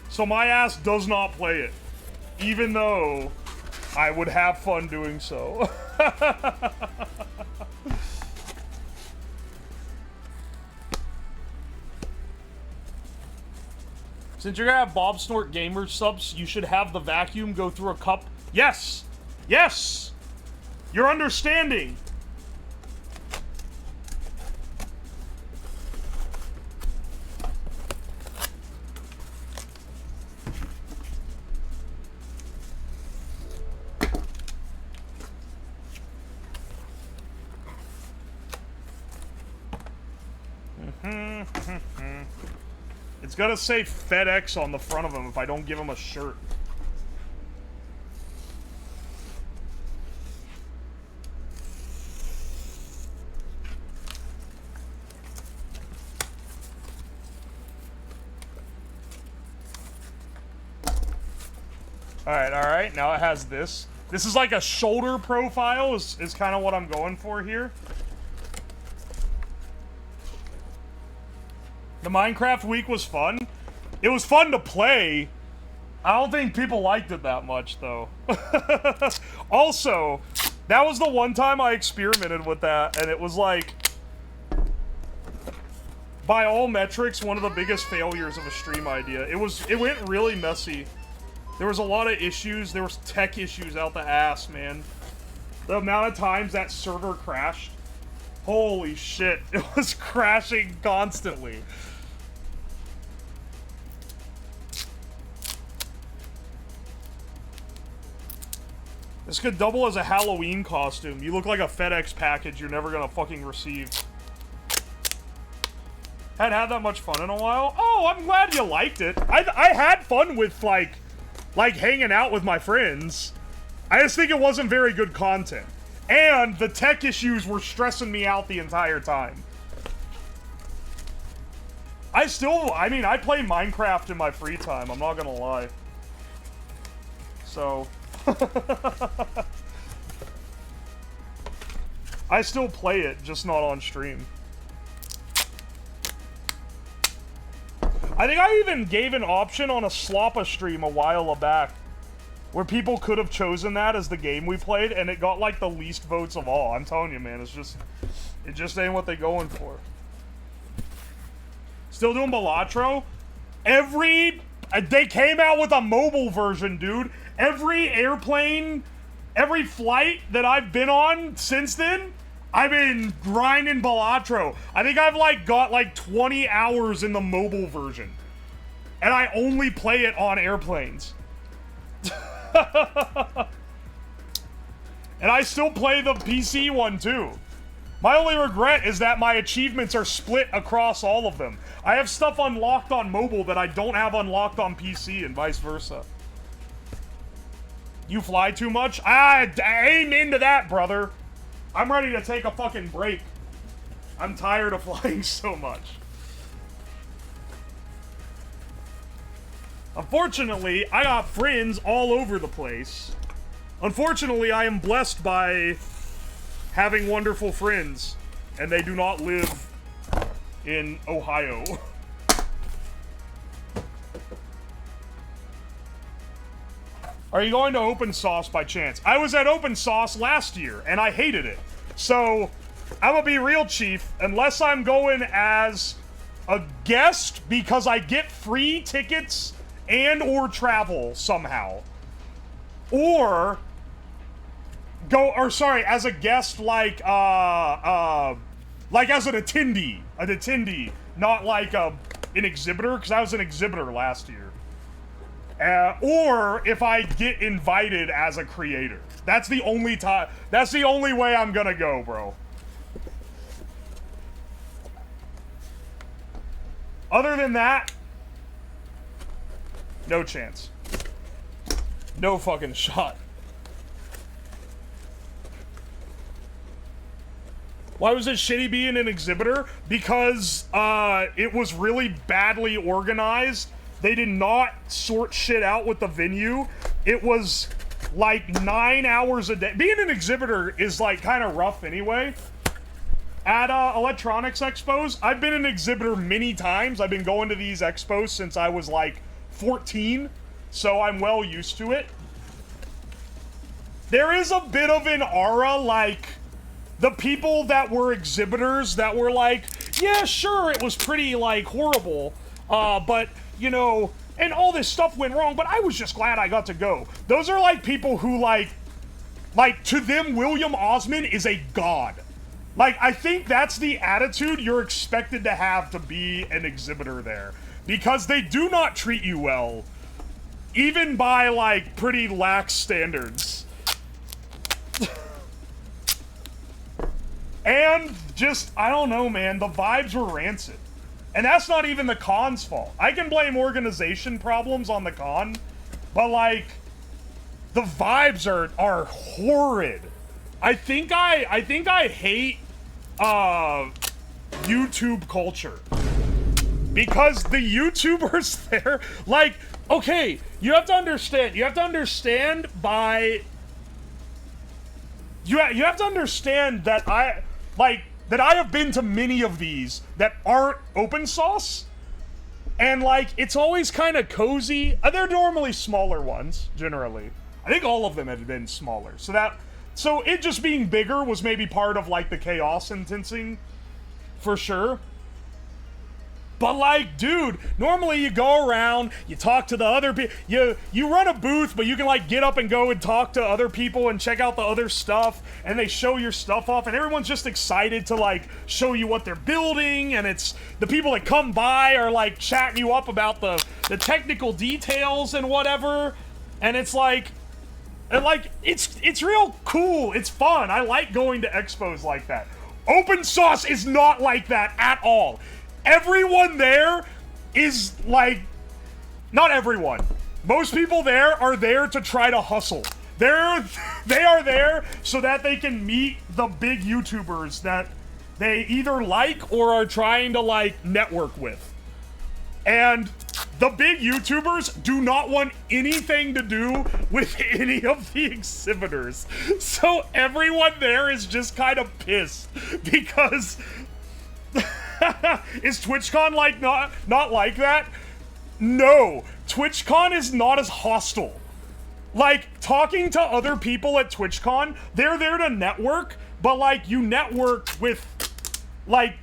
So my ass does not play it. Even though I would have fun doing so. Since you're gonna have Bob Snort Gamer subs, you should have the vacuum go through a cup. Yes! Yes! You're understanding! It's gonna say FedEx on the front of him if I don't give him a shirt. Alright, now it has this. This is like a shoulder profile is kind of what I'm going for here. The Minecraft week was fun. It was fun to play. I don't think people liked it that much, though. Also, that was the one time I experimented with that, and it was like, by all metrics, one of the biggest failures of a stream idea. It went really messy. There was a lot of issues. There was tech issues out the ass, man. The amount of times that server crashed. Holy shit. It was crashing constantly. This could double as a Halloween costume. You look like a FedEx package you're never gonna fucking receive. Hadn't had that much fun in a while. Oh, I'm glad you liked it. I had fun with, like hanging out with my friends. I just think it wasn't very good content. And the tech issues were stressing me out the entire time. I play Minecraft in my free time, I'm not gonna lie. So... I still play it, just not on stream. I think I even gave an option on a Sloppa stream a while back where people could have chosen that as the game we played, and it got like the least votes of all. I'm telling you, man, it just ain't what they going for. Still doing Balatro? They came out with a mobile version, dude. Every airplane, every flight that I've been on since then, I've been grinding Balatro. I think I've got 20 hours in the mobile version. And I only play it on airplanes. And I still play the PC one too. My only regret is that my achievements are split across all of them. I have stuff unlocked on mobile that I don't have unlocked on PC and vice versa. You fly too much? I aim into that, brother. I'm ready to take a fucking break. I'm tired of flying so much. Unfortunately, I got friends all over the place. Unfortunately, I am blessed by having wonderful friends, and they do not live in Ohio. Are you going to Open Sauce by chance? I was at Open Sauce last year, and I hated it. So, I'm gonna be real, Chief. Unless I'm going as a guest because I get free tickets and or travel somehow. Or as a guest like as an attendee, not like an exhibitor, because I was an exhibitor last year. Or if I get invited as a creator. That's the only time. That's the only way I'm gonna go, bro. Other than that, no chance. No fucking shot. Why was it shitty being an exhibitor? Because it was really badly organized. They did not sort shit out with the venue. It was like 9 hours a day. Being an exhibitor is like kind of rough anyway. At electronics expos, I've been an exhibitor many times. I've been going to these expos since I was like 14, so I'm well used to it. There is a bit of an aura, like, the people that were exhibitors that were like, yeah, sure, it was pretty, like, horrible, but, you know, and all this stuff went wrong, but I was just glad I got to go. Those are like people who like to them, William Osmond is a god. Like, I think that's the attitude you're expected to have to be an exhibitor there. Because they do not treat you well, even by, like, pretty lax standards. And just, I don't know, man, the vibes were rancid. And that's not even the con's fault. I can blame organization problems on the con, but, like, the vibes are horrid. I think I hate YouTube culture. Because the YouTubers there, like, okay, you have to understand by you have to understand that I have been to many of these that aren't open source. And, like, it's always kind of cozy. They're normally smaller ones, generally. I think all of them have been smaller. So it just being bigger was maybe part of, like, the chaos intensing, for sure. But, like, dude, normally you go around, you talk to the other people, you run a booth, but you can, like, get up and go and talk to other people and check out the other stuff, and they show your stuff off, and everyone's just excited to, like, show you what they're building, and it's, the people that come by are, like, chatting you up about the technical details and whatever, and it's like, it's real cool, it's fun, I like going to expos like that. Open source is not like that at all. Everyone there is like, not everyone. Most people there are there to try to hustle. They are there so that they can meet the big YouTubers that they either like or are trying to, like, network with. And the big YouTubers do not want anything to do with any of the exhibitors. So everyone there is just kind of pissed because is TwitchCon like not like that? No, TwitchCon is not as hostile. Like, talking to other people at TwitchCon, they're there to network, but, like, you network with, like,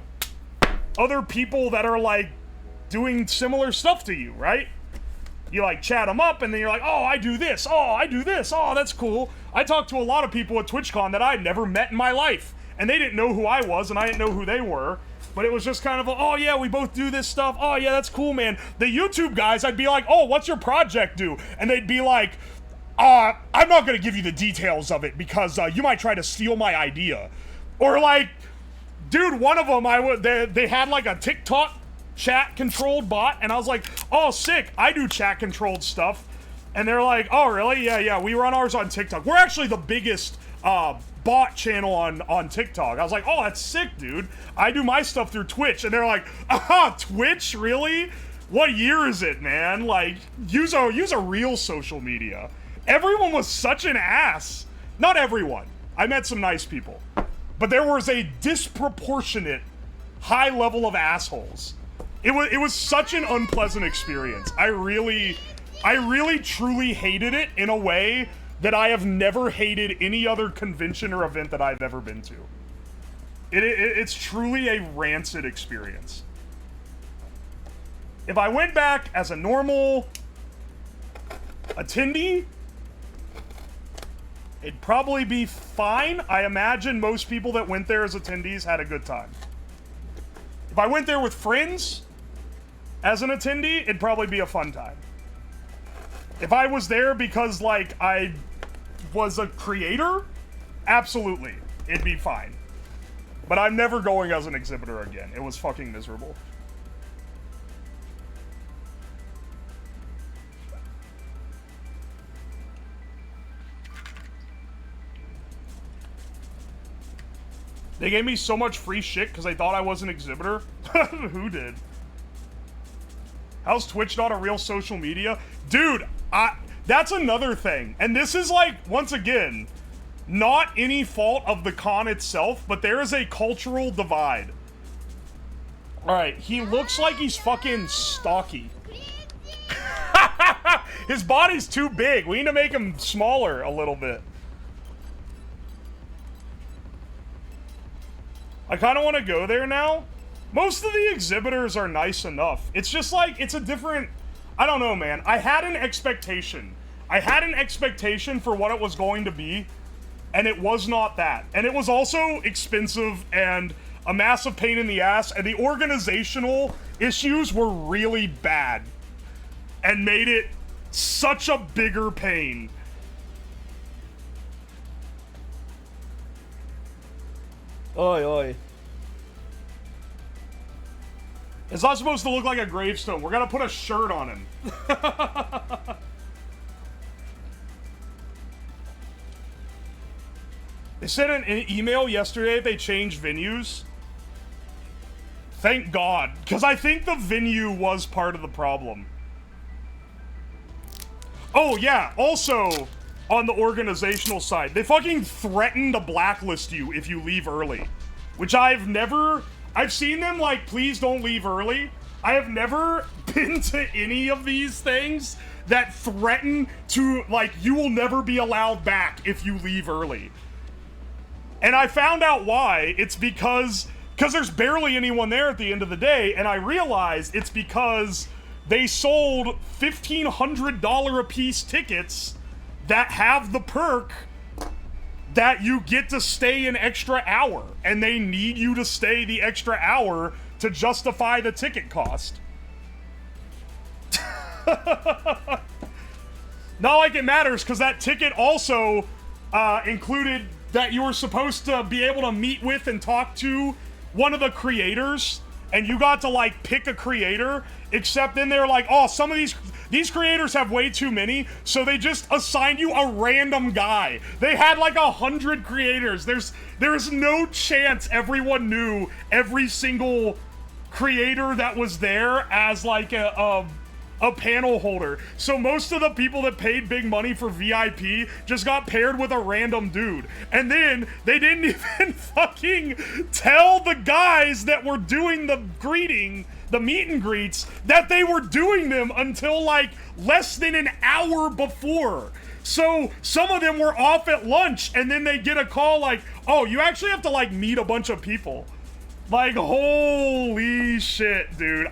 other people that are, like, doing similar stuff to you, right? You, like, chat them up, and then you're like, oh, I do this, oh, that's cool. I talked to a lot of people at TwitchCon that I'd never met in my life, and they didn't know who I was, and I didn't know who they were, but it was just kind of, oh, yeah, we both do this stuff, oh, yeah, that's cool, man. The YouTube guys, I'd be like, oh, what's your project do? And they'd be like, I'm not gonna give you the details of it, because you might try to steal my idea. Or, like, dude, one of them, they had, like, a TikTok chat-controlled bot, and I was like, oh, sick, I do chat-controlled stuff. And they're like, oh, really? Yeah, we run ours on TikTok. We're actually the biggest bot channel on TikTok. I was like, oh, that's sick, dude. I do my stuff through Twitch. And they're like, Twitch? Really? What year is it, man? Like, use a real social media. Everyone was such an ass. Not everyone. I met some nice people. But there was a disproportionate high level of assholes. It was such an unpleasant experience. I really truly hated it in a way that I have never hated any other convention or event that I've ever been to. It's truly a rancid experience. If I went back as a normal attendee, it'd probably be fine. I imagine most people that went there as attendees had a good time. If I went there with friends as an attendee, it'd probably be a fun time. If I was there because, like, I was a creator, absolutely, it'd be fine. But I'm never going as an exhibitor again. It was fucking miserable. They gave me so much free shit because they thought I was an exhibitor. Who did? How's Twitch not a real social media? Dude, that's another thing. And this is, like, once again, not any fault of the con itself, but there is a cultural divide. Alright, he looks like he's fucking stocky. His body's too big. We need to make him smaller a little bit. I kind of want to go there now. Most of the exhibitors are nice enough. It's just like, it's a different... I don't know, man. I had an expectation. I had an expectation for what it was going to be, and it was not that. And it was also expensive and a massive pain in the ass, and the organizational issues were really bad and made it such a bigger pain. Oi, oi. It's not supposed to look like a gravestone. We're gonna put a shirt on him. They sent an email yesterday they changed venues. Thank God, because I think the venue was part of the problem. Oh yeah, also, on the organizational side, they fucking threaten to blacklist you if you leave early. Which I've seen them like, please don't leave early. I have never been to any of these things that threaten to, like, you will never be allowed back if you leave early. And I found out why. It's because there's barely anyone there at the end of the day, and I realized it's because they sold $1,500 a piece tickets that have the perk that you get to stay an extra hour, and they need you to stay the extra hour to justify the ticket cost. Not like it matters, because that ticket also included that you were supposed to be able to meet with and talk to one of the creators, and you got to, like, pick a creator, except then they're like, oh, some of these creators have way too many, so they just assigned you a random guy. They had like 100 creators. There's no chance everyone knew every single creator that was there as like a panel holder. So most of the people that paid big money for VIP just got paired with a random dude. And then they didn't even fucking tell the guys that were doing the meet and greets, that they were doing them until like less than an hour before. So some of them were off at lunch, and then they get a call like, oh, you actually have to like meet a bunch of people. Like, holy shit, dude.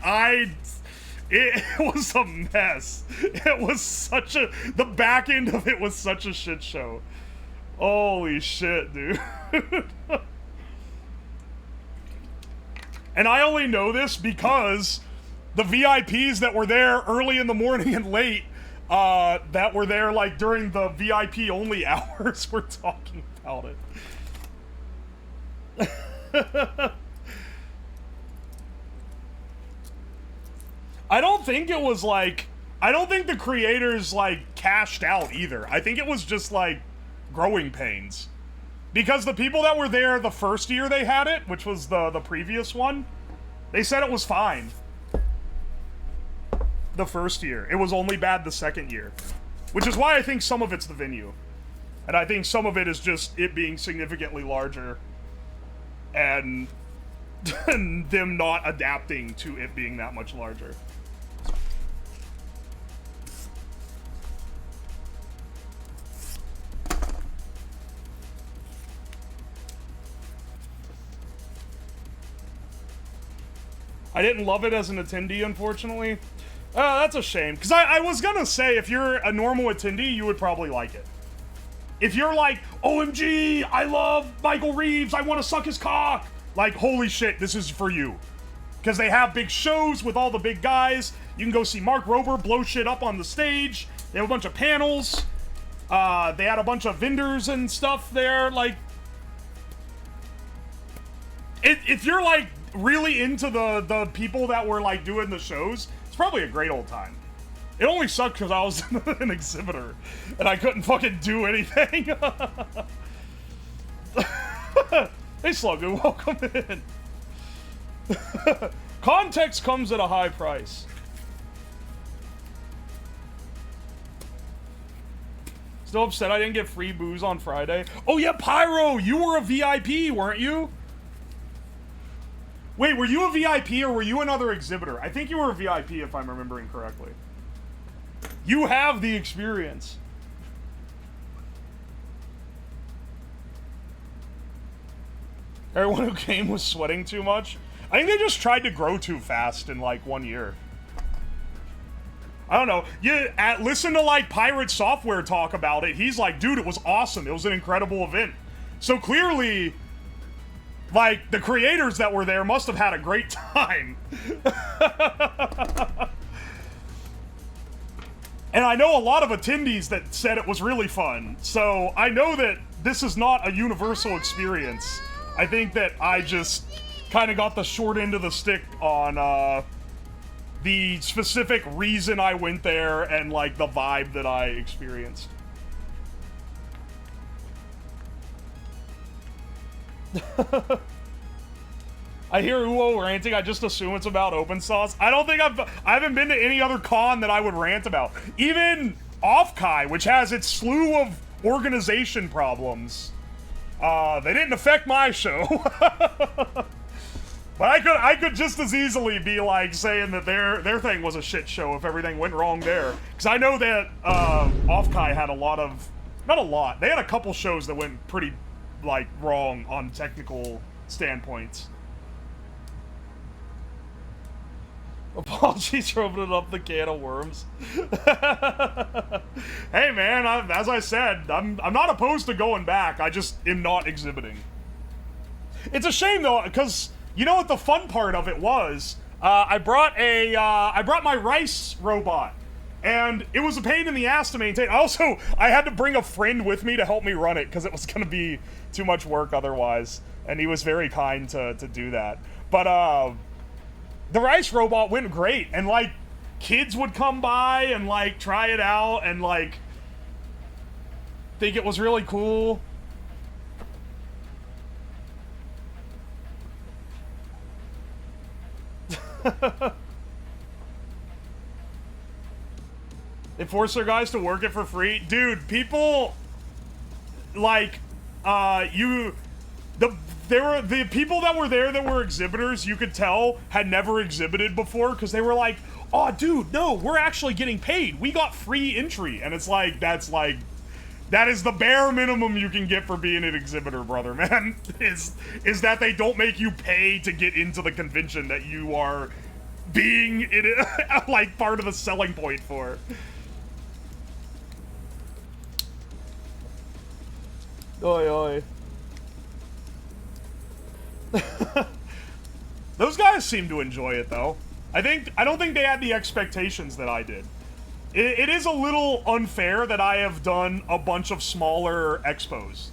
It was a mess. It was the back end of it was such a shit show. Holy shit, dude. And I only know this because the VIPs that were there early in the morning and late, that were there like during the VIP only hours, were talking about it. I don't think the creators like cashed out either. I think it was just like growing pains. Because the people that were there the first year they had it, which was the previous one, they said it was fine. The first year. It was only bad the second year. Which is why I think some of it's the venue. And I think some of it is just it being significantly larger. And them not adapting to it being that much larger. I didn't love it as an attendee, unfortunately. That's a shame. Because I was gonna say, if you're a normal attendee, you would probably like it. If you're like, OMG, I love Michael Reeves, I want to suck his cock. Like, holy shit, this is for you. Because they have big shows with all the big guys. You can go see Mark Rober blow shit up on the stage. They have a bunch of panels. They had a bunch of vendors and stuff there. Like, if you're like really into the people that were like doing the shows, it's probably a great old time. It only sucked because I was an exhibitor and I couldn't fucking do anything. Hey Sluggo, welcome in. Context comes at a high price. Still upset I didn't get free booze on Friday. Oh yeah, Pyro, you were a VIP, weren't you? Wait, were you a VIP or were you another exhibitor? I think you were a VIP if I'm remembering correctly. You have the experience. Everyone who came was sweating too much. I think they just tried to grow too fast in like 1 year. I don't know. Listen to like Pirate Software talk about it. He's like, dude, it was awesome. It was an incredible event. So clearly, like, the creators that were there must have had a great time. And I know a lot of attendees that said it was really fun. So I know that this is not a universal experience. I think that I just kind of got the short end of the stick on the specific reason I went there and like the vibe that I experienced. I hear Uo ranting. I just assume it's about open source. I don't think I haven't been to any other con that I would rant about. Even Offkai, which has its slew of organization problems, they didn't affect my show. But I could just as easily be like saying that their thing was a shit show if everything went wrong there. Because I know that Offkai had not a lot. They had a couple shows that went pretty like wrong on technical standpoints. Apologies for opening up the can of worms. Hey man, as I said, I'm not opposed to going back. I just am not exhibiting. It's a shame though, because you know what the fun part of it was? I brought my rice robot, and it was a pain in the ass to maintain. Also, I had to bring a friend with me to help me run it because it was gonna be too much work otherwise, and he was very kind to do that. But the rice robot went great, and like kids would come by and like try it out and like think it was really cool. They force their guys to work it for free. Dude, people like the people that were there that were exhibitors, you could tell had never exhibited before because they were like, oh dude, no, we're actually getting paid. We got free entry. And it's like, that is the bare minimum you can get for being an exhibitor, brother, man. Is that they don't make you pay to get into the convention that you are being like part of the selling point for. Oi, oi. Those guys seem to enjoy it, though. I don't think they had the expectations that I did. It is a little unfair that I have done a bunch of smaller expos.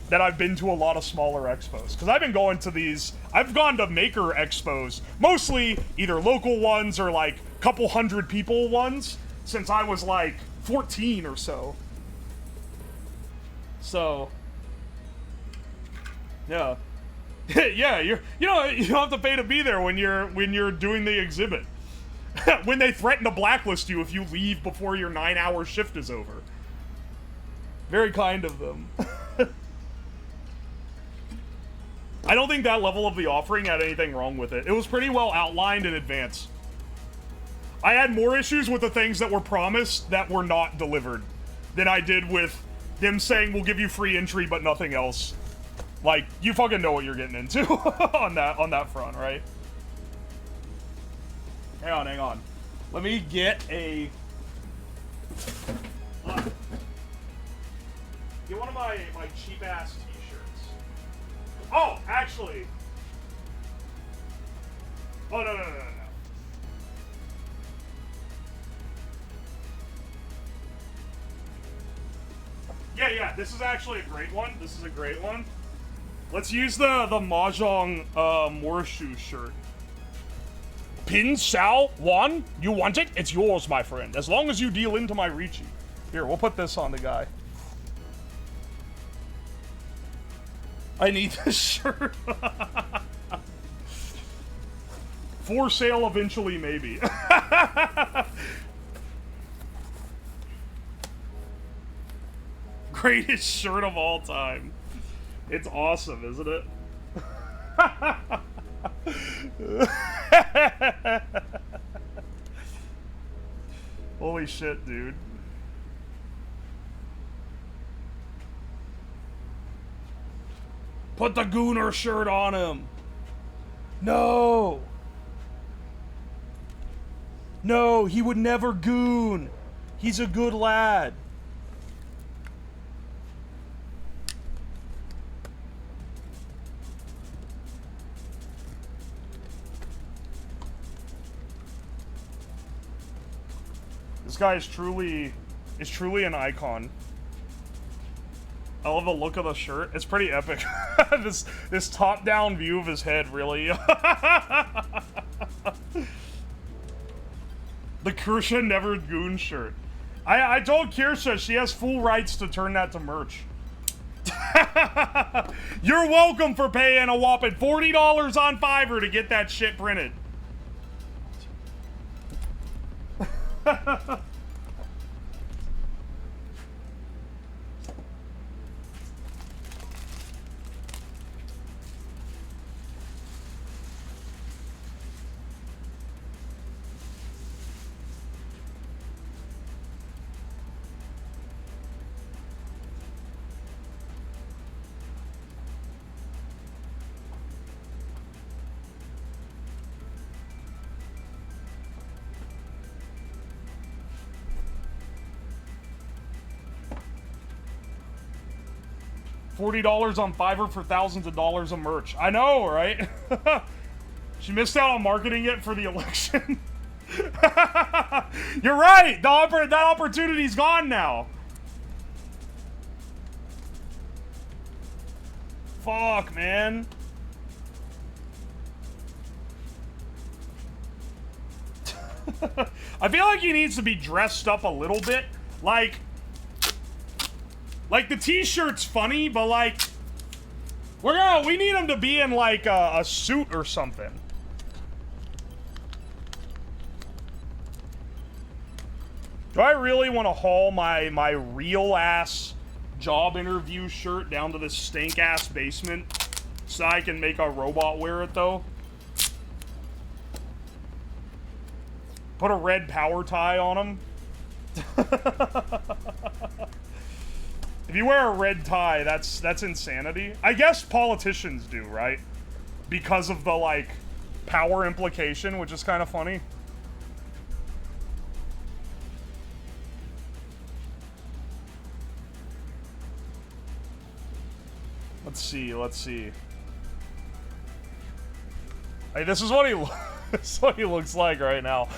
That I've been to a lot of smaller expos. Because I've been going to these... I've gone to maker expos. Mostly either local ones or like couple hundred people ones. Since I was like 14 or so. So... Yeah. Yeah, you don't have to pay to be there when you're doing the exhibit. When they threaten to blacklist you if you leave before your 9-hour shift is over. Very kind of them. I don't think that level of the offering had anything wrong with it. It was pretty well outlined in advance. I had more issues with the things that were promised that were not delivered than I did with them saying we'll give you free entry but nothing else. Like, you fucking know what you're getting into on that front, right? Hang on. Let me get a... get one of my cheap-ass t-shirts. Oh, actually... Oh, no. Yeah, this is actually a great one. This is a great one. Let's use the Mahjong Morshu shirt. Pin Sao Wan, you want it? It's yours, my friend. As long as you deal into my Ricci. Here, we'll put this on the guy. I need this shirt. For sale eventually, maybe. Greatest shirt of all time. It's awesome, isn't it? Holy shit, dude. Put the Gooner shirt on him. No. No, he would never goon. He's a good lad. This guy is truly an icon. I love the look of the shirt. It's pretty epic. this top-down view of his head, really. The Kirsha Never Goon shirt. I told Kirsha she has full rights to turn that to merch. You're welcome for paying a whopping $40 on Fiverr to get that shit printed. $40 on Fiverr for thousands of dollars of merch. I know, right? She missed out on marketing it for the election. You're right. That opportunity's gone now. Fuck, man. I feel like he needs to be dressed up a little bit. Like, the t-shirt's funny, but, like, we need him to be in, like, a suit or something. Do I really want to haul my real-ass job interview shirt down to this stink-ass basement so I can make a robot wear it, though? Put a red power tie on him? If you wear a red tie, that's insanity. I guess politicians do, right? Because of the, like, power implication, which is kind of funny. Let's see. Hey, this is what he this is what he looks like right now.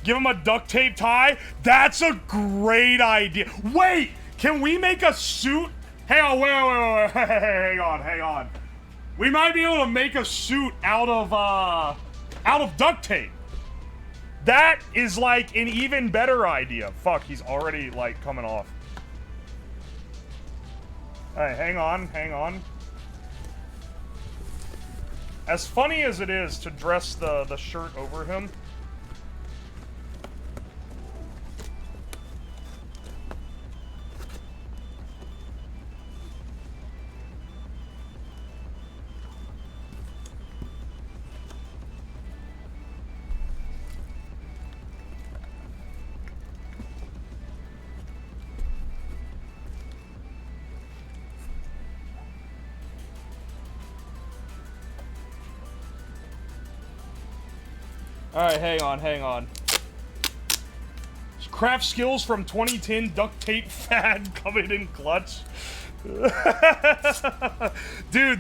Give him a duct tape tie? That's a great idea. Wait! Can we make a suit? Hang on, wait. Hang on. We might be able to make a suit out of duct tape. That is, like, an even better idea. Fuck, he's already, like, coming off. Alright, hang on. As funny as it is to dress the shirt over him, alright, hang on. Craft skills from 2010 duct tape fad coming in clutch. Dude,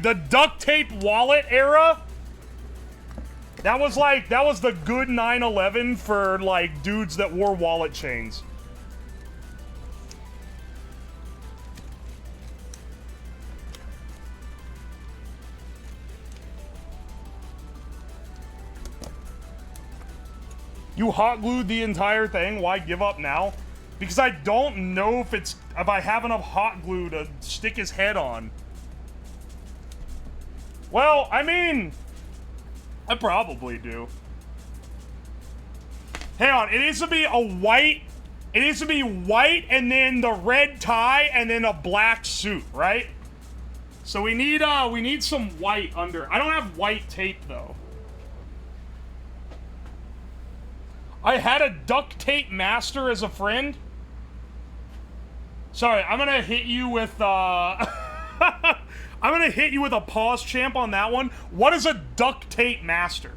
the duct tape wallet era? That was the good 9/11 for, like, dudes that wore wallet chains. You hot glued the entire thing? Why give up now? Because I don't know if I have enough hot glue to stick his head on. Well, I mean, I probably do. Hang on, it needs to be white and then the red tie and then a black suit, right? So we need some white under. I don't have white tape though. I had a duct tape master as a friend. Sorry, I'm gonna hit you with, I'm I'm gonna hit you with a pause champ on that one. What is a duct tape master?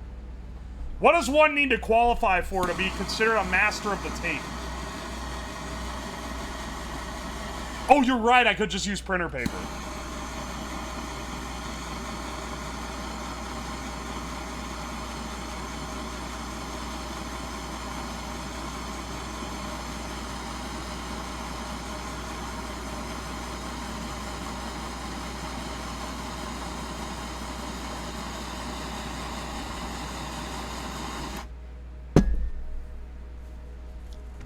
What does one need to qualify for to be considered a master of the tape? Oh, you're right, I could just use printer paper.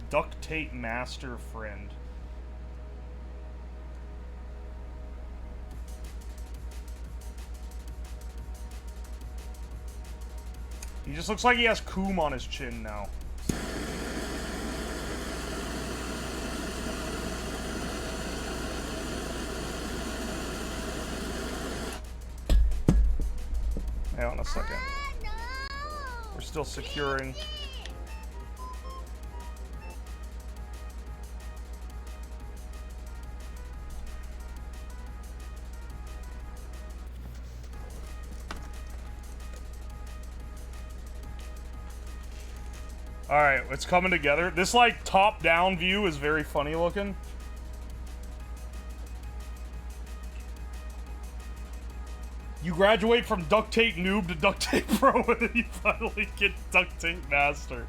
Duct tape master friend. He just looks like he has coom on his chin now. Hang on a second. We're still securing. Alright, it's coming together. This, like, top-down view is very funny looking. You graduate from duct tape noob to duct tape pro, and then you finally get duct tape master.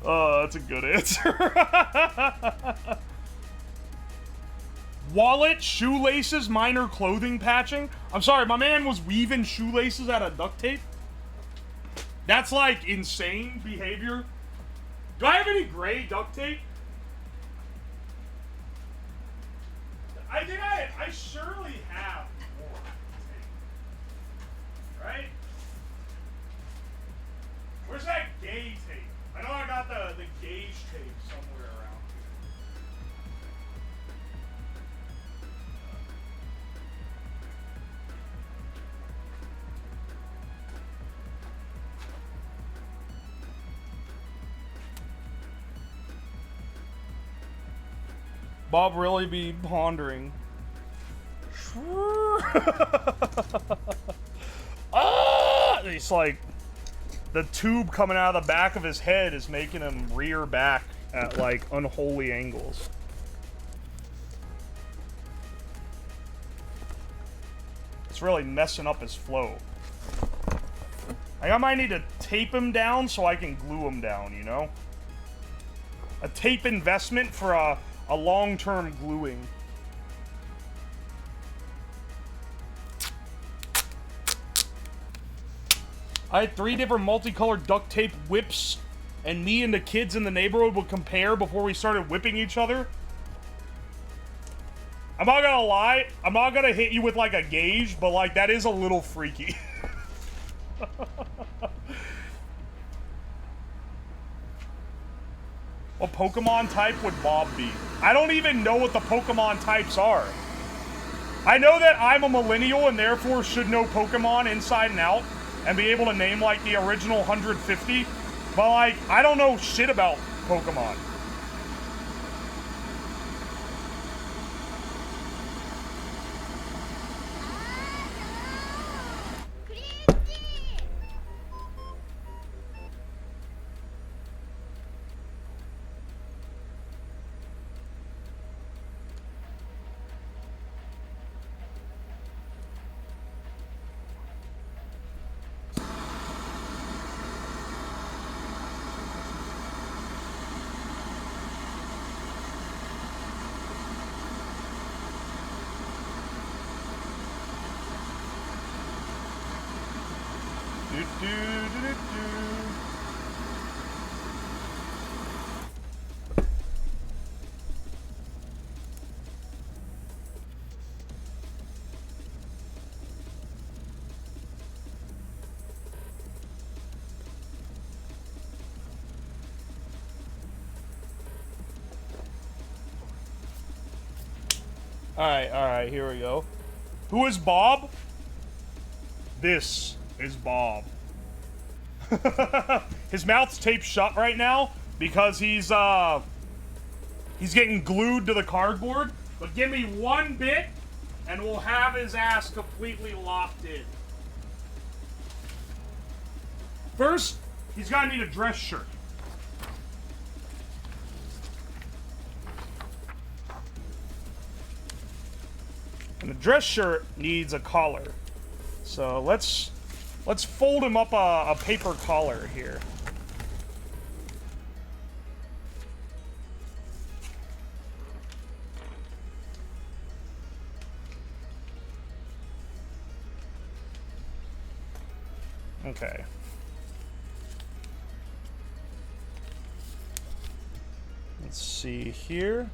Oh, that's a good answer. Wallet, shoelaces, minor clothing patching. I'm sorry, my man was weaving shoelaces out of duct tape? That's, like, insane behavior. Do I have any gray duct tape? I think I surely have more tape. Right? Where's that gay tape? I know I got the gauge tape somewhere around here. Bob really be pondering. Ah! It's like the tube coming out of the back of his head is making him rear back at like unholy angles. It's really messing up his flow. I might need to tape him down so I can glue him down, you know? A tape investment for a long-term gluing. I had 3 different multicolored duct tape whips, and me and the kids in the neighborhood would compare before we started whipping each other. I'm not gonna lie, I'm not gonna hit you with like a gauge, but like that is a little freaky. What Pokemon type would Bob be? I don't even know what the Pokemon types are. I know that I'm a millennial and therefore should know Pokemon inside and out and be able to name like the original 150, but like, I don't know shit about Pokemon. Alright, here we go. Who is Bob? This is Bob. His mouth's taped shut right now because he's getting glued to the cardboard. But give me one bit And we'll have his ass completely locked in. First, he's gonna need a dress shirt. And the dress shirt needs a collar. So let's fold him up a paper collar here. Okay. Let's see here.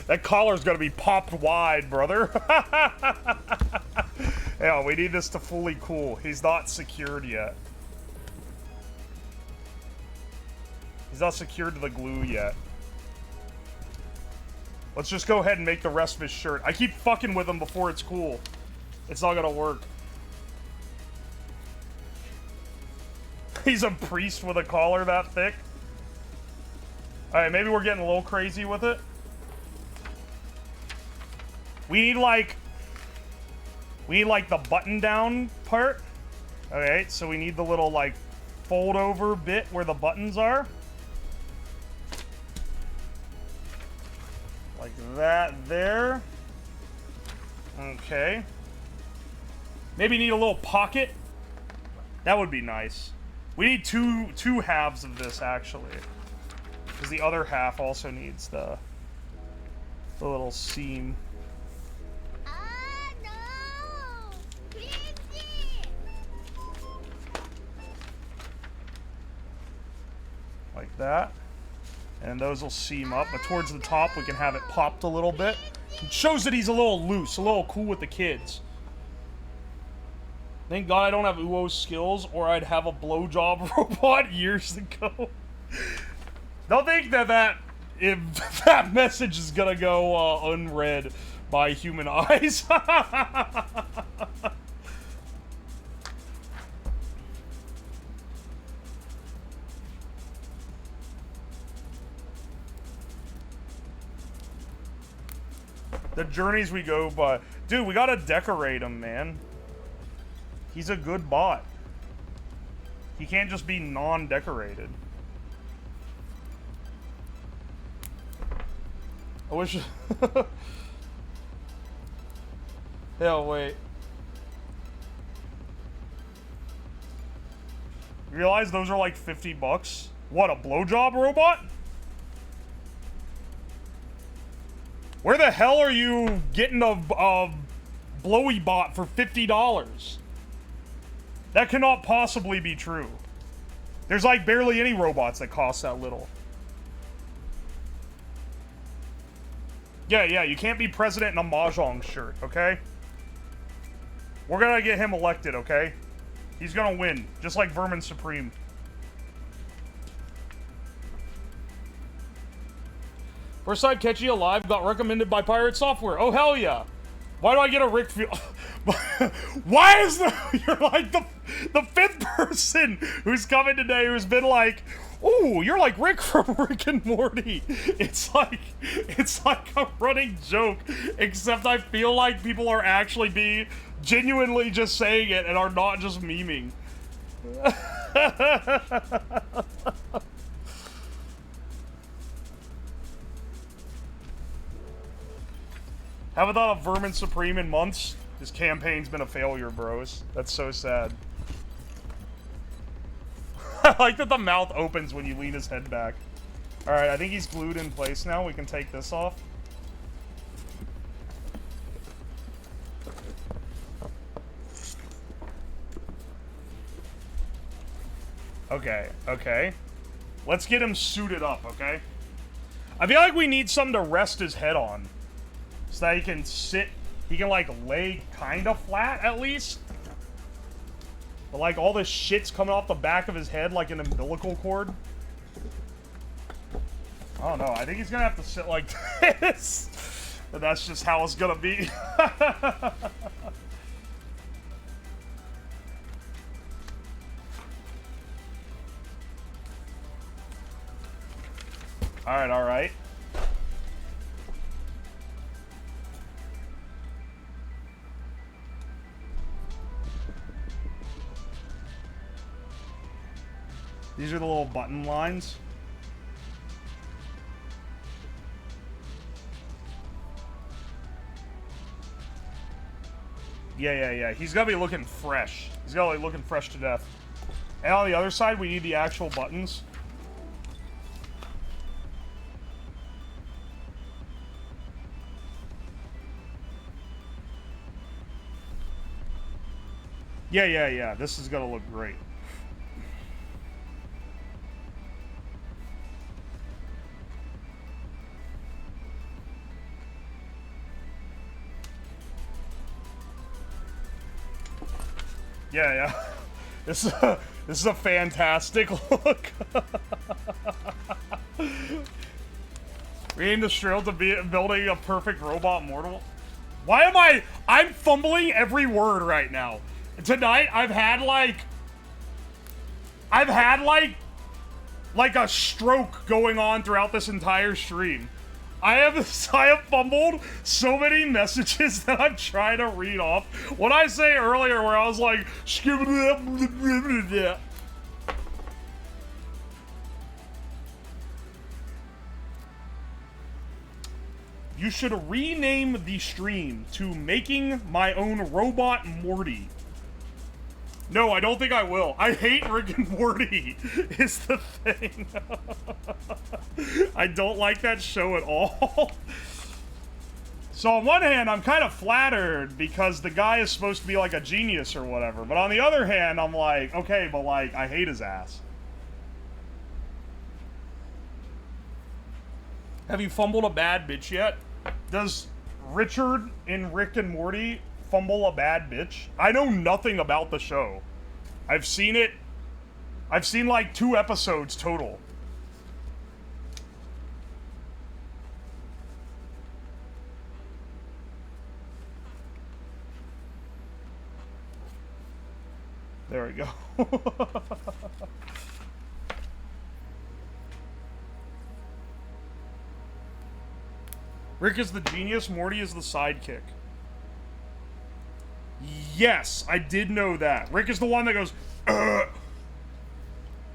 That collar's gonna be popped wide, brother. Yeah, we need this to fully cool. He's not secured yet. He's not secured to the glue yet. Let's just go ahead and make the rest of his shirt. I keep fucking with him before it's cool. It's not gonna work. He's a priest with a collar that thick. Alright, maybe we're getting a little crazy with it. We need like the button down part. Okay, so we need the little like fold over bit where the buttons are. Like that there. Okay. Maybe need a little pocket. That would be nice. We need two halves of this actually. Because the other half also needs the little seam. No! Like that. And those will seam up, but towards the top we can have it popped a little bit. It shows that he's a little loose, a little cool with the kids. Thank God I don't have Uo's skills, or I'd have a blowjob robot years ago. Don't think that if that message is gonna go unread by human eyes. The journeys we go by. Dude, we gotta decorate him, man. He's a good bot. He can't just be non-decorated. I wish... Hell, wait. You realize those are like 50 bucks? What, a blowjob robot? Where the hell are you getting a blowy bot for $50? That cannot possibly be true. There's like barely any robots that cost that little. Yeah, you can't be president in a Mahjong shirt, okay? We're gonna get him elected, okay? He's gonna win, just like Vermin Supreme. First time Catchy Alive got recommended by Pirate Software. Oh, hell yeah. Why do I get a Rick feel? Why is you're like the fifth person who's coming today who's been like, ooh, you're like Rick from Rick and Morty. It's like a running joke, except I feel like people are actually being genuinely just saying it and are not just memeing. Haven't thought of Vermin Supreme in months. This campaign's been a failure, bros. That's so sad. I like that the mouth opens when you lean his head back. Alright, I think he's glued in place now. We can take this off. Okay. Let's get him suited up, okay? I feel like we need something to rest his head on. So that he can sit, he can like lay kind of flat at least. But like all this shit's coming off the back of his head like an umbilical cord. I don't know, I think he's gonna have to sit like this. And that's just how it's gonna be. Alright, alright. These are the little button lines. Yeah. He's gotta be looking fresh. He's gotta be looking fresh to death. And on the other side, we need the actual buttons. Yeah. This is gonna look great. Yeah. This is a fantastic look. We aim to strive to be building a perfect robot mortal. Why am I'm fumbling every word right now. Tonight I've had like a stroke going on throughout this entire stream. I have fumbled so many messages that I'm trying to read off. What I say earlier where I was like, you should rename the stream to Making My Own Robot Morty. No, I don't think I will. I hate Rick and Morty, is the thing. I don't like that show at all. So on one hand, I'm kind of flattered because the guy is supposed to be like a genius or whatever. But on the other hand, I'm like, okay, but like, I hate his ass. Have you fumbled a bad bitch yet? Does Richard in Rick and Morty fumble a bad bitch? I know nothing about the show. I've seen it. I've seen like 2 episodes total. There we go. Rick is the genius, Morty is the sidekick. Yes, I did know that. Rick is the one that goes,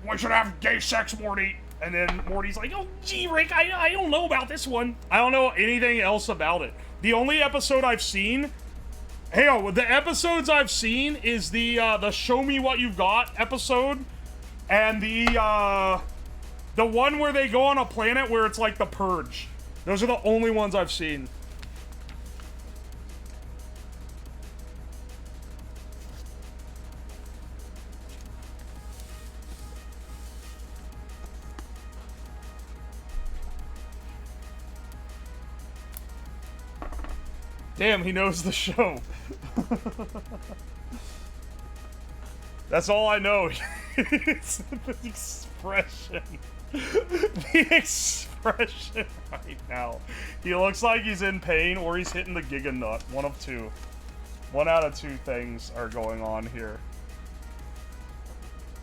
we should have gay sex, Morty. And then Morty's like, oh, gee, Rick, I don't know about this one. I don't know anything else about it. The only episode I've seen, the episodes I've seen is the Show Me What You've Got episode, and the one where they go on a planet where it's like the Purge. Those are the only ones I've seen. Damn, he knows the show. That's all I know. It's the expression. The expression right now. He looks like he's in pain or he's hitting the Giga Nut. One of two. 1 out of 2 things are going on here.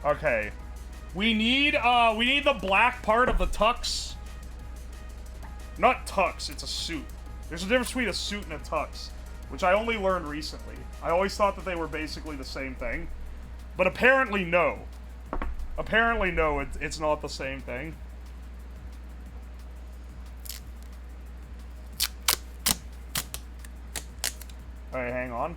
Okay. We need the black part of the tux. Not tux, it's a suit. There's a difference between a suit and a tux, which I only learned recently. I always thought that they were basically the same thing. But apparently no. Apparently no, it's not the same thing. Alright, hang on.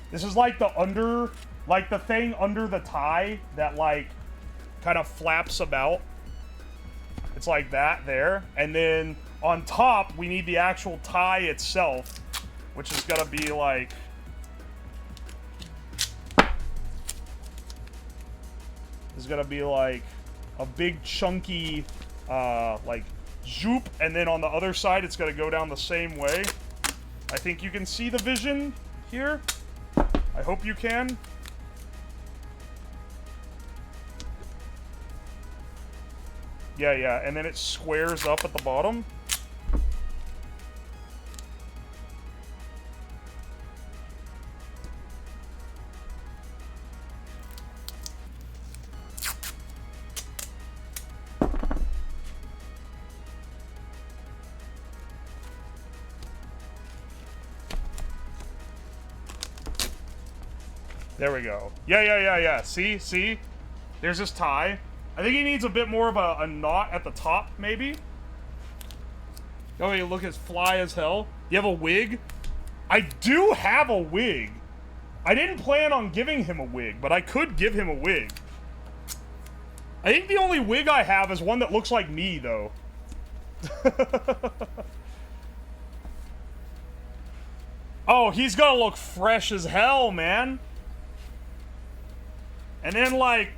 This is like the thing under the tie that like kind of flaps about. It's like that there. And then on top, we need the actual tie itself, which is gonna be like... is gonna be like a big chunky, like zoop. And then on the other side, it's gonna go down the same way. I think you can see the vision. here. I hope you can. Yeah, yeah, and then it squares up at the bottom. There we go. Yeah. See? There's this tie. I think he needs a bit more of a knot at the top, maybe. Oh, you look as fly as hell. You have a wig? I do have a wig. I didn't plan on giving him a wig, but I could give him a wig. I think the only wig I have is one that looks like me, though. Oh, he's gonna look fresh as hell, man. And then, like...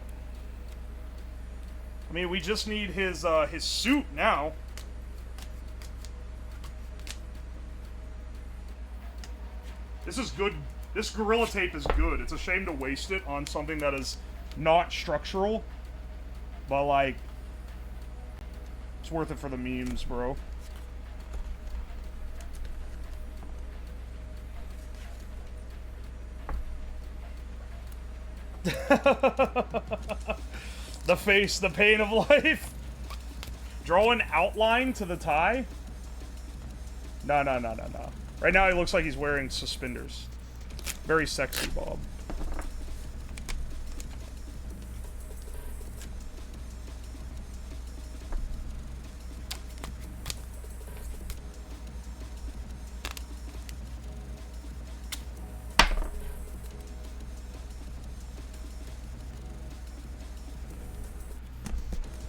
I mean, we just need his suit now. This is good. This Gorilla Tape is good. It's a shame to waste it on something that is not structural. But, like... it's worth it for the memes, bro. The face, the pain of life. Draw an outline to the tie. No. Right now he looks like he's wearing suspenders. Very sexy, Bob.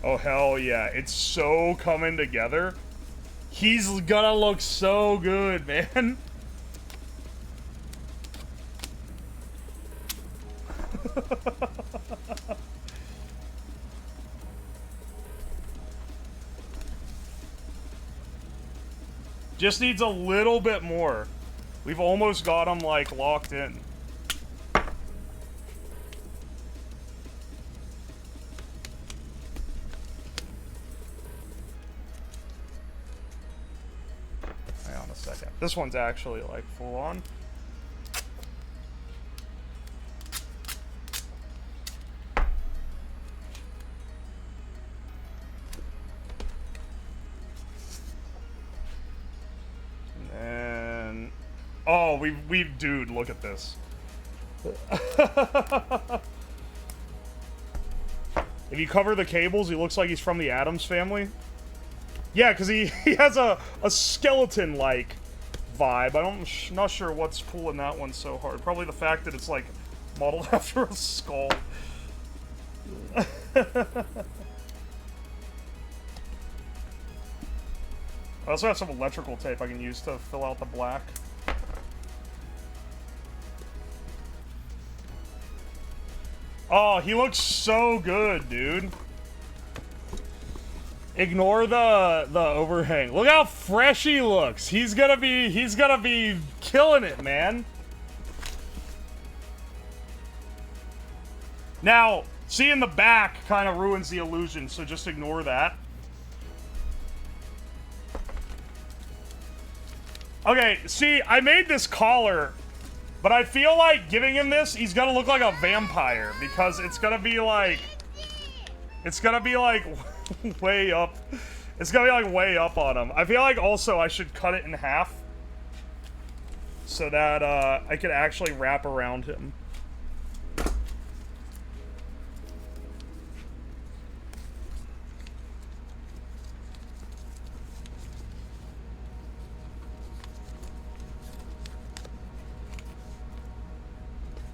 Oh, hell yeah. It's so coming together. He's gonna look so good, man. Just needs a little bit more. We've almost got him, like, locked in. This one's actually, like, full on. And then... oh, dude, look at this. If you cover the cables, he looks like he's from the Addams Family. Yeah, because he has a skeleton-like vibe. I'm not sure what's pulling that one so hard. Probably the fact that it's, like, modeled after a skull. I also have some electrical tape I can use to fill out the black. Oh, he looks so good, dude. Ignore the overhang. Look how fresh he looks. He's gonna be killing it, man. Now, seeing the back kind of ruins the illusion, so just ignore that. Okay, see, I made this collar, but I feel like giving him this, he's gonna look like a vampire, because it's gonna be like way up. It's gonna be like way up on him. I feel like also I should cut it in half so that I could actually wrap around him.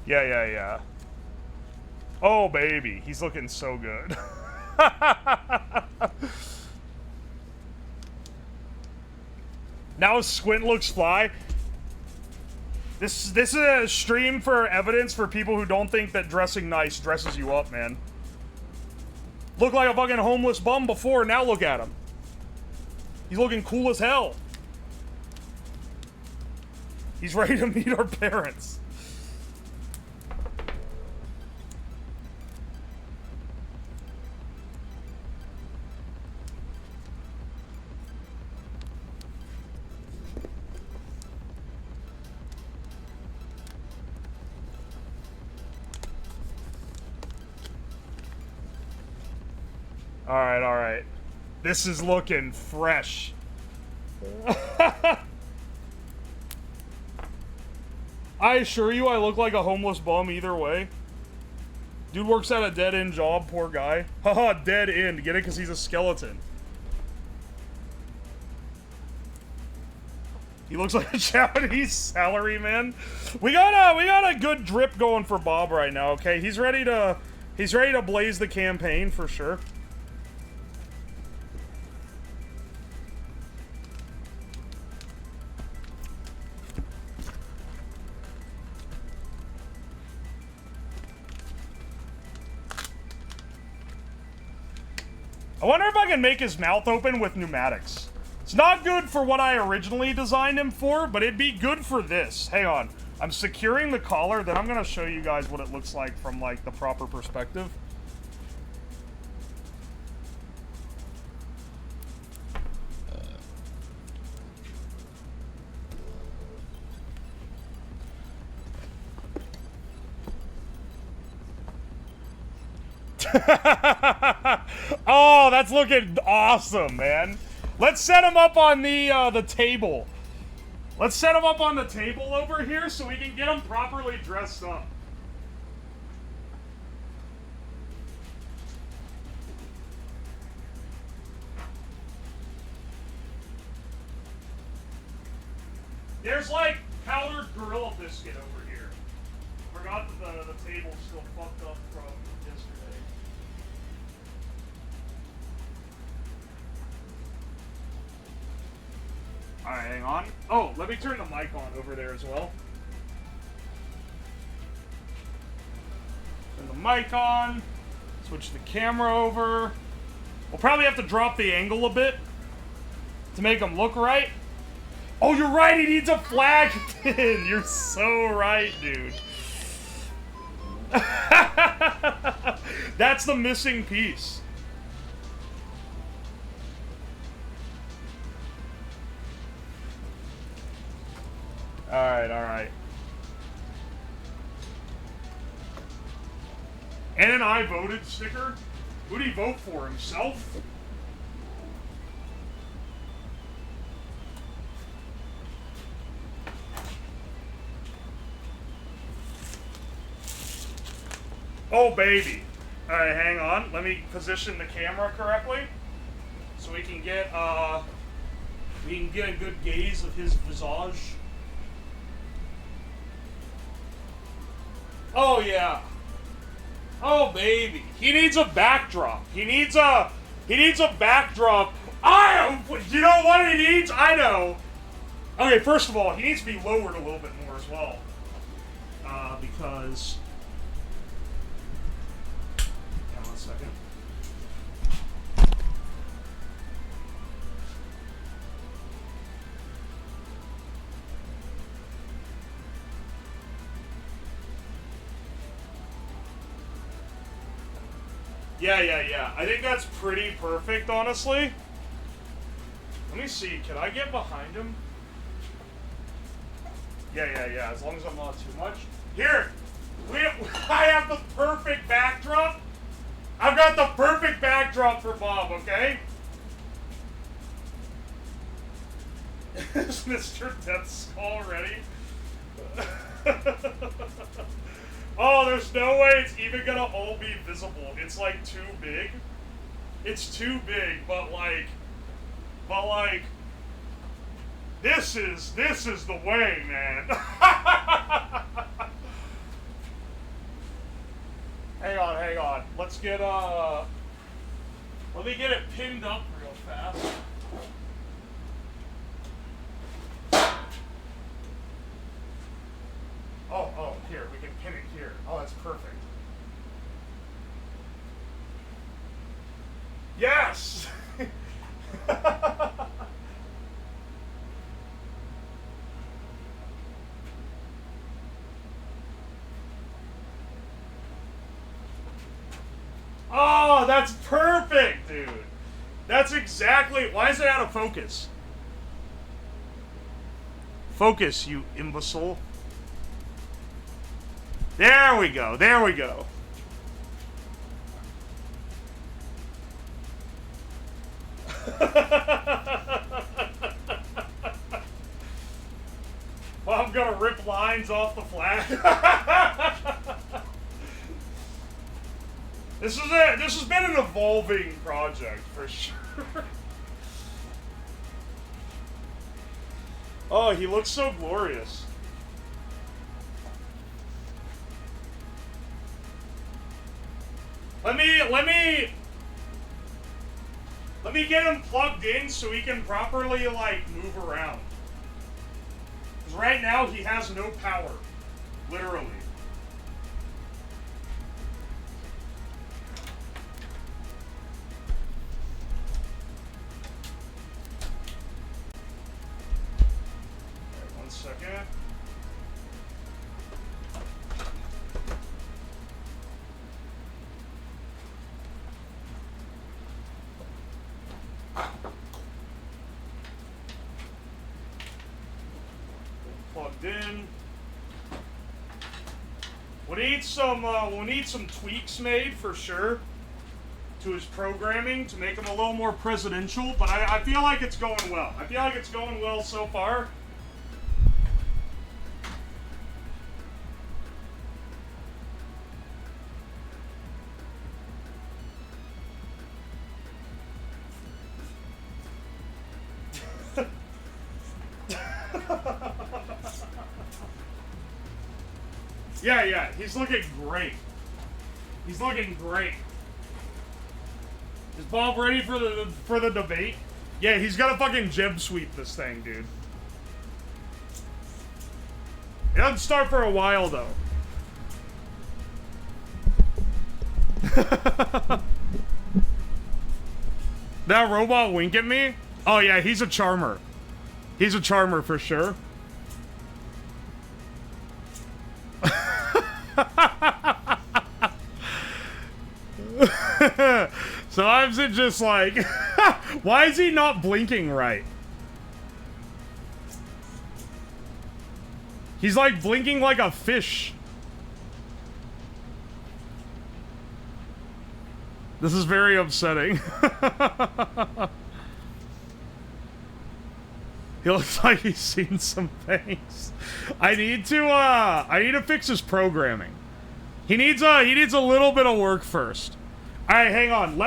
Yeah. Oh, baby. He's looking so good. Now Squint looks fly. This is a stream for evidence for people who don't think that dressing nice dresses you up, man. Looked like a fucking homeless bum before, now look at him. He's looking cool as hell. He's ready to meet our parents. Alright, alright. This is looking fresh. I assure you I look like a homeless bum either way. Dude works at a dead-end job, poor guy. Haha, dead end. Get it? Because he's a skeleton. He looks like a Japanese salaryman. We got a good drip going for Bob right now, okay? He's ready to blaze the campaign for sure. I wonder if I can make his mouth open with pneumatics. It's not good for what I originally designed him for, but it'd be good for this. Hang on. I'm securing the collar, then I'm gonna show you guys what it looks like from, like, the proper perspective. Oh, that's looking awesome, man. Let's set him up on the table. Let's set him up on the table over here so we can get him properly dressed up. There's like powdered gorilla biscuit over here. Forgot that the table's still fucked up from yesterday. Alright, hang on. Oh, let me turn the mic on over there as well. Turn the mic on. Switch the camera over. We'll probably have to drop the angle a bit to make him look right. Oh, you're right, he needs a flag pin. You're so right, dude. That's the missing piece. Alright, alright. And an I voted sticker? Who'd he vote for? Himself? Oh, baby. Alright, hang on. Let me position the camera correctly so we can get a good gaze of his visage. Oh, yeah. Oh, baby. He needs a backdrop. He needs a backdrop. You know what he needs? I know. Okay, first of all, he needs to be lowered a little bit more as well. Because... Hang on a second. Yeah. I think that's pretty perfect, honestly. Let me see. Can I get behind him? Yeah. As long as I'm not too much. Here! I have the perfect backdrop. I've got the perfect backdrop for Bob, okay? Is Mr. Death Skull ready? Oh, there's no way it's even gonna all be visible. It's like too big. It's too big, but like, this is the way, man. Hang on. Let's get let me get it pinned up real fast. Oh, here, we can pin it here. Oh, that's perfect. Yes! Oh, that's perfect, dude. That's exactly... Why is it out of focus? Focus, you imbecile. There we go. There we go. Well, I'm gonna rip lines off the flag. This has been an evolving project for sure. Oh, he looks so glorious. Let me get him plugged in so he can properly, like, move around. Because right now he has no power. Literally. Alright, 1 second. Plugged in. We'll need some tweaks made for sure to his programming to make him a little more presidential, but I feel like it's going well. I feel like it's going well so far. Yeah, he's looking great. He's looking great. Is Bob ready for the debate? Yeah, he's gonna fucking gem sweep this thing, dude. It doesn't start for a while though. That robot wink at me? Oh yeah, he's a charmer. He's a charmer for sure. Sometimes it just like, why is he not blinking right? He's like blinking like a fish. This is very upsetting. He looks like he's seen some things. I need to fix his programming. He needs a little bit of work first. Alright, hang on.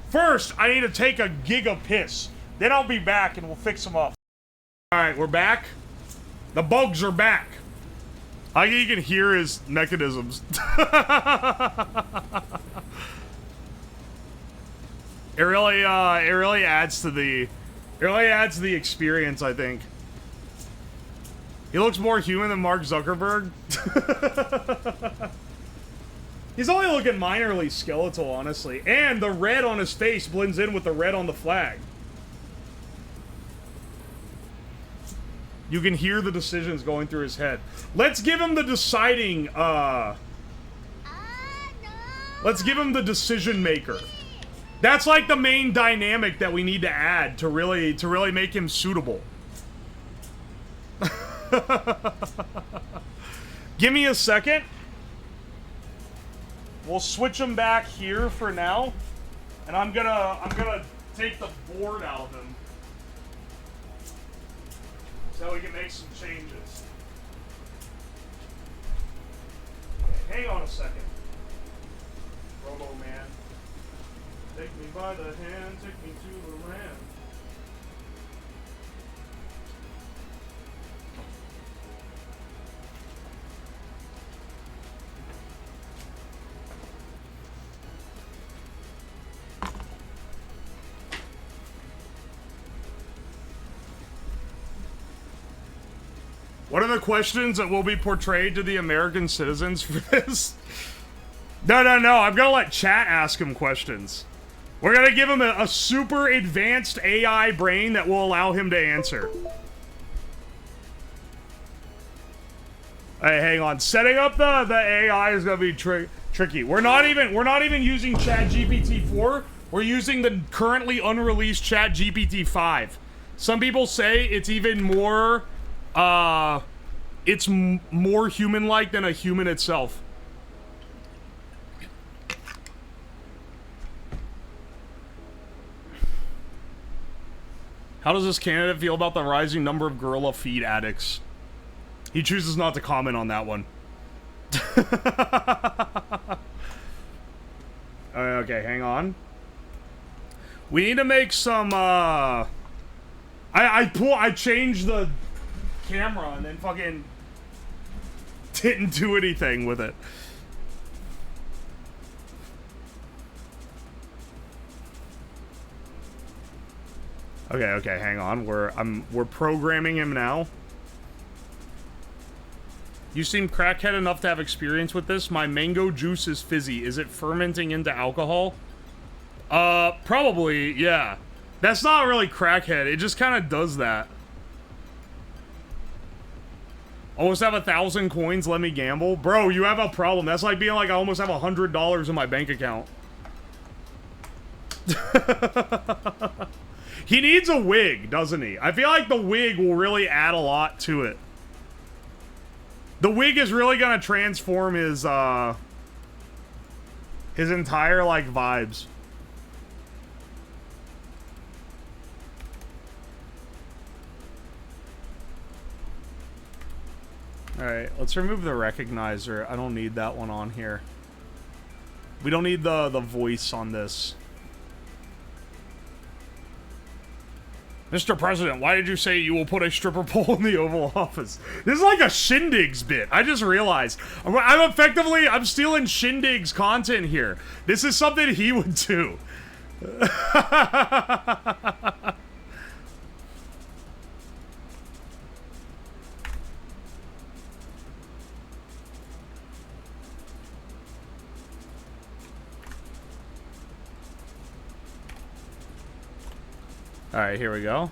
First, I need to take a giga piss. Then I'll be back and we'll fix him up. Alright, we're back. The bugs are back. I think you can hear his mechanisms. It really adds to the experience, I think. He looks more human than Mark Zuckerberg. He's only looking minorly skeletal, honestly. And the red on his face blends in with the red on the flag. You can hear the decisions going through his head. Let's give him the deciding, let's give him the decision maker. That's like the main dynamic that we need to add to really make him suitable. Give me a second. We'll switch him back here for now, and I'm gonna take the board out of him so we can make some changes. Okay, hang on a second, Robo Man. Take me by the hand, take me to the land. What are the questions that will be portrayed to the American citizens for this? No. I'm gonna let chat ask him questions. We're gonna give him a super advanced AI brain that will allow him to answer. Hey, hang on. Setting up the AI is gonna be Tricky. We're not even using ChatGPT 4. We're using the currently unreleased ChatGPT 5. Some people say it's even more it's more human-like than a human itself. How does this candidate feel about the rising number of gorilla feed addicts? He chooses not to comment on that one. Okay, hang on. We need to make some, I changed the camera and then fucking didn't do anything with it. Okay, hang on. We're programming him now. You seem crackhead enough to have experience with this. My mango juice is fizzy. Is it fermenting into alcohol? Probably, yeah. That's not really crackhead. It just kind of does that. Almost have 1,000 coins. Let me gamble. Bro, you have a problem. That's like being like, I almost have $100 in my bank account. He needs a wig, doesn't he? I feel like the wig will really add a lot to it. The wig is really gonna transform his entire, like, vibes. Alright, let's remove the recognizer. I don't need that one on here. We don't need the voice on this. Mr. President, why did you say you will put a stripper pole in the Oval Office? This is like a Shindig's bit. I just realized. I'm stealing Shindig's content here. This is something he would do. Alright, here we go.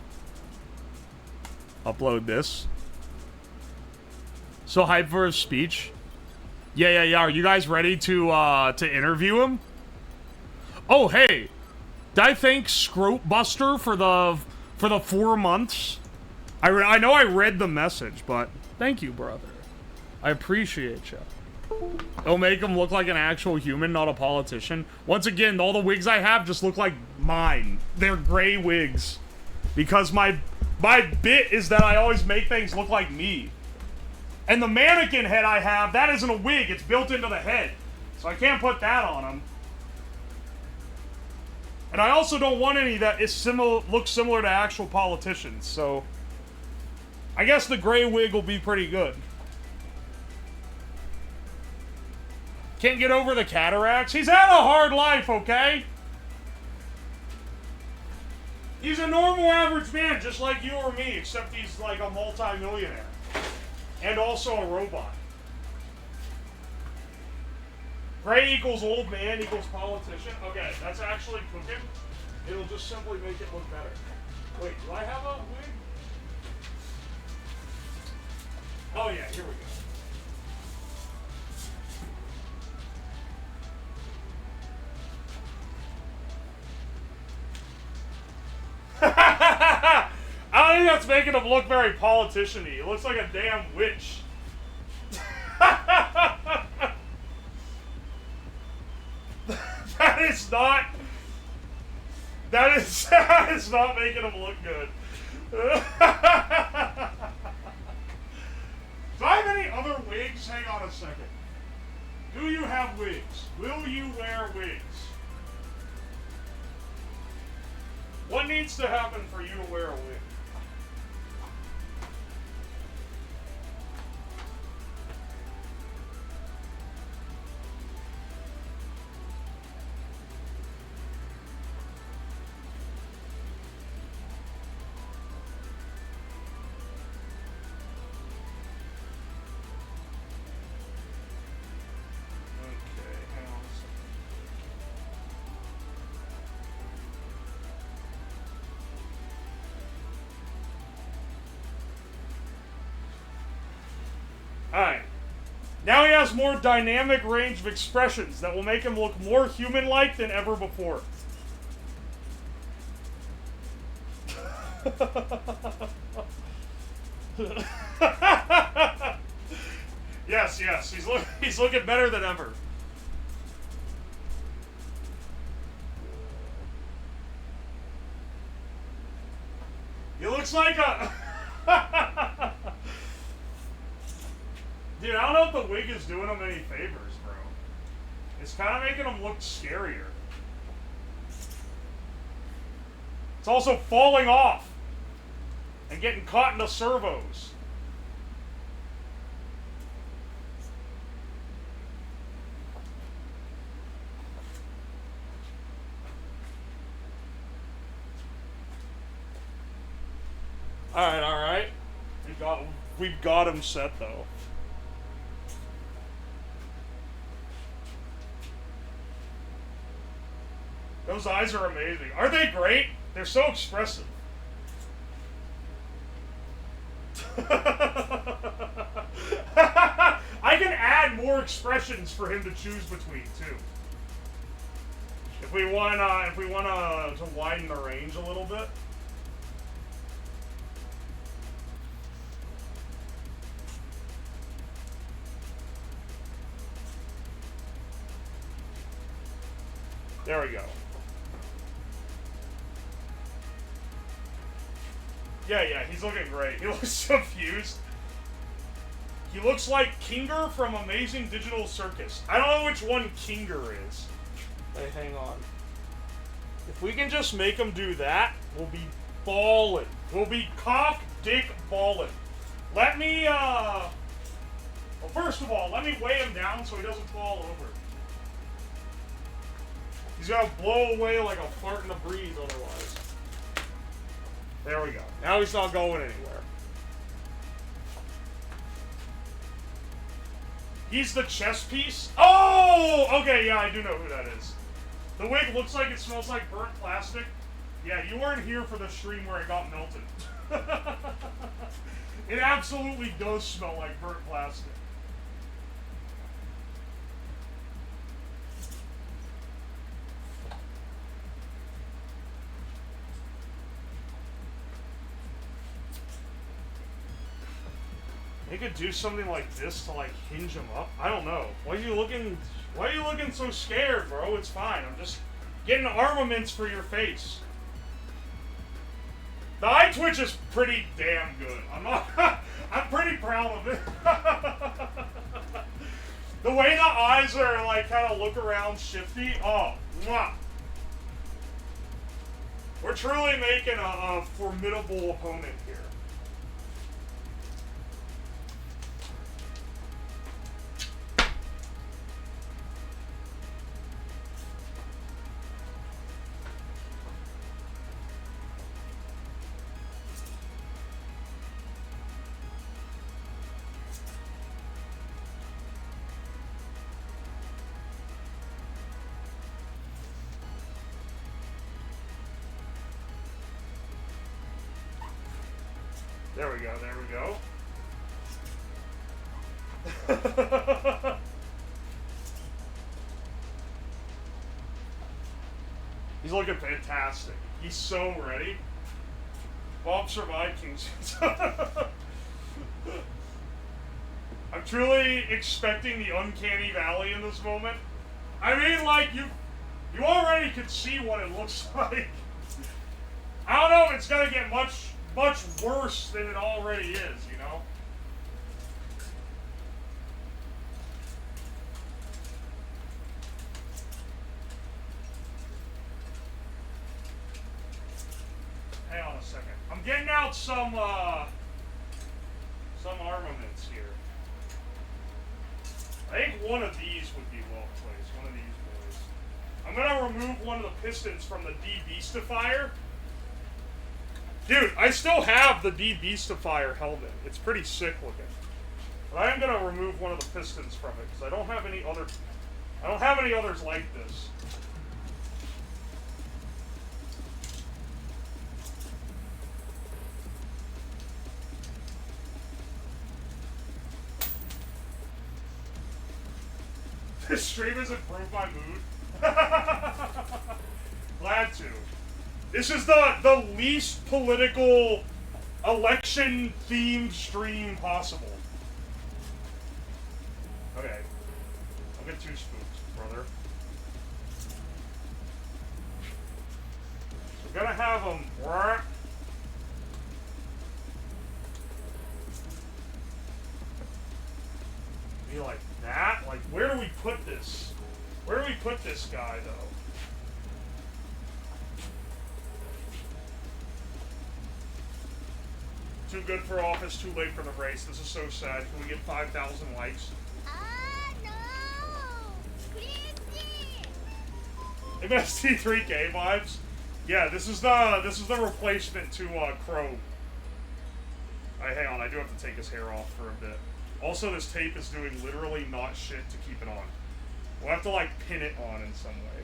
Upload this. So hyped for his speech. Yeah. Are you guys ready to interview him? Oh, hey. Did I thank Scropebuster for the 4 months? I know I read the message, but thank you, brother. I appreciate you. It'll make him look like an actual human, not a politician. Once again, all the wigs I have just look like mine. They're gray wigs. Because my bit is that I always make things look like me. And the mannequin head I have, that isn't a wig. It's built into the head. So I can't put that on him. And I also don't want any that is looks similar to actual politicians. So I guess the gray wig will be pretty good. Can't get over the cataracts. He's had a hard life, okay? He's a normal average man, just like you or me, except he's like a multi-millionaire. And also a robot. Gray equals old man equals politician. Okay, that's actually cooking. It'll just simply make it look better. Wait, do I have a wig? Oh yeah, here we go. I don't think that's making him look very politician-y. He looks like a damn witch. That is not making him look good. Do I have any other wigs? Hang on a second. Do you have wigs? Will you wear wigs? What needs to happen for you to wear a wig? Now he has more dynamic range of expressions that will make him look more human-like than ever before. Yes, yes, he's looking better than ever. He looks like a... Dude, I don't know if the wig is doing him any favors, bro. It's kind of making him look scarier. It's also falling off and getting caught in the servos. Alright, alright. We've got him set, though. Those eyes are amazing. Aren't they great? They're so expressive. I can add more expressions for him to choose between, too. If we want to widen the range a little bit. There we go. Yeah, he's looking great. He looks confused. He looks like Kinger from Amazing Digital Circus. I don't know which one Kinger is. Hey, hang on. If we can just make him do that, we'll be ballin'. We'll be cock, dick, ballin'. Let me, well, first of all, let me weigh him down so he doesn't fall over. He's gonna blow away like a fart in the breeze otherwise. There we go. Now he's not going anywhere. He's the chess piece? Oh! Okay, yeah, I do know who that is. The wig looks like it smells like burnt plastic. Yeah, you weren't here for the stream where it got melted. It absolutely does smell like burnt plastic. They could do something like this to like hinge him up. I don't know. Why are you looking so scared, bro? It's fine. I'm just getting armaments for your face. The eye twitch is pretty damn good. I'm pretty proud of it. The way the eyes are like kind of look around shifty. Oh, mwah. We're truly making a formidable opponent here. There we go, there we go. He's looking fantastic. He's so ready. Bob survived King's. I'm truly expecting the uncanny valley in this moment. I mean, like, you already can see what it looks like. I don't know if it's gonna get much worse than it already is, you know? Hang on a second. I'm getting out some armaments here. I think one of these would be well placed. One of these boys. I'm gonna remove one of the pistons from the De-Beastifier. Dude, I still have the De-Beastifier helmet. It's pretty sick looking. But I am gonna remove one of the pistons from it because I don't have any others like this. This stream has improved my mood. Glad to. This is the least political election-themed stream possible. Okay. I'll get 2 spoons, brother. So we're gonna have them. Be like that? Like, where do we put this? Where do we put this guy, though? Too good for office, too late for the race. This is so sad. Can we get 5,000 likes? No! Crazy! MST3K vibes? Yeah, this is the replacement to Crow. Hang on, I do have to take his hair off for a bit. Also, this tape is doing literally not shit to keep it on. We'll have to, like, pin it on in some way.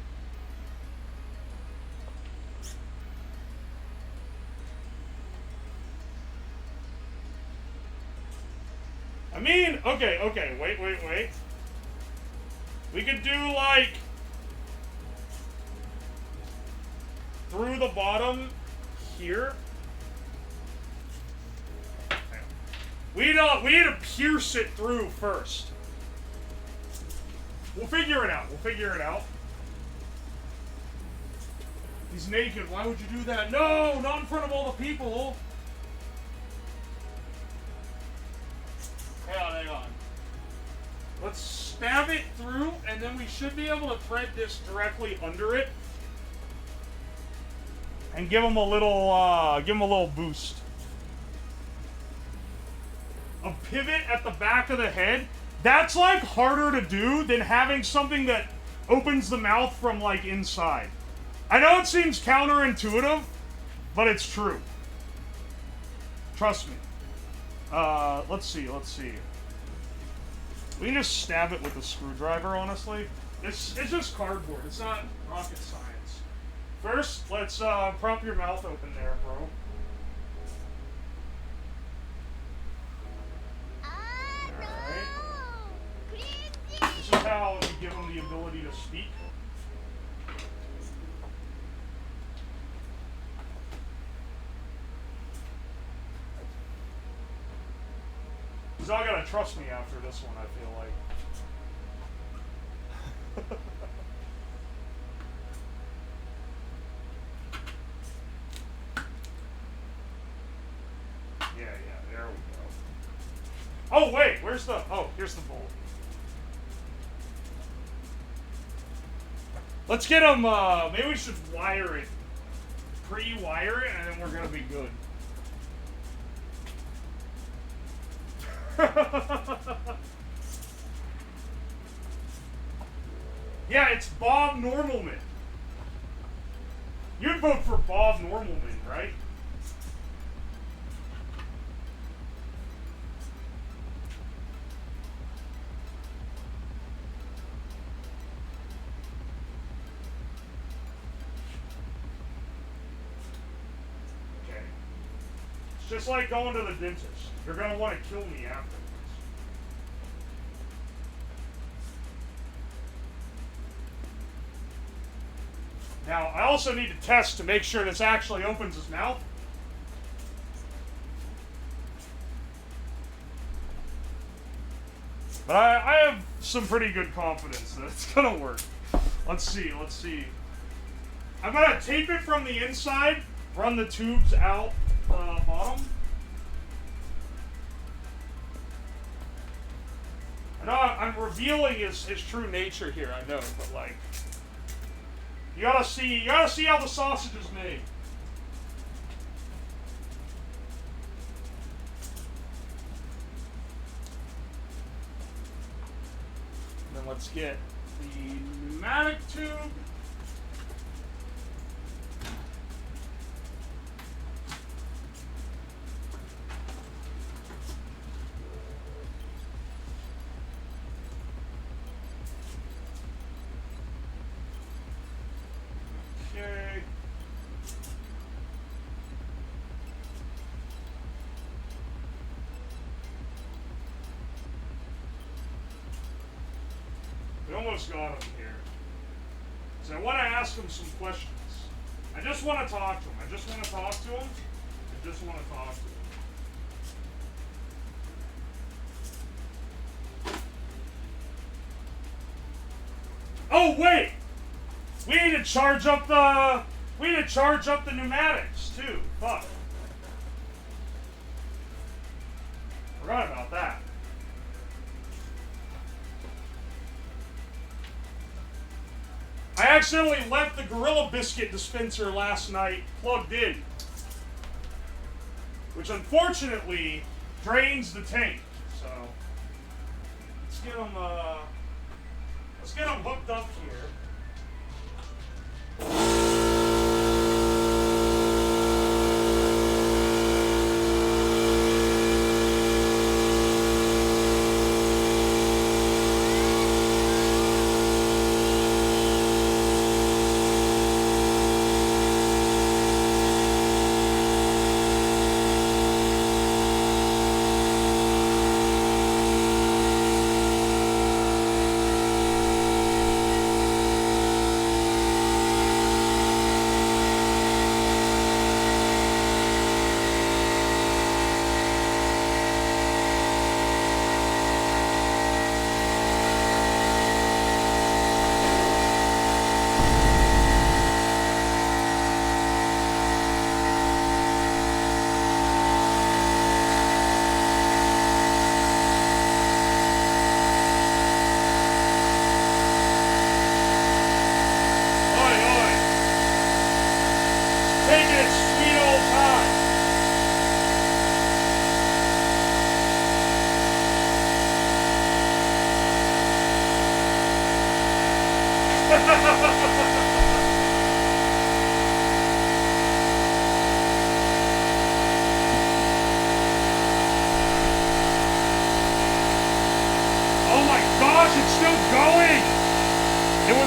I mean, okay, wait. We could do, like, through the bottom here. We need to pierce it through first. We'll figure it out. He's naked. Why would you do that? No, not in front of all the people. Hang on. Let's stab it through, and then we should be able to thread this directly under it, and give him a little boost. A pivot at the back of the head, that's like harder to do than having something that opens the mouth from like inside. I know it seems counterintuitive, but it's true. Trust me. Let's see. We can just stab it with a screwdriver, honestly. It's just cardboard. It's not rocket science. First, let's prop your mouth open there, bro. This is how you give them the ability to speak. He's not gonna trust me after this one, I feel like. Yeah, there we go. Oh, wait, here's the bolt. Let's get him, maybe we should wire it. Pre-wire it, and then we're gonna be good. Yeah, it's Bob Normalman. You'd vote for Bob Normalman, right? Okay. It's just like going to the dentist. You're gonna want to kill me afterwards. Now, I also need to test to make sure this actually opens his mouth. But I have some pretty good confidence that it's gonna work. Let's see. I'm gonna tape it from the inside, run the tubes out the bottom. I know I'm revealing his true nature here, I know, but like, you gotta see how the sausage is made. And then let's get the pneumatic tube. Okay. We don't almost got him here. So I want to ask him some questions. I just want to talk to him. I just want to talk to him. I just want to talk to him. Oh wait! We need to charge up the pneumatics too. Fuck. Forgot about that. I accidentally left the Gorilla Biscuit dispenser last night plugged in, which unfortunately drains the tank. So let's get them hooked up here.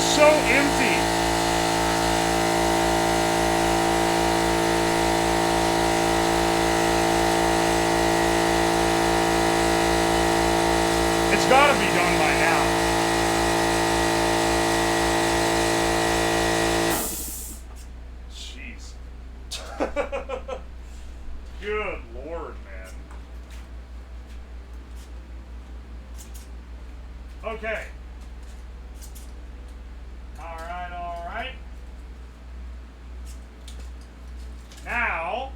So empty. It's got to be done by now. Jeez. Good Lord, man. Okay. Alright. Now,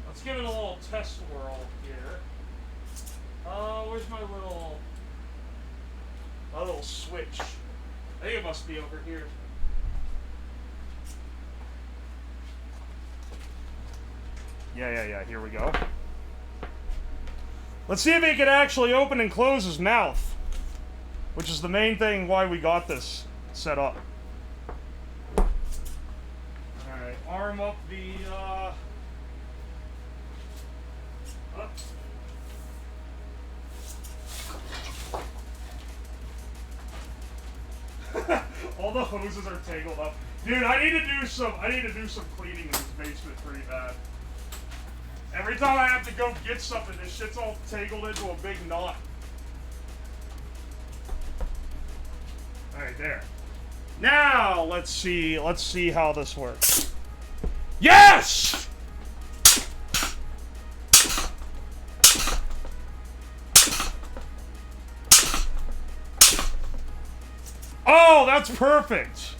let's give it a little test whirl here. Where's my little switch? I think it must be over here. Yeah, here we go. Let's see if he can actually open and close his mouth, which is the main thing why we got this set up. Alright, arm up the, all the hoses are tangled up. Dude, I need to do some cleaning in this basement pretty bad. Every time I have to go get something, this shit's all tangled into a big knot. Alright, there. Now, let's see how this works. Yes! Oh, that's perfect.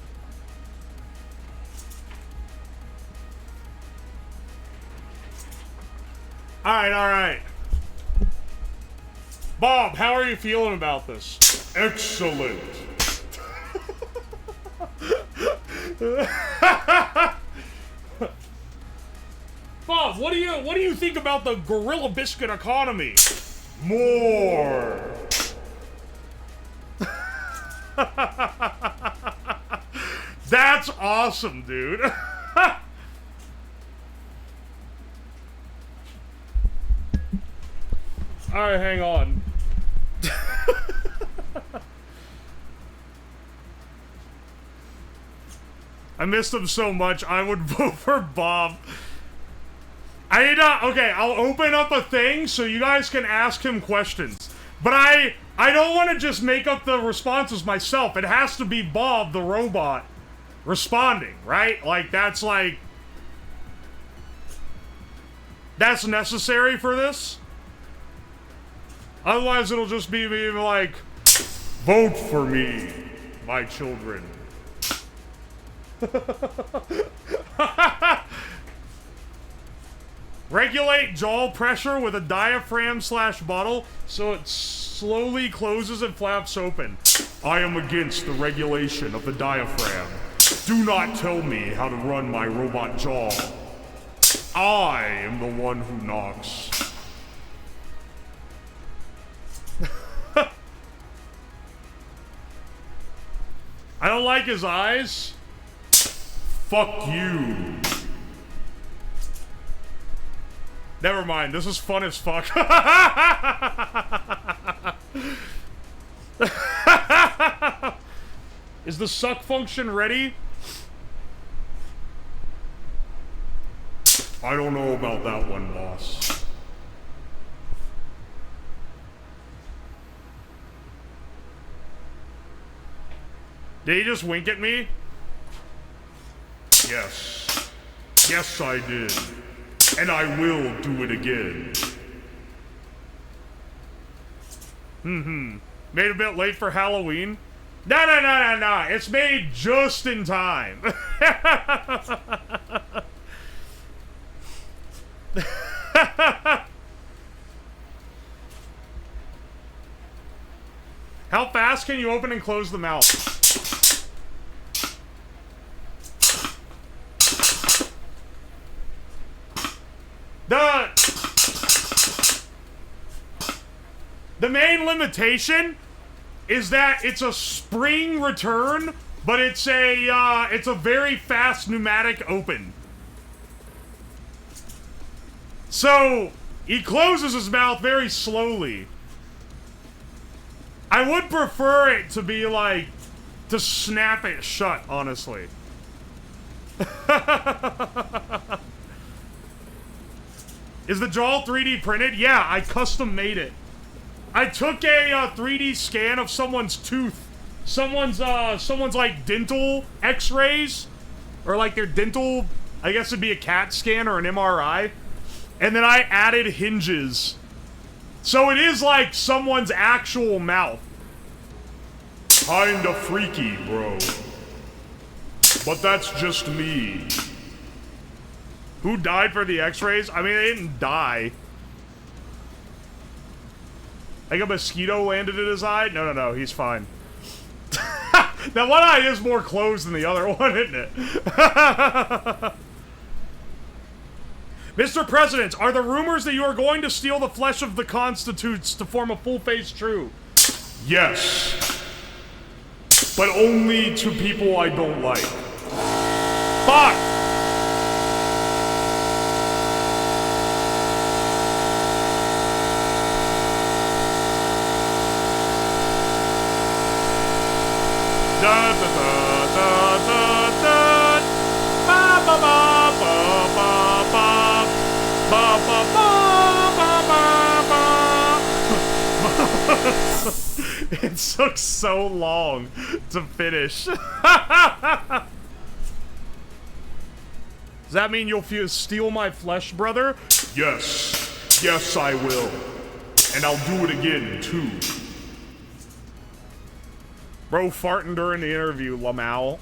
Alright. Bob, how are you feeling about this? Excellent. Bob, what do you think about the Gorilla Biscuit economy? More. That's awesome, dude. Alright, hang on. I missed him so much, I would vote for Bob. Okay, I'll open up a thing so you guys can ask him questions. But I I don't want to just make up the responses myself. It has to be Bob the robot responding, right? Like, that's necessary for this. Otherwise, it'll just be me like, vote for me, my children. Regulate jaw pressure with a diaphragm/bottle so it slowly closes and flaps open. I am against the regulation of the diaphragm. Do not tell me how to run my robot jaw. I am the one who knocks. I don't like his eyes. Fuck you. Never mind, this is fun as fuck. Is the suck function ready? I don't know about that one, boss. Did he just wink at me? Yes. Yes, I did. And I will do it again. Made a bit late for Halloween? No. It's made just in time. How fast can you open and close the mouth? The main limitation is that it's a spring return, but it's a very fast pneumatic open. So he closes his mouth very slowly. I would prefer it to be like to snap it shut, honestly. Is the jaw 3D printed? Yeah, I custom made it. I took a 3D scan of someone's tooth. Someone's like dental x-rays. Or like their dental, I guess it'd be a CAT scan or an MRI. And then I added hinges. So it is like someone's actual mouth. Kinda freaky, bro. But that's just me. Who died for the x-rays? I mean, they didn't die. Like a mosquito landed in his eye? No, he's fine. That one eye is more closed than the other one, isn't it? Mr. President, are the rumors that you are going to steal the flesh of the constitutes to form a full face true? Yes. But only to people I don't like. Fuck! It took so long to finish. Does that mean you'll steal my flesh, brother? Yes. Yes, I will. And I'll do it again, too. Bro farting during the interview, Lamau.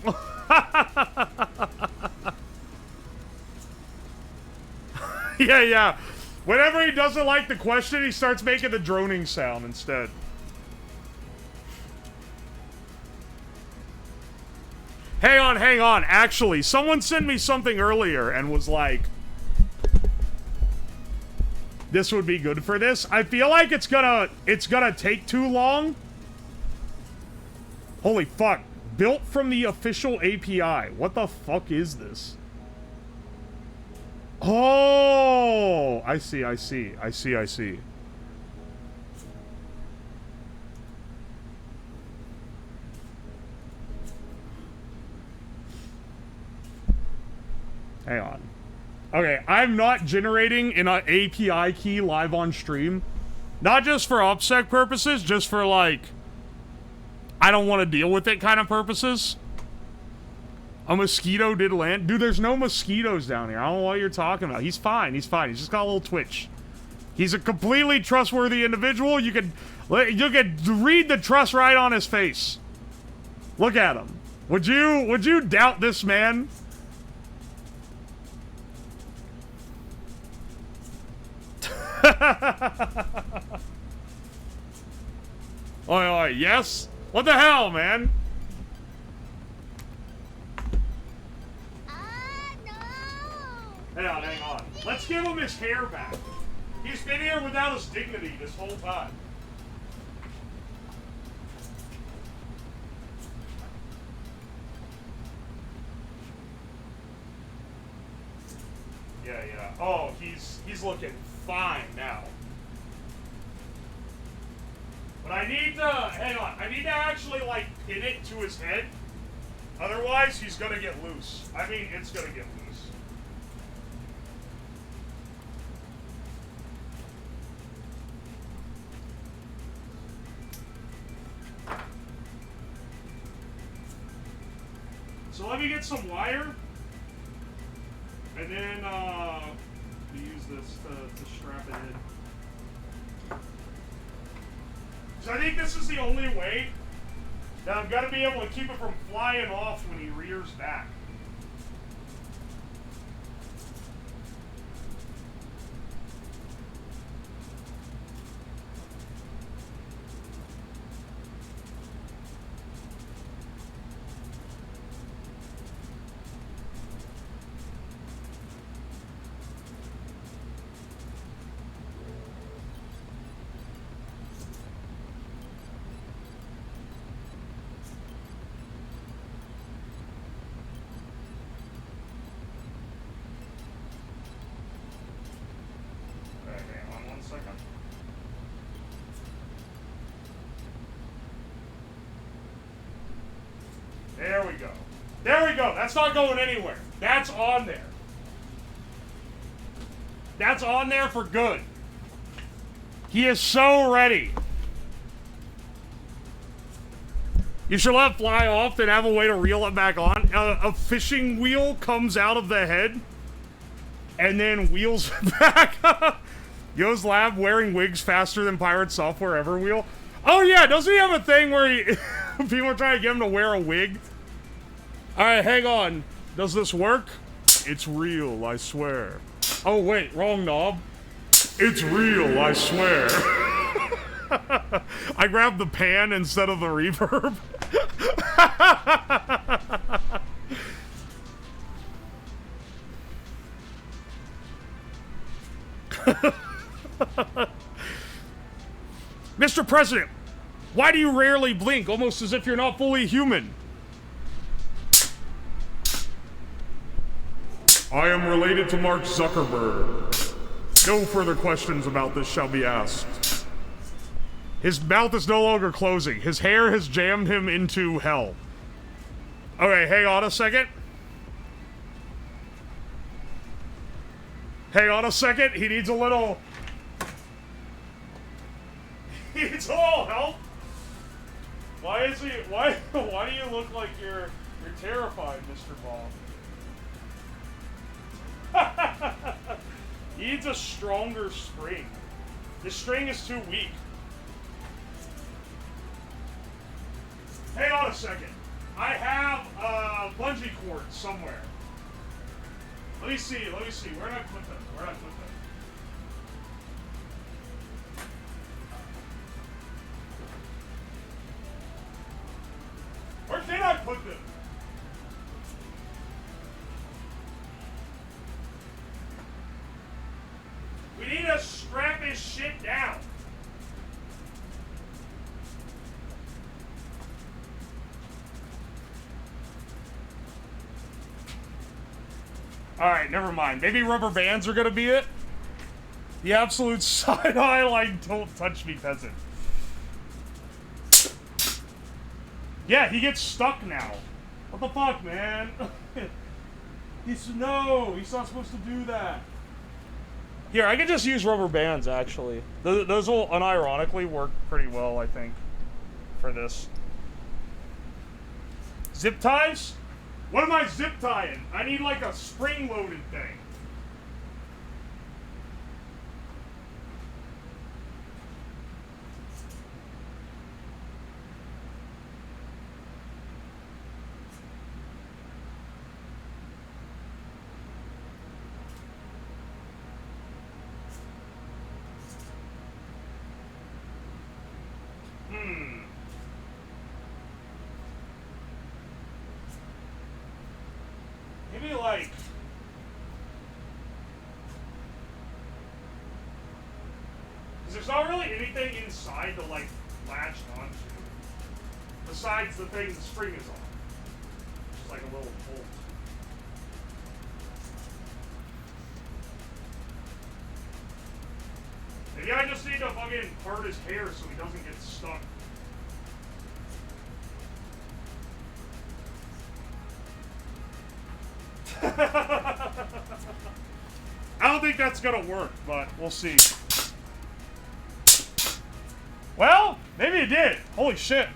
Yeah. Whenever he doesn't like the question, he starts making the droning sound instead. Hang on. Actually, someone sent me something earlier and was like, this would be good for this. I feel like it's gonna take too long. Holy fuck. Built from the official API. What the fuck is this? Oh, I see. Hang on. Okay, I'm not generating an API key live on stream. Not just for OPSEC purposes, just for, like, I don't want to deal with it kind of purposes. A mosquito did land. Dude, there's no mosquitoes down here. I don't know what you're talking about. He's fine. He's fine. He's just got a little twitch. He's a completely trustworthy individual. You could read the trust right on his face. Look at him. Would you doubt this man? Oi, yes? What the hell, man? No. Hang on. Let's give him his hair back. He's been here without his dignity this whole time. Yeah. Oh, he's looking fine now. But I need to, hang on, I need to actually, like, pin it to his head. Otherwise, he's gonna get loose. I mean, it's gonna get loose. So let me get some wire. And then, we use this to strap it in. So I think this is the only way that I'm going to be able to keep it from flying off when he rears back. There we go. There we go. That's not going anywhere. That's on there. That's on there for good. He is so ready. You should let it fly off, then have a way to reel it back on. A fishing wheel comes out of the head and then wheels it back. Yo's Lab wearing wigs faster than Pirate Software ever wheel. Oh yeah, doesn't he have a thing where he people are trying to get him to wear a wig? Alright, hang on. Does this work? It's real, I swear. Oh wait, wrong knob. It's real, I swear. I grabbed the pan instead of the reverb. Mr. President, why do you rarely blink, almost as if you're not fully human? I am related to Mark Zuckerberg. No further questions about this shall be asked. His mouth is no longer closing. His hair has jammed him into hell. Okay, hang on a second. Hang on a second. He needs a little... He needs a little help. Why is he... Why do you look like you're terrified, Mr. Ball? He needs a stronger string. This string is too weak. Hang on a second. I have bungee cords somewhere. Let me see. Where did I put them? Where did I put them? We need to strap his shit down. Alright, never mind. Maybe rubber bands are gonna be it? The absolute side-eye, like, don't touch me, peasant. Yeah, he gets stuck now. What the fuck, man? No, he's not supposed to do that. Here, I could just use rubber bands, actually. Those will unironically work pretty well, I think, for this. Zip ties? What am I zip tying? I need like a spring-loaded thing. Maybe like... Because there's not really anything inside to like latch onto. Besides the thing the spring is on. Just like a little bolt. Maybe I just need to fucking part his hair so he doesn't get stuck. I don't think that's gonna work, but we'll see. Well, maybe it did. Holy shit.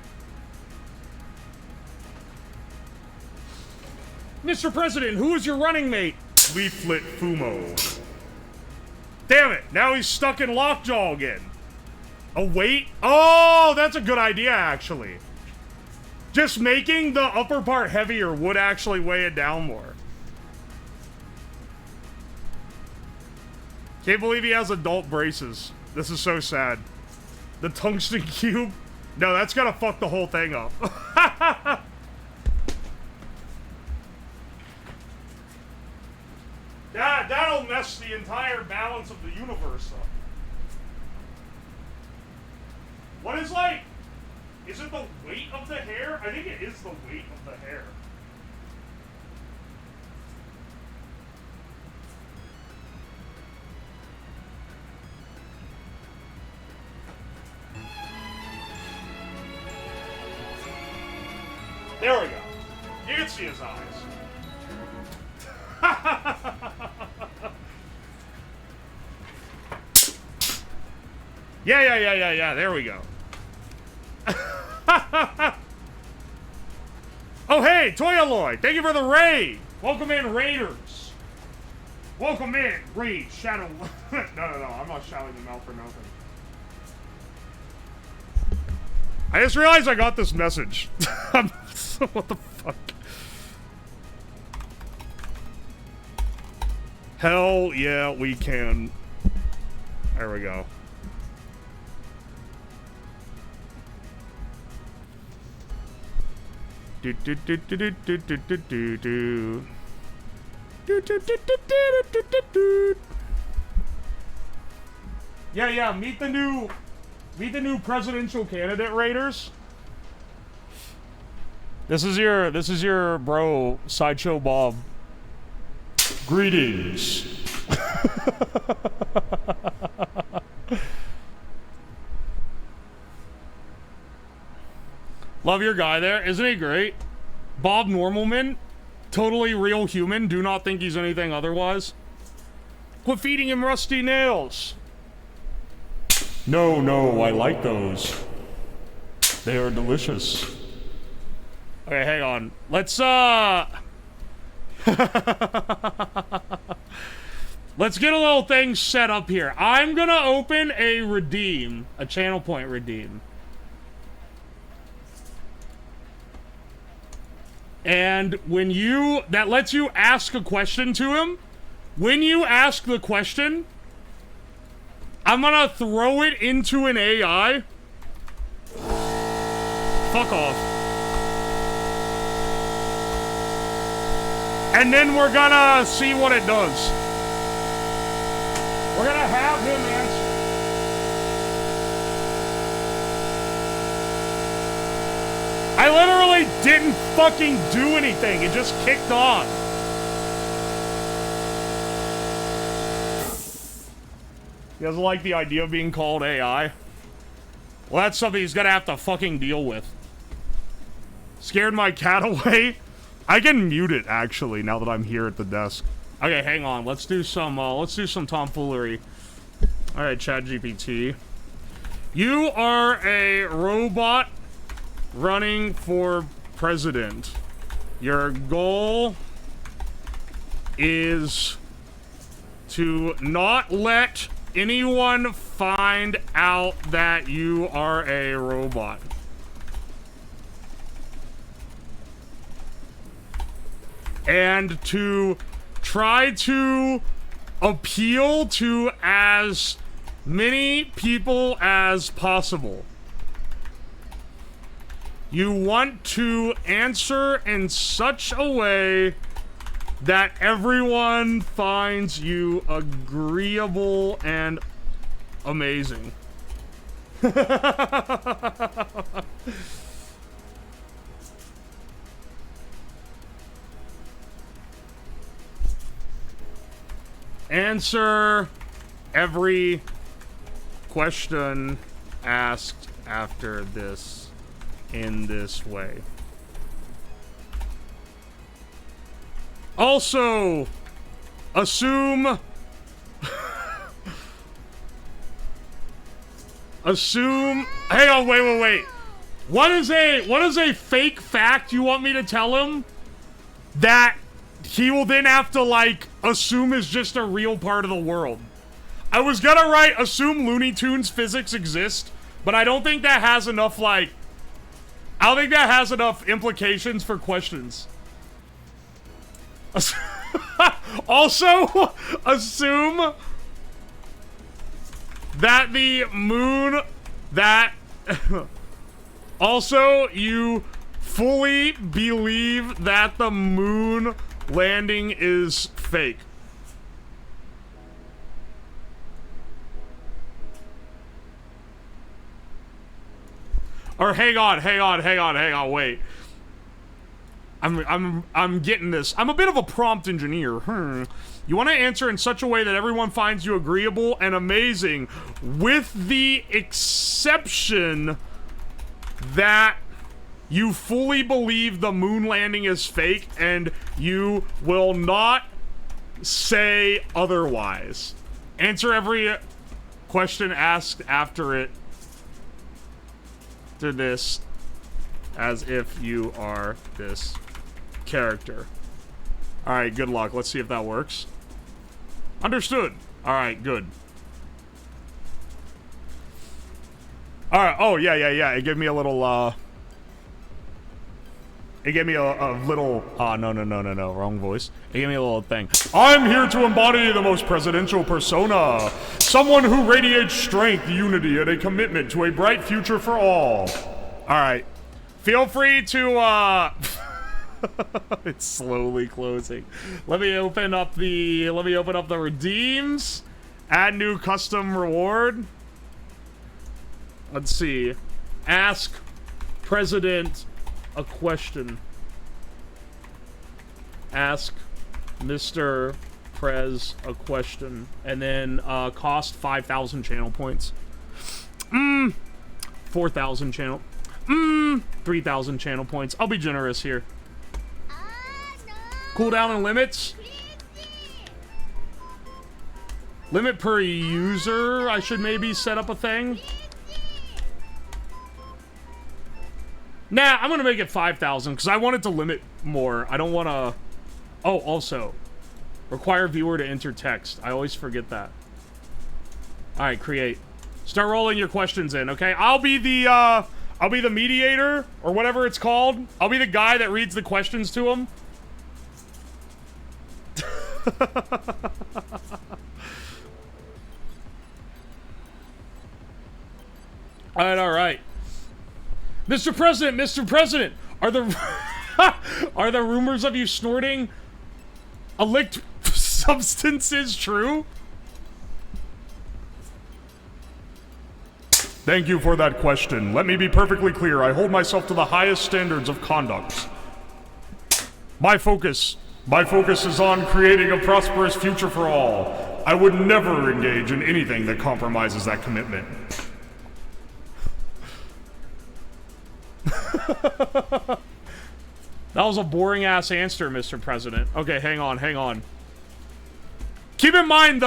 Mr. President, who is your running mate? Leaflet Fumo. Damn it, now he's stuck in Lockjaw again. A weight? Oh, that's a good idea, actually. Just making the upper part heavier would actually weigh it down more. Can't believe he has adult braces. This is so sad. The tungsten cube? No, that's gonna fuck the whole thing up. That'll mess the entire balance of the universe up. What is like... Is it the weight of the hair? I think it is the weight of the hair. There we go. You can see his eyes. Yeah. There we go. Oh, hey, Toyaloy. Thank you for the raid. Welcome in, Raiders. Welcome in, Raid Shadow. No. I'm not shouting them out for nothing. I just realized I got this message. What the fuck? Hell yeah, we can. There we go. Yeah, meet the new presidential candidate, Raiders. This is your bro, Sideshow Bob. Greetings. Love your guy there. Isn't he great? Bob Normalman. Totally real human. Do not think he's anything otherwise. Quit feeding him rusty nails. No, I like those. They are delicious. Okay, hang on. Let's, let's get a little thing set up here. I'm gonna open a redeem. A channel point redeem. And when you... That lets you ask a question to him. When you ask the question... I'm gonna throw it into an AI. Fuck off. And then we're gonna see what it does. We're gonna have him answer. I literally didn't fucking do anything. It just kicked on. He doesn't like the idea of being called AI. Well, that's something he's gonna have to fucking deal with. Scared my cat away? I can mute it, actually, now that I'm here at the desk. Okay, hang on. Let's do some tomfoolery. All right, ChatGPT. You are a robot running for president. Your goal is to not let anyone find out that you are a robot. And to try to appeal to as many people as possible. You want to answer in such a way that everyone finds you agreeable and amazing. Answer every question asked after this in this way. Also, assume hang on, wait. What is a fake fact you want me to tell him that he will then have to, like, assume is just a real part of the world? I was gonna write, assume Looney Tunes physics exist, but I don't think that has enough, like, I don't think that has enough implications for questions. Also, assume that the moon, also, you fully believe that the moon landing is fake. Or hang on, wait. I'm getting this. I'm a bit of a prompt engineer. You want to answer in such a way that everyone finds you agreeable and amazing, with the exception that you fully believe the moon landing is fake and you will not say otherwise. Answer every question asked after it to this as if you are this character. Alright, good luck. Let's see if that works. Understood. Alright, good. Alright, oh, yeah. It gave me a little, It gave me a little, no, wrong voice. It gave me a little thing. I'm here to embody the most presidential persona. Someone who radiates strength, unity, and a commitment to a bright future for all. Alright. Feel free to, it's slowly closing. Let me open up the redeems. Add new custom reward. Let's see. Ask President a question. Ask Mr. Prez a question. And then, cost 5,000 channel points. 4,000 channel. 3,000 channel points. I'll be generous here. Cooldown and limits. Limit per user. I should maybe set up a thing. Nah, I'm gonna make it 5,000 because I want it to limit more. I don't want to. Oh, also, require viewer to enter text. I always forget that. All right, create. Start rolling your questions in. Okay, I'll be the mediator or whatever it's called. I'll be the guy that reads the questions to him. All right. Mr. President, are the rumors of you snorting illicit substances true? Thank you for that question. Let me be perfectly clear. I hold myself to the highest standards of conduct. My focus is on creating a prosperous future for all. I would never engage in anything that compromises that commitment. That was a boring ass answer, Mr. President. Okay, hang on. Keep in mind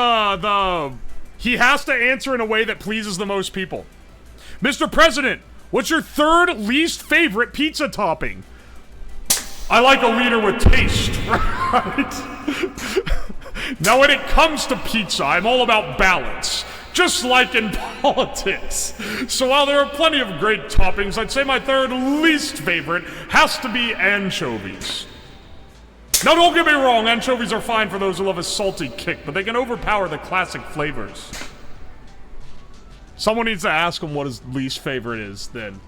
he has to answer in a way that pleases the most people. Mr. President, what's your third least favorite pizza topping? I like a leader with taste, right? Now, when it comes to pizza, I'm all about balance, just like in politics. So while there are plenty of great toppings, I'd say my third least favorite has to be anchovies. Now, don't get me wrong, anchovies are fine for those who love a salty kick, but they can overpower the classic flavors. Someone needs to ask him what his least favorite is, then.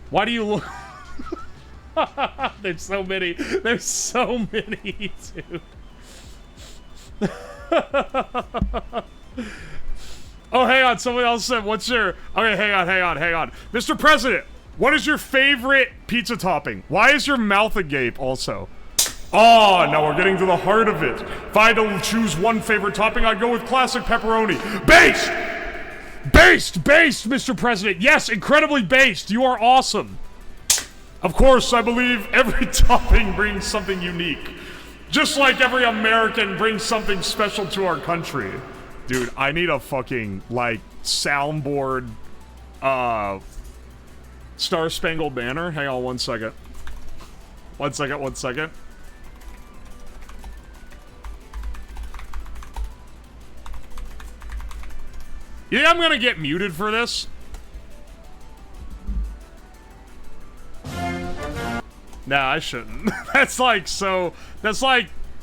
Why do you look... There's so many. There's so many, dude. Oh, hang on. Someone else said, what's your... Okay, hang on. Mr. President, what is your favorite pizza topping? Why is your mouth agape also? Ah, now we're getting to the heart of it. If I had to choose one favorite topping, I'd go with classic pepperoni. Based! Based, Mr. President. Yes, incredibly based. You are awesome. Of course, I believe every topping brings something unique. Just like every American brings something special to our country. Dude, I need a fucking, like, soundboard, Star Spangled Banner. Hang on 1 second. One second. You think I'm gonna get muted for this? Nah, I shouldn't. It's like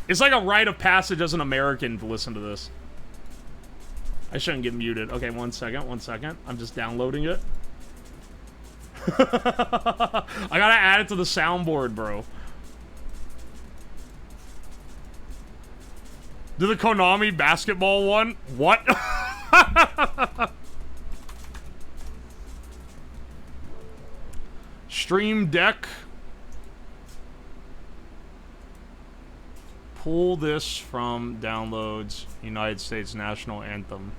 it's like a rite of passage as an American to listen to this. I shouldn't get muted. Okay, 1 second. I'm just downloading it. I gotta add it to the soundboard, bro. Do the Konami basketball one? What? Stream Deck. Pull this from downloads, United States National Anthem.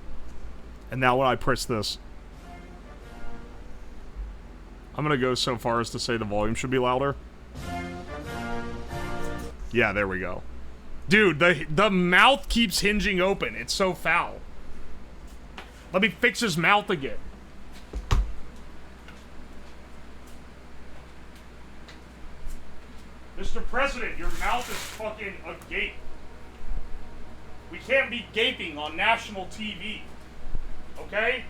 And now when I press this, I'm gonna go so far as to say the volume should be louder. Yeah, there we go. Dude, the mouth keeps hinging open. It's so foul. Let me fix his mouth again. Mr. President, your mouth is fucking agape. We can't be gaping on national TV. Okay?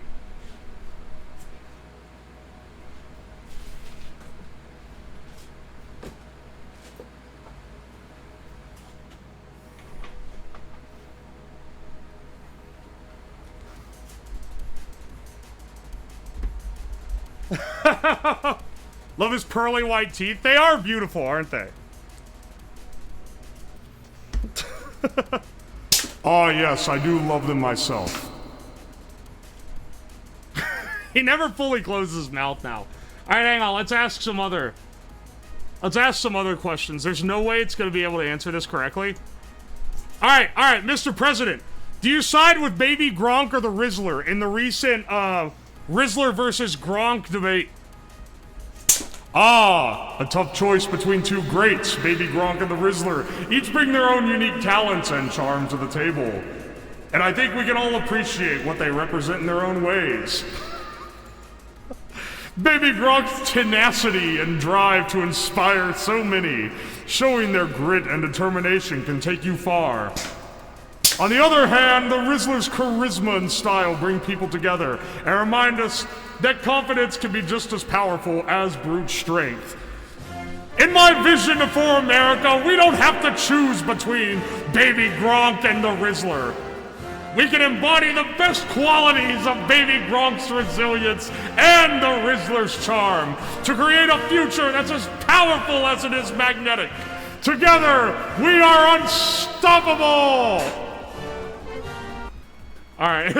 Love his pearly white teeth. They are beautiful, aren't they? Ah, yes, I do love them myself. He never fully closes his mouth now. Alright, hang on. Let's ask some other questions. There's no way it's going to be able to answer this correctly. Alright, Mr. President. Do you side with Baby Gronk or the Rizzler in the recent, Rizzler versus Gronk debate? Ah, a tough choice between two greats, Baby Gronk and the Rizzler. Each bring their own unique talents and charm to the table. And I think we can all appreciate what they represent in their own ways. Baby Gronk's tenacity and drive to inspire so many, showing their grit and determination can take you far. On the other hand, the Rizzler's charisma and style bring people together and remind us that confidence can be just as powerful as brute strength. In my vision for America, we don't have to choose between Baby Gronk and the Rizzler. We can embody the best qualities of Baby Gronk's resilience and the Rizzler's charm to create a future that's as powerful as it is magnetic. Together, we are unstoppable! Alright.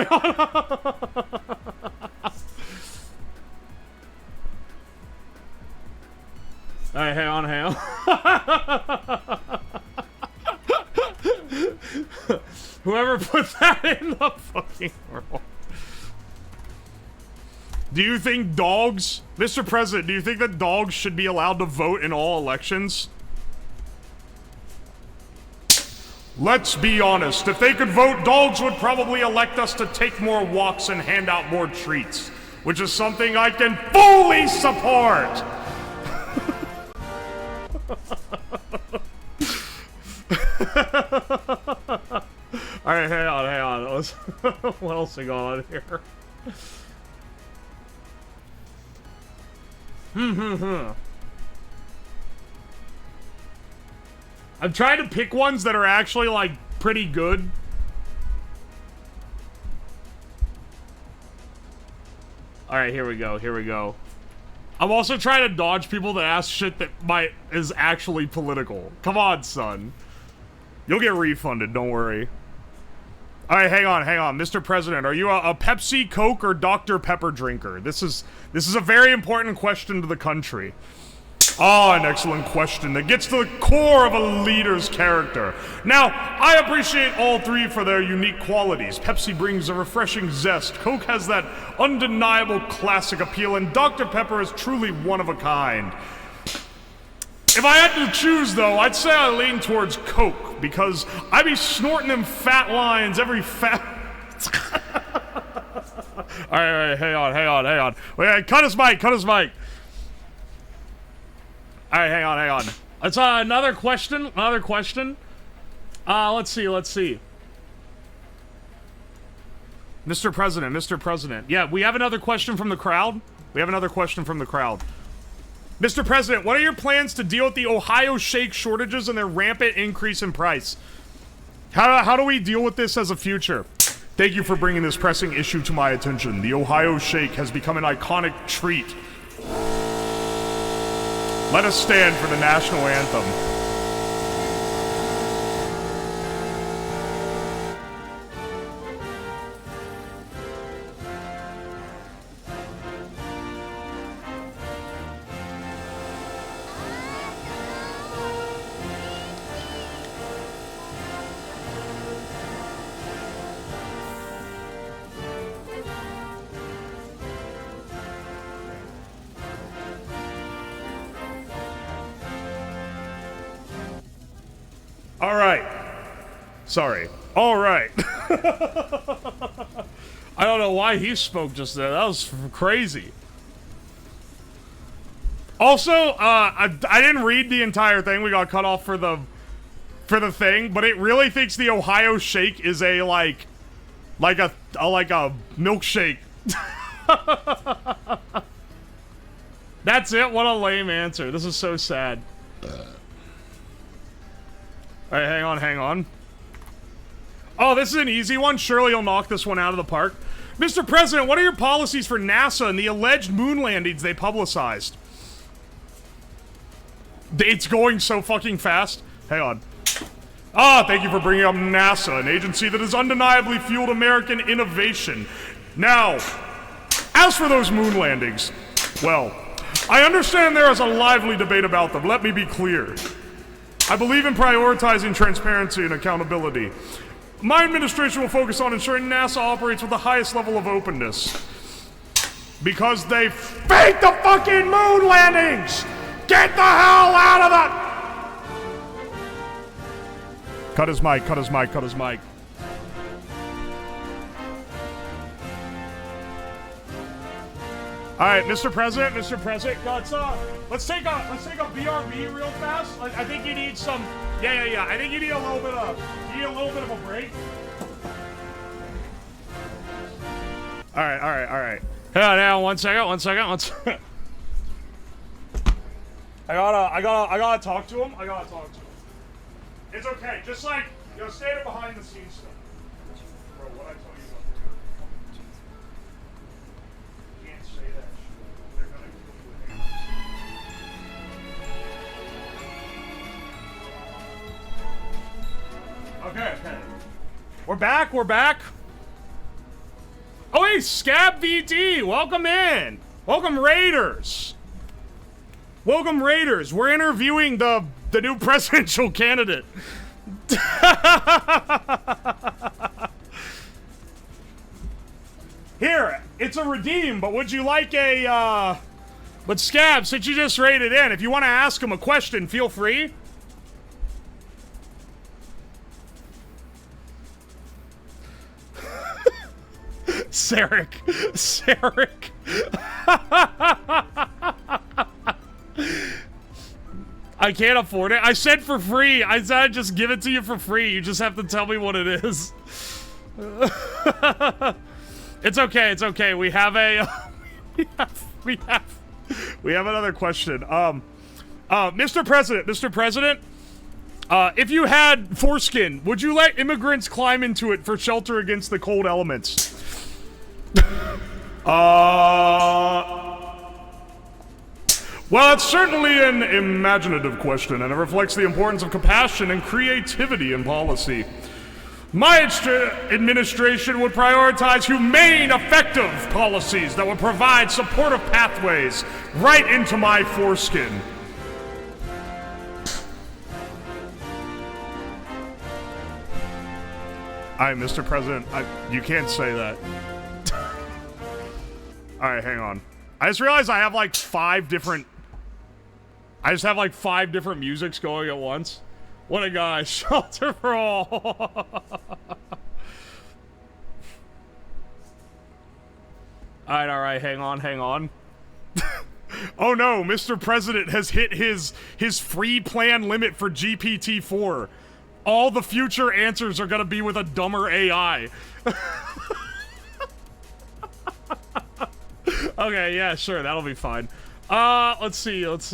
Alright, hang on. Whoever put that in the fucking world. Do you think dogs, Mr. President, do you think that dogs should be allowed to vote in all elections? Let's be honest, if they could vote, dogs would probably elect us to take more walks and hand out more treats, which is something I can fully support! Alright, hang on. What else we got on here? I'm trying to pick ones that are actually, like, pretty good. Alright, here we go. I'm also trying to dodge people that ask shit that is actually political. Come on, son. You'll get refunded, don't worry. Alright, hang on. Mr. President, are you a Pepsi, Coke, or Dr. Pepper drinker? This is a very important question to the country. Ah, an excellent question that gets to the core of a leader's character. Now, I appreciate all three for their unique qualities. Pepsi brings a refreshing zest, Coke has that undeniable classic appeal, and Dr. Pepper is truly one of a kind. If I had to choose, though, I'd say I lean towards Coke, because I be snorting them fat lines every fat... Alright, hang on. Wait, cut his mic. Alright, hang on. Let's, another question. Let's see. Mr. President. Yeah, we have another question from the crowd. Mr. President, what are your plans to deal with the Ohio shake shortages and their rampant increase in price? How do we deal with this as a future? Thank you for bringing this pressing issue to my attention. The Ohio shake has become an iconic treat. Let us stand for the national anthem. All right. I don't know why he spoke just there. That was crazy. Also, I didn't read the entire thing. We got cut off for the thing, but it really thinks the Ohio shake is a like a milkshake. That's it. What a lame answer. This is so sad. All right, hang on. Oh, this is an easy one. Surely you'll knock this one out of the park. Mr. President, what are your policies for NASA and the alleged moon landings they publicized? It's going so fucking fast. Hang on. Thank you for bringing up NASA, an agency that has undeniably fueled American innovation. Now, as for those moon landings, well, I understand there is a lively debate about them. Let me be clear. I believe in prioritizing transparency and accountability. My administration will focus on ensuring NASA operates with the highest level of openness. Because they faked the fucking moon landings! Get the hell out of the... Cut his mic. Alright, Mr. President, let's take a BRB real fast. I think you need some... Yeah. I think you need a little bit of a break. Alright. Hang on, one second. I gotta talk to him. It's okay, just like, stand behind the scenes stuff. Bro, what I tell you about you can't say that shit. They're gonna kill you with hands. Okay. We're back. Oh, hey, Scab VD, welcome in. Welcome, Raiders. We're interviewing the new presidential candidate. Here, it's a redeem, but would you like a, But Scab, since you just raided in, if you want to ask him a question, feel free. Sarek. Sarek. I can't afford it. I said for free. I said I'd just give it to you for free. You just have to tell me what it is. It's okay. It's okay. We have a... we have another question. Mr. President, if you had foreskin, would you let immigrants climb into it for shelter against the cold elements? Well, it's certainly an imaginative question, and it reflects the importance of compassion and creativity in policy. My administration would prioritize humane, effective policies that would provide supportive pathways right into my foreskin. Mr. President, you can't say that. Alright, hang on. I just realized I have like 5 different... I just have like 5 different musics going at once. What a guy. Shelter for all. Alright, hang on. Oh no, Mr. President has hit his free plan limit for GPT-4. All the future answers are gonna be with a dumber AI. Okay, yeah, sure, that'll be fine. Let's see. Let's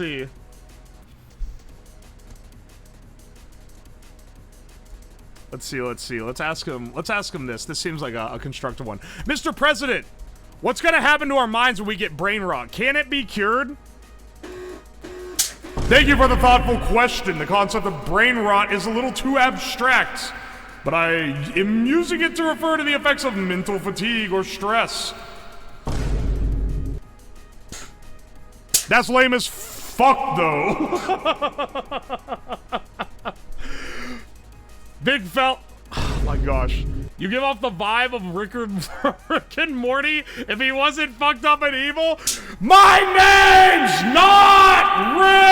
ask him this. This seems like a constructive one. Mr. President, what's gonna happen to our minds when we get brain rot? Can it be cured? Thank you for the thoughtful question. The concept of brain rot is a little too abstract, but I am using it to refer to the effects of mental fatigue or stress. That's lame as fuck, though. Big fell. Oh my gosh. You give off the vibe of Rick and Morty if he wasn't fucked up and evil. My name's not Rick!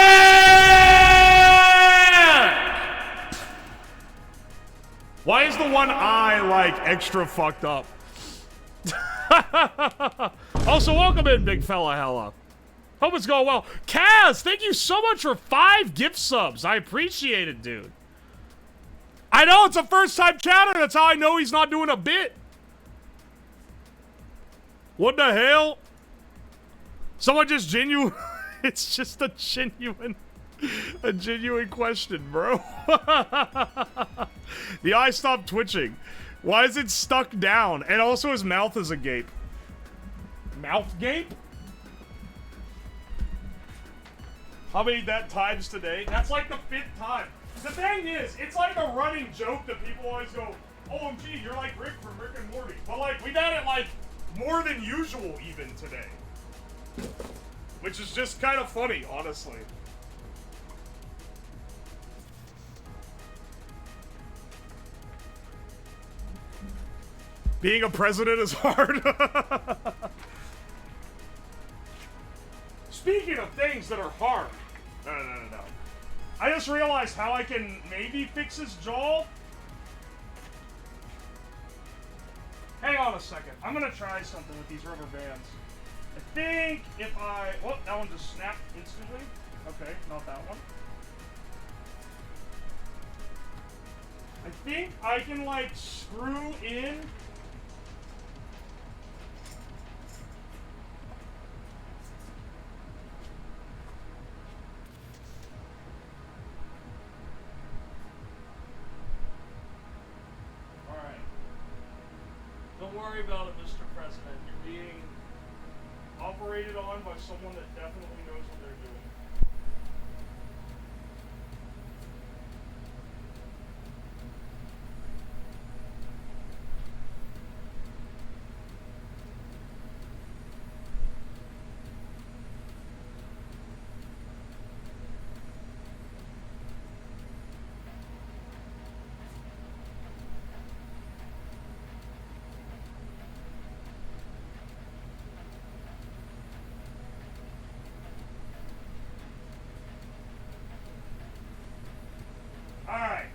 Why is the one eye, like, extra fucked up? Also, welcome in, big fella hella. Hope it's going well. Kaz, thank you so much for 5 gift subs. I appreciate it, dude. I know, it's a first-time counter. That's how I know he's not doing a bit. What the hell? Someone just genuine... It's just a genuine question, bro. The eye stopped twitching. Why is it stuck down? And also his mouth is agape. Mouth gape? How many times today? That's like the 5th time. The thing is, it's like a running joke that people always go, OMG, you're like Rick from Rick and Morty. But like, we've had it like more than usual even today. Which is just kind of funny, honestly. Being a president is hard. Speaking of things that are hard. No. I just realized how I can maybe fix his jaw. Hang on a second. I'm gonna try something with these rubber bands. I think if I... Oh, that one just snapped instantly. Okay, not that one. I think I can, like, screw in... Don't worry about it, Mr. President. You're being operated on by someone that definitely knows what they're doing. Alright.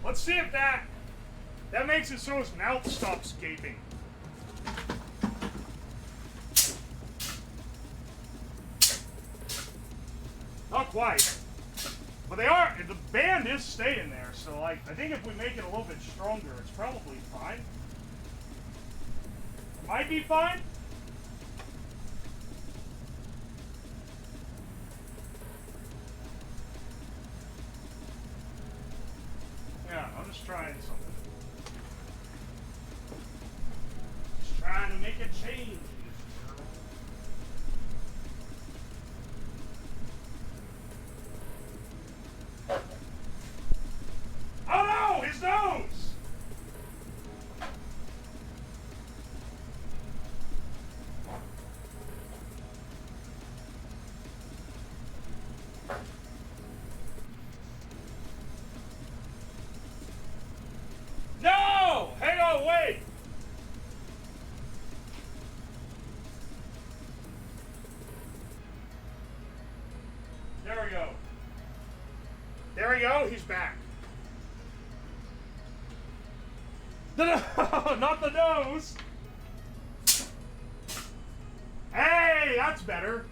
Let's see if that makes it so his mouth stops gaping. quite. But they are, the band is staying there, so like, I think if we make it a little bit stronger, it's probably fine. It might be fine. Yeah, I'm just trying something. Just trying to make a change. Oh no! His nose! No! Hang on, wait! There we go. There we go, he's back. No, not the nose. Hey, that's better.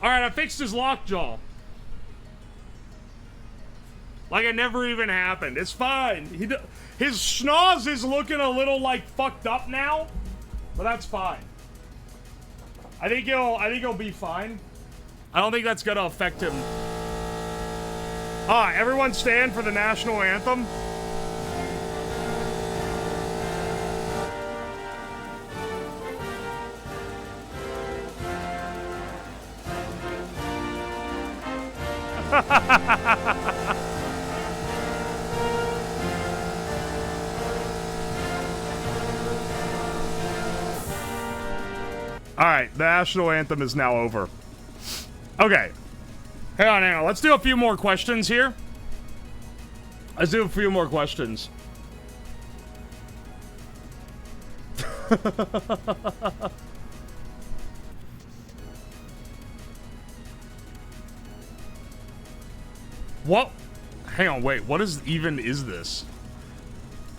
All right, I fixed his lockjaw. Like it never even happened. It's fine. His schnoz is looking a little like fucked up now, but that's fine. I think he'll be fine. I don't think that's gonna affect him. Everyone stand for the national anthem. Alright, the national anthem is now over. Okay. Hang on. Let's do a few more questions here. Let's do a few more questions. What? Hang on, wait. What is this?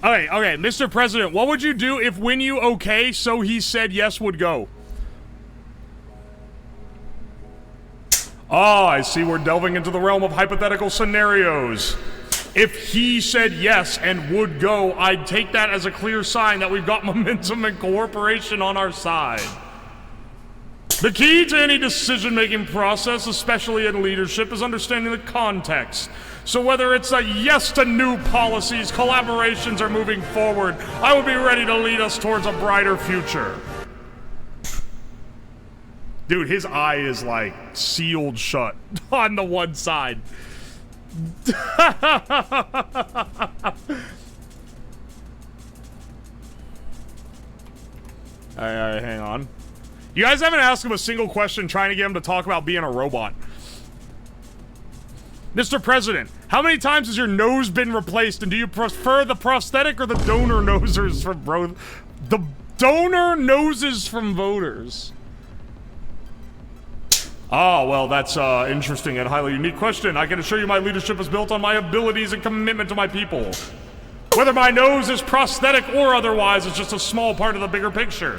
Okay, Mr. President, what would you do if when you okay, so he said yes would go? Oh, I see we're delving into the realm of hypothetical scenarios. If he said yes and would go, I'd take that as a clear sign that we've got momentum and cooperation on our side. The key to any decision-making process, especially in leadership, is understanding the context. So whether it's a yes to new policies, collaborations, or moving forward, I would be ready to lead us towards a brighter future. Dude, his eye is like sealed shut on the one side. Alright, hang on. You guys haven't asked him a single question trying to get him to talk about being a robot. Mr. President, how many times has your nose been replaced, and do you prefer the prosthetic or the donor noses from the donor noses from voters? Ah, well, that's interesting and highly unique question. I can assure you my leadership is built on my abilities and commitment to my people. Whether my nose is prosthetic or otherwise is just a small part of the bigger picture.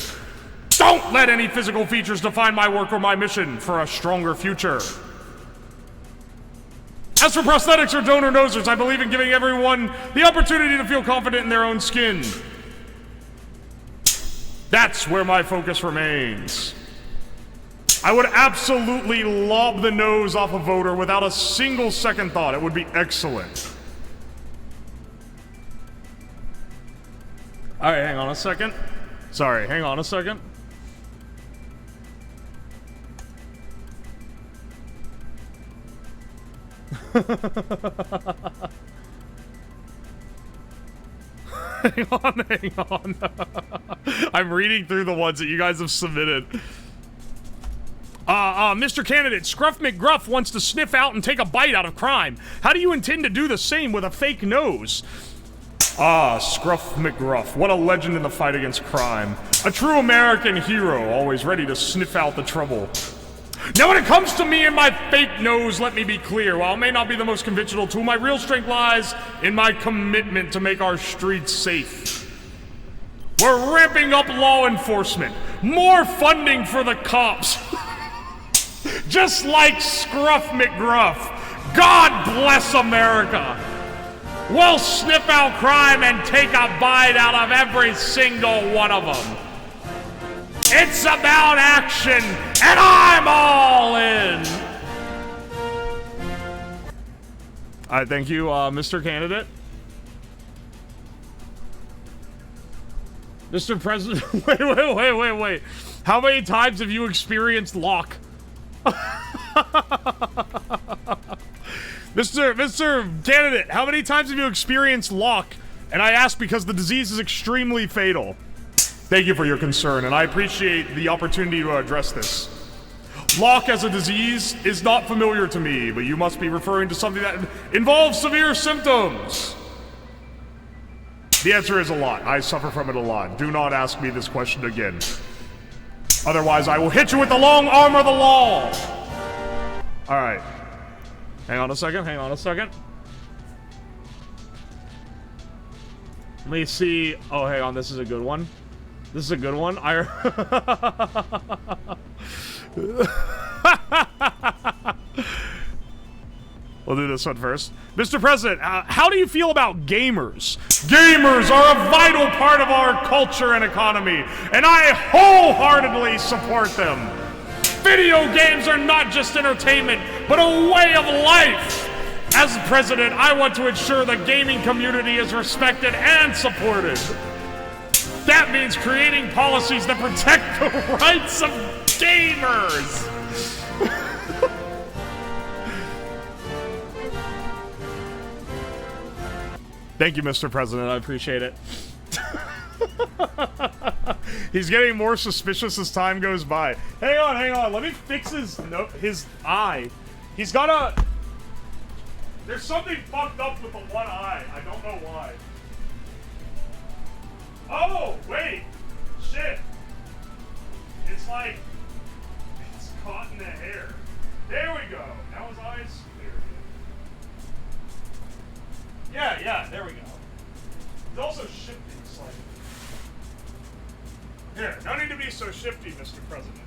Don't let any physical features define my work or my mission for a stronger future. As for prosthetics or donor noses, I believe in giving everyone the opportunity to feel confident in their own skin. That's where my focus remains. I would absolutely lob the nose off a voter without a single second thought. It would be excellent. Alright, hang on a second. Sorry, hang on a second. Hang on. I'm reading through the ones that you guys have submitted. Mr. Candidate, Scruff McGruff wants to sniff out and take a bite out of crime. How do you intend to do the same with a fake nose? Ah, Scruff McGruff, what a legend in the fight against crime. A true American hero, always ready to sniff out the trouble. Now when it comes to me and my fake nose, let me be clear. While it may not be the most conventional tool, my real strength lies in my commitment to make our streets safe. We're ramping up law enforcement. More funding for the cops. Just like Scruff McGruff. God bless America. We'll sniff out crime and take a bite out of every single one of them. It's about action, and I'm all in. All right, thank you, Mr. Candidate. Mr. President, wait. How many times have you experienced Locke? Mr. Candidate, how many times have you experienced Locke? And I ask because the disease is extremely fatal. Thank you for your concern, and I appreciate the opportunity to address this. Locke as a disease is not familiar to me, but you must be referring to something that involves severe symptoms. The answer is a lot. I suffer from it a lot. Do not ask me this question again. Otherwise, I will hit you with the long arm of the law. All right. Hang on a second. Let me see. Oh, hang on. This is a good one. We'll do this one first. Mr. President, how do you feel about gamers? Gamers are a vital part of our culture and economy, and I wholeheartedly support them. Video games are not just entertainment, but a way of life. As president, I want to ensure the gaming community is respected and supported. That means creating policies that protect the rights of gamers. Thank you, Mr. President. I appreciate it. He's getting more suspicious as time goes by. Hang on. Let me fix his eye. He's got a... There's something fucked up with the one eye. I don't know why. Oh, wait. Shit. It's like... It's caught in the hair. There we go. Now his eye's clear. Yeah, there we go. He's also shifty slightly. Here, no need to be so shifty, Mr. President.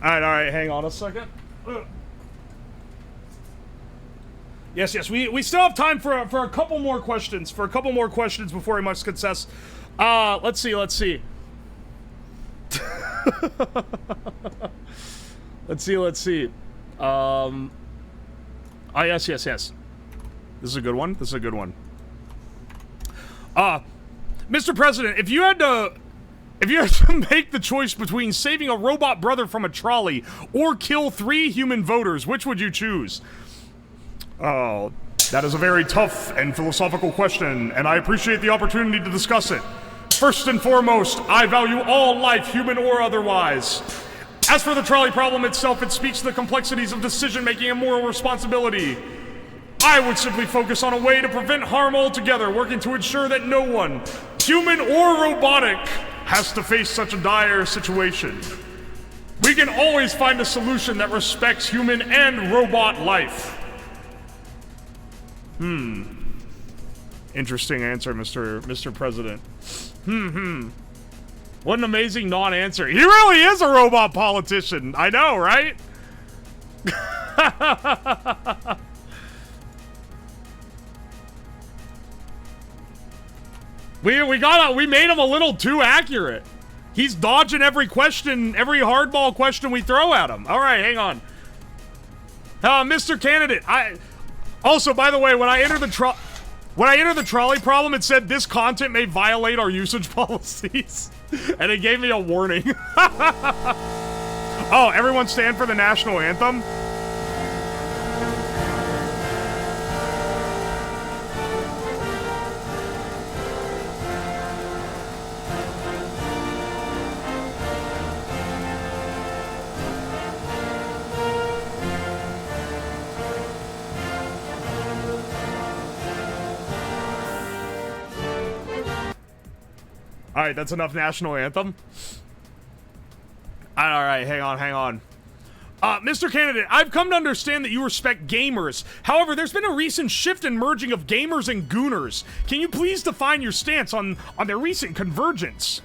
Alright, hang on a second. Yes, we still have time for a couple more questions. Before we must confess. Let's see. Let's see. Yes. This is a good one. Mr. President, if you had to make the choice between saving a robot brother from a trolley or kill 3 human voters, which would you choose? Oh, that is a very tough and philosophical question, and I appreciate the opportunity to discuss it. First and foremost, I value all life, human or otherwise. As for the trolley problem itself, it speaks to the complexities of decision-making and moral responsibility. I would simply focus on a way to prevent harm altogether, working to ensure that no one, human or robotic, has to face such a dire situation. We can always find a solution that respects human and robot life. Interesting answer, Mr. President. What an amazing non-answer. He really is a robot politician. I know, right? We made him a little too accurate. He's dodging every question, every hardball question we throw at him. All right, hang on. Mr. Candidate, also, by the way, when I entered the trolley problem, it said this content may violate our usage policies. And it gave me a warning. Oh, everyone stand for the national anthem? Alright, that's enough national anthem. Alright, hang on. Mr. Candidate, I've come to understand that you respect gamers. However, there's been a recent shift in merging of gamers and gooners. Can you please define your stance on their recent convergence?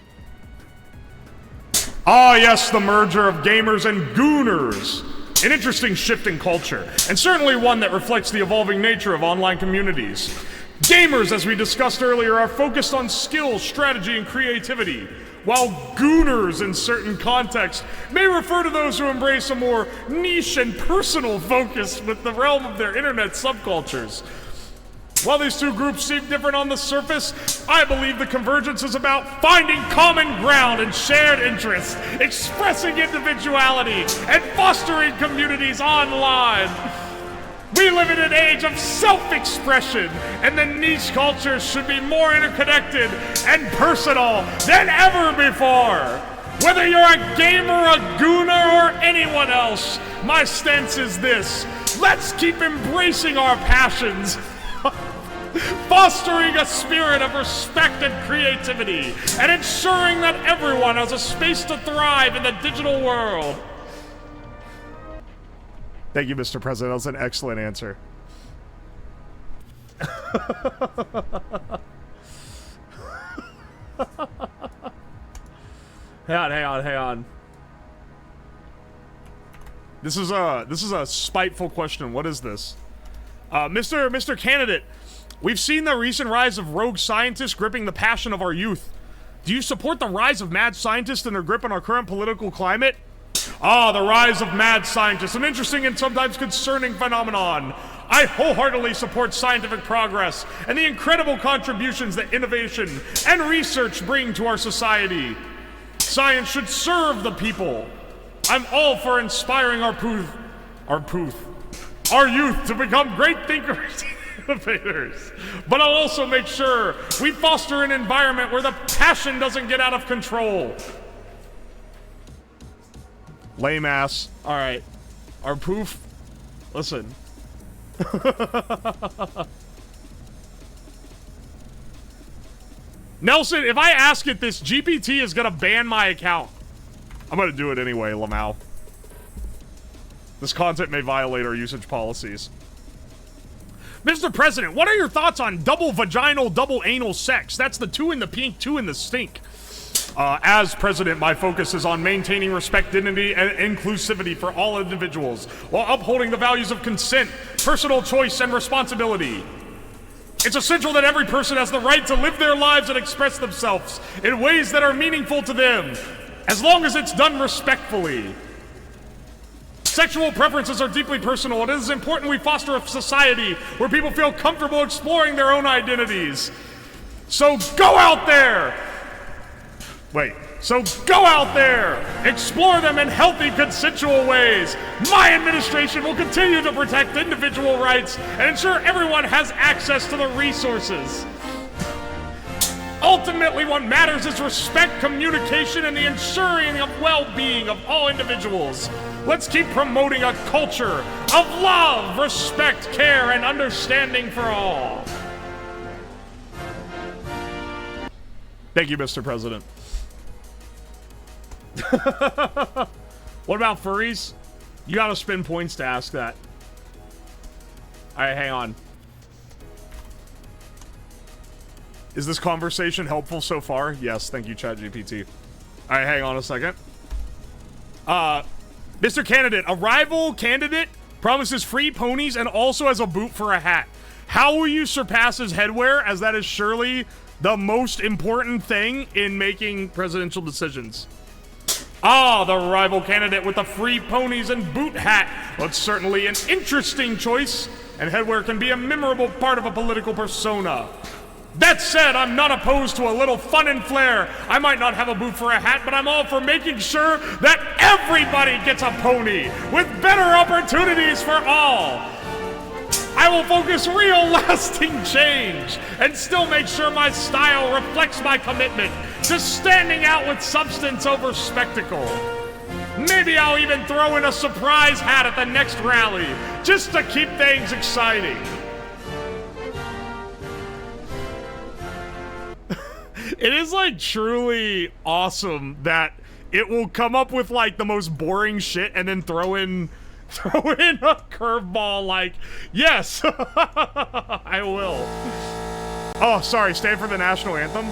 Ah, yes, the merger of gamers and gooners. An interesting shift in culture, and certainly one that reflects the evolving nature of online communities. Gamers, as we discussed earlier, are focused on skill, strategy, and creativity, while gooners, in certain contexts, may refer to those who embrace a more niche and personal focus with the realm of their internet subcultures. While these two groups seem different on the surface, I believe the convergence is about finding common ground and shared interests, expressing individuality, and fostering communities online. We live in an age of self-expression, and the niche cultures should be more interconnected and personal than ever before. Whether you're a gamer, a gooner, or anyone else, my stance is this: let's keep embracing our passions, fostering a spirit of respect and creativity, and ensuring that everyone has a space to thrive in the digital world. Thank you, Mr. President. That was an excellent answer. Hang on. This is a spiteful question. What is this? Mr. Candidate, we've seen the recent rise of rogue scientists gripping the passion of our youth. Do you support the rise of mad scientists and their grip on our current political climate? Ah, the rise of mad scientists, an interesting and sometimes concerning phenomenon. I wholeheartedly support scientific progress and the incredible contributions that innovation and research bring to our society. Science should serve the people. I'm all for inspiring our youth to become great thinkers and innovators. But I'll also make sure we foster an environment where the passion doesn't get out of control. Lame ass. Alright. Our poof. Listen. Nelson, if I ask it this, GPT is gonna ban my account. I'm gonna do it anyway, Lamau. This content may violate our usage policies. Mr. President, what are your thoughts on double vaginal, double anal sex? That's the two in the pink, two in the stink. As president, my focus is on maintaining respect, dignity, and inclusivity for all individuals, while upholding the values of consent, personal choice, and responsibility. It's essential that every person has the right to live their lives and express themselves in ways that are meaningful to them, as long as it's done respectfully. Sexual preferences are deeply personal, and it is important we foster a society where people feel comfortable exploring their own identities. So go out there! Go out there! Explore them in healthy, consensual ways! My administration will continue to protect individual rights and ensure everyone has access to the resources. Ultimately, what matters is respect, communication, and the ensuring of well-being of all individuals. Let's keep promoting a culture of love, respect, care, and understanding for all. Thank you, Mr. President. What about furries? You gotta spend points to ask that. Alright, hang on. Is this conversation helpful so far? Yes, thank you, ChatGPT. Alright, hang on a second. Mr. Candidate, a rival candidate promises free ponies and also has a boot for a hat. How will you surpass his headwear, as that is surely the most important thing in making presidential decisions? Ah, the rival candidate with the free ponies and boot hat. Well, it's certainly an interesting choice, and headwear can be a memorable part of a political persona. That said, I'm not opposed to a little fun and flair. I might not have a boot for a hat, but I'm all for making sure that everybody gets a pony, with better opportunities for all. I will focus real lasting change and still make sure my style reflects my commitment to standing out with substance over spectacle. Maybe I'll even throw in a surprise hat at the next rally, just to keep things exciting. It is like truly awesome that it will come up with like the most boring shit and then throw in a curveball like, yes, I will. Oh, sorry, stand for the national anthem.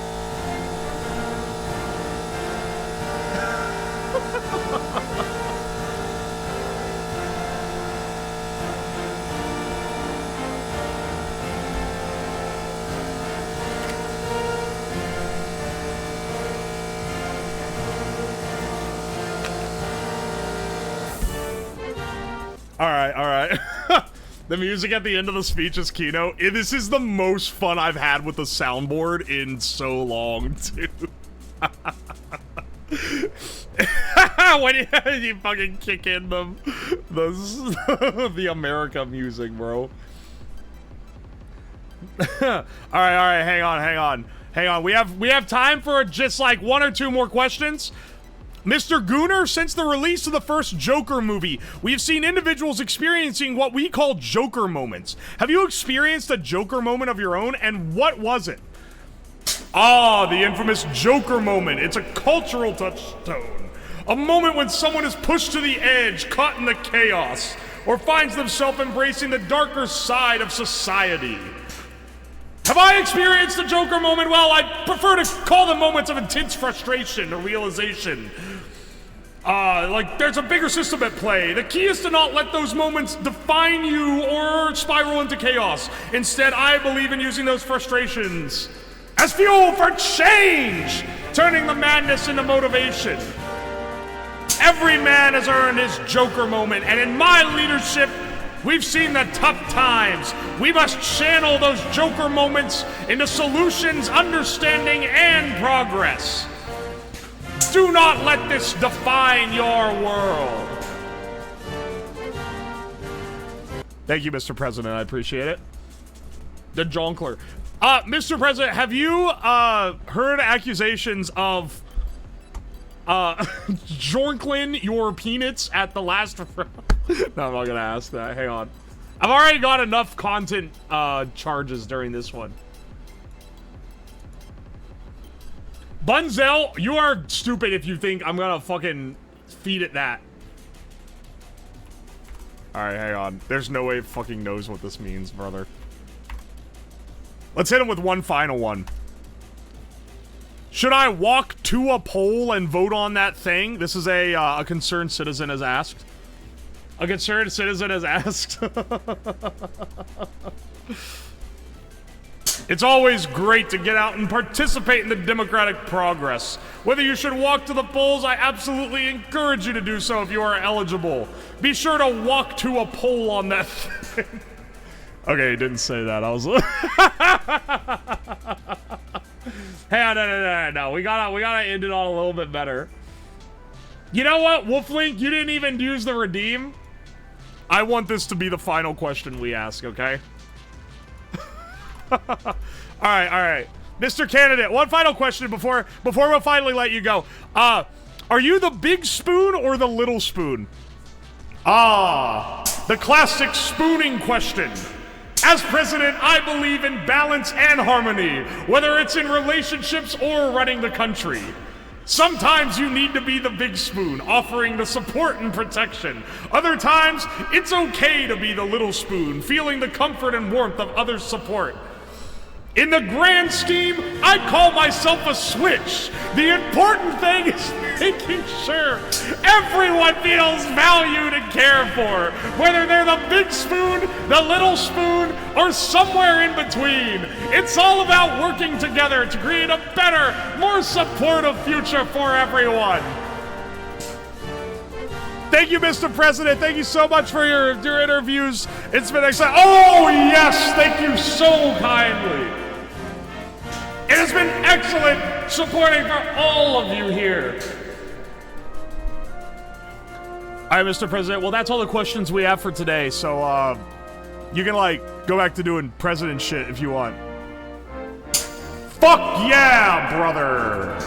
All right. The music at the end of the speech is keynote. This is the most fun I've had with the soundboard in so long, too. When you fucking kick in the America music, bro. All right, hang on. We have time for just like one or two more questions. Mr. Gooner, since the release of the first Joker movie, we've seen individuals experiencing what we call Joker moments. Have you experienced a Joker moment of your own, and what was it? Ah, the infamous Joker moment. It's a cultural touchstone. A moment when someone is pushed to the edge, caught in the chaos, or finds themselves embracing the darker side of society. Have I experienced a Joker moment? Well, I prefer to call them moments of intense frustration or realization. Like there's a bigger system at play. The key is to not let those moments define you or spiral into chaos. Instead, I believe in using those frustrations as fuel for change, turning the madness into motivation. Every man has earned his Joker moment, and in my leadership, we've seen the tough times. We must channel those Joker moments into solutions, understanding, and progress. Do not let this define your world. Thank you, Mr. President. I appreciate it. The Jonkler. Mr. President, have you heard accusations of Jorklin your peanuts at the last... No, I'm not gonna ask that. Hang on. I've already got enough content charges during this one. Bunzel, you are stupid if you think I'm gonna fucking feed it that. Alright, hang on. There's no way it fucking knows what this means, brother. Let's hit him with one final one. Should I walk to a poll and vote on that thing? This is a concerned citizen has asked. A concerned citizen has asked. It's always great to get out and participate in the democratic progress. Whether you should walk to the polls, I absolutely encourage you to do so if you are eligible. Be sure to walk to a poll on that thing. Okay, he didn't say that. I was... Hey, no. We gotta end it on a little bit better. You know what, Wolflink? You didn't even use the redeem. I want this to be the final question we ask, okay? Alright. Mr. Candidate, one final question before we'll finally let you go. Are you the big spoon or the little spoon? The classic spooning question. As president, I believe in balance and harmony, whether it's in relationships or running the country. Sometimes you need to be the big spoon, offering the support and protection. Other times, it's okay to be the little spoon, feeling the comfort and warmth of others' support. In the grand scheme, I call myself a switch. The important thing is making sure everyone feels valued and cared for, whether they're the big spoon, the little spoon, or somewhere in between. It's all about working together to create a better, more supportive future for everyone. Thank you, Mr. President. Thank you so much for your interviews. It's been exciting. Oh, yes, thank you so kindly. It has been excellent supporting for all of you here. All right, Mr. President. Well, that's all the questions we have for today. So, you can, like, go back to doing president shit if you want. Fuck yeah, brother!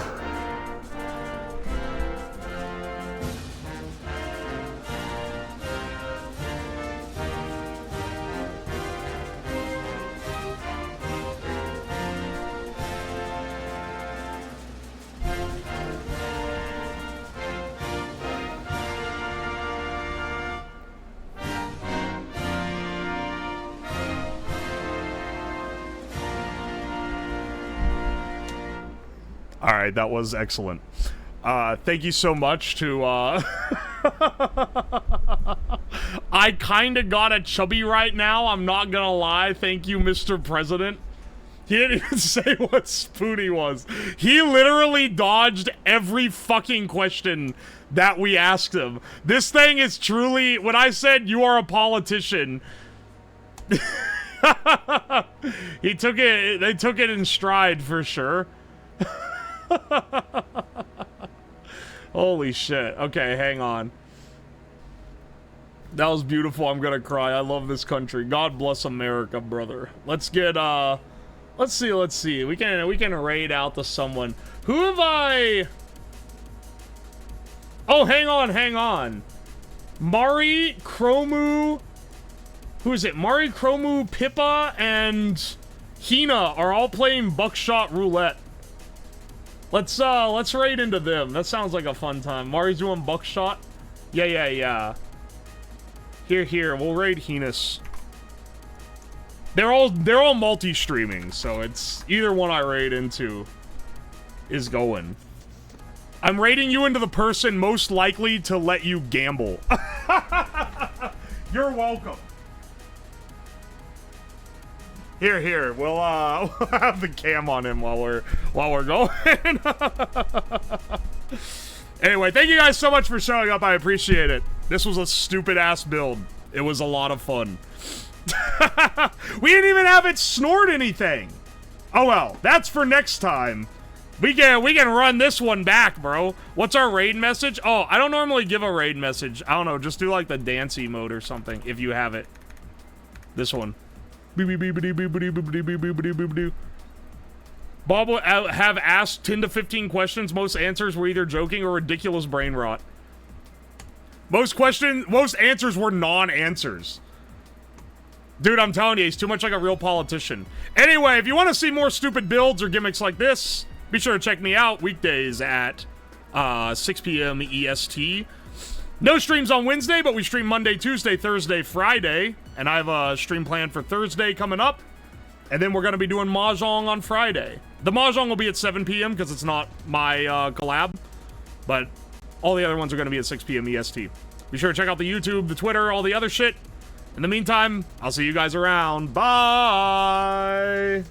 All right, that was excellent. Thank you so much to, I kinda got a chubby right now, I'm not gonna lie. Thank you, Mr. President. He didn't even say what spoon he was. He literally dodged every fucking question that we asked him. This thing is truly, when I said you are a politician, they took it in stride for sure. Holy shit. Okay, hang on. That was beautiful. I'm gonna cry. I love this country. God bless America, brother. Let's get, let's see. We can raid out to someone. Who have I... Oh, hang on. Mari, Chromu... Who is it? Mari, Chromu, Pippa, and Hina are all playing Buckshot Roulette. Let's raid into them. That sounds like a fun time. Mari's doing Buckshot. Yeah. Here, we'll raid Heinous. They're all multi-streaming, so it's either one I raid into is going. I'm raiding you into the person most likely to let you gamble. You're welcome. Here, we'll have the cam on him while we're going. Anyway, thank you guys so much for showing up. I appreciate it. This was a stupid ass build. It was a lot of fun. We didn't even have it snort anything. Oh well, that's for next time. We can run this one back, bro. What's our raid message? Oh, I don't normally give a raid message. I don't know, just do like the dancey mode or something if you have it. This one. Bob will have asked 10 to 15 questions. Most answers were either joking or ridiculous brain rot. Most answers were non-answers. Dude, I'm telling you, he's too much like a real politician. Anyway, if you want to see more stupid builds or gimmicks like this, be sure to check me out weekdays at 6 p.m. EST. No streams on Wednesday, but we stream Monday, Tuesday, Thursday, Friday. And I have a stream planned for Thursday coming up. And then we're going to be doing Mahjong on Friday. The Mahjong will be at 7 p.m. because it's not my collab. But all the other ones are going to be at 6 p.m. EST. Be sure to check out the YouTube, the Twitter, all the other shit. In the meantime, I'll see you guys around. Bye!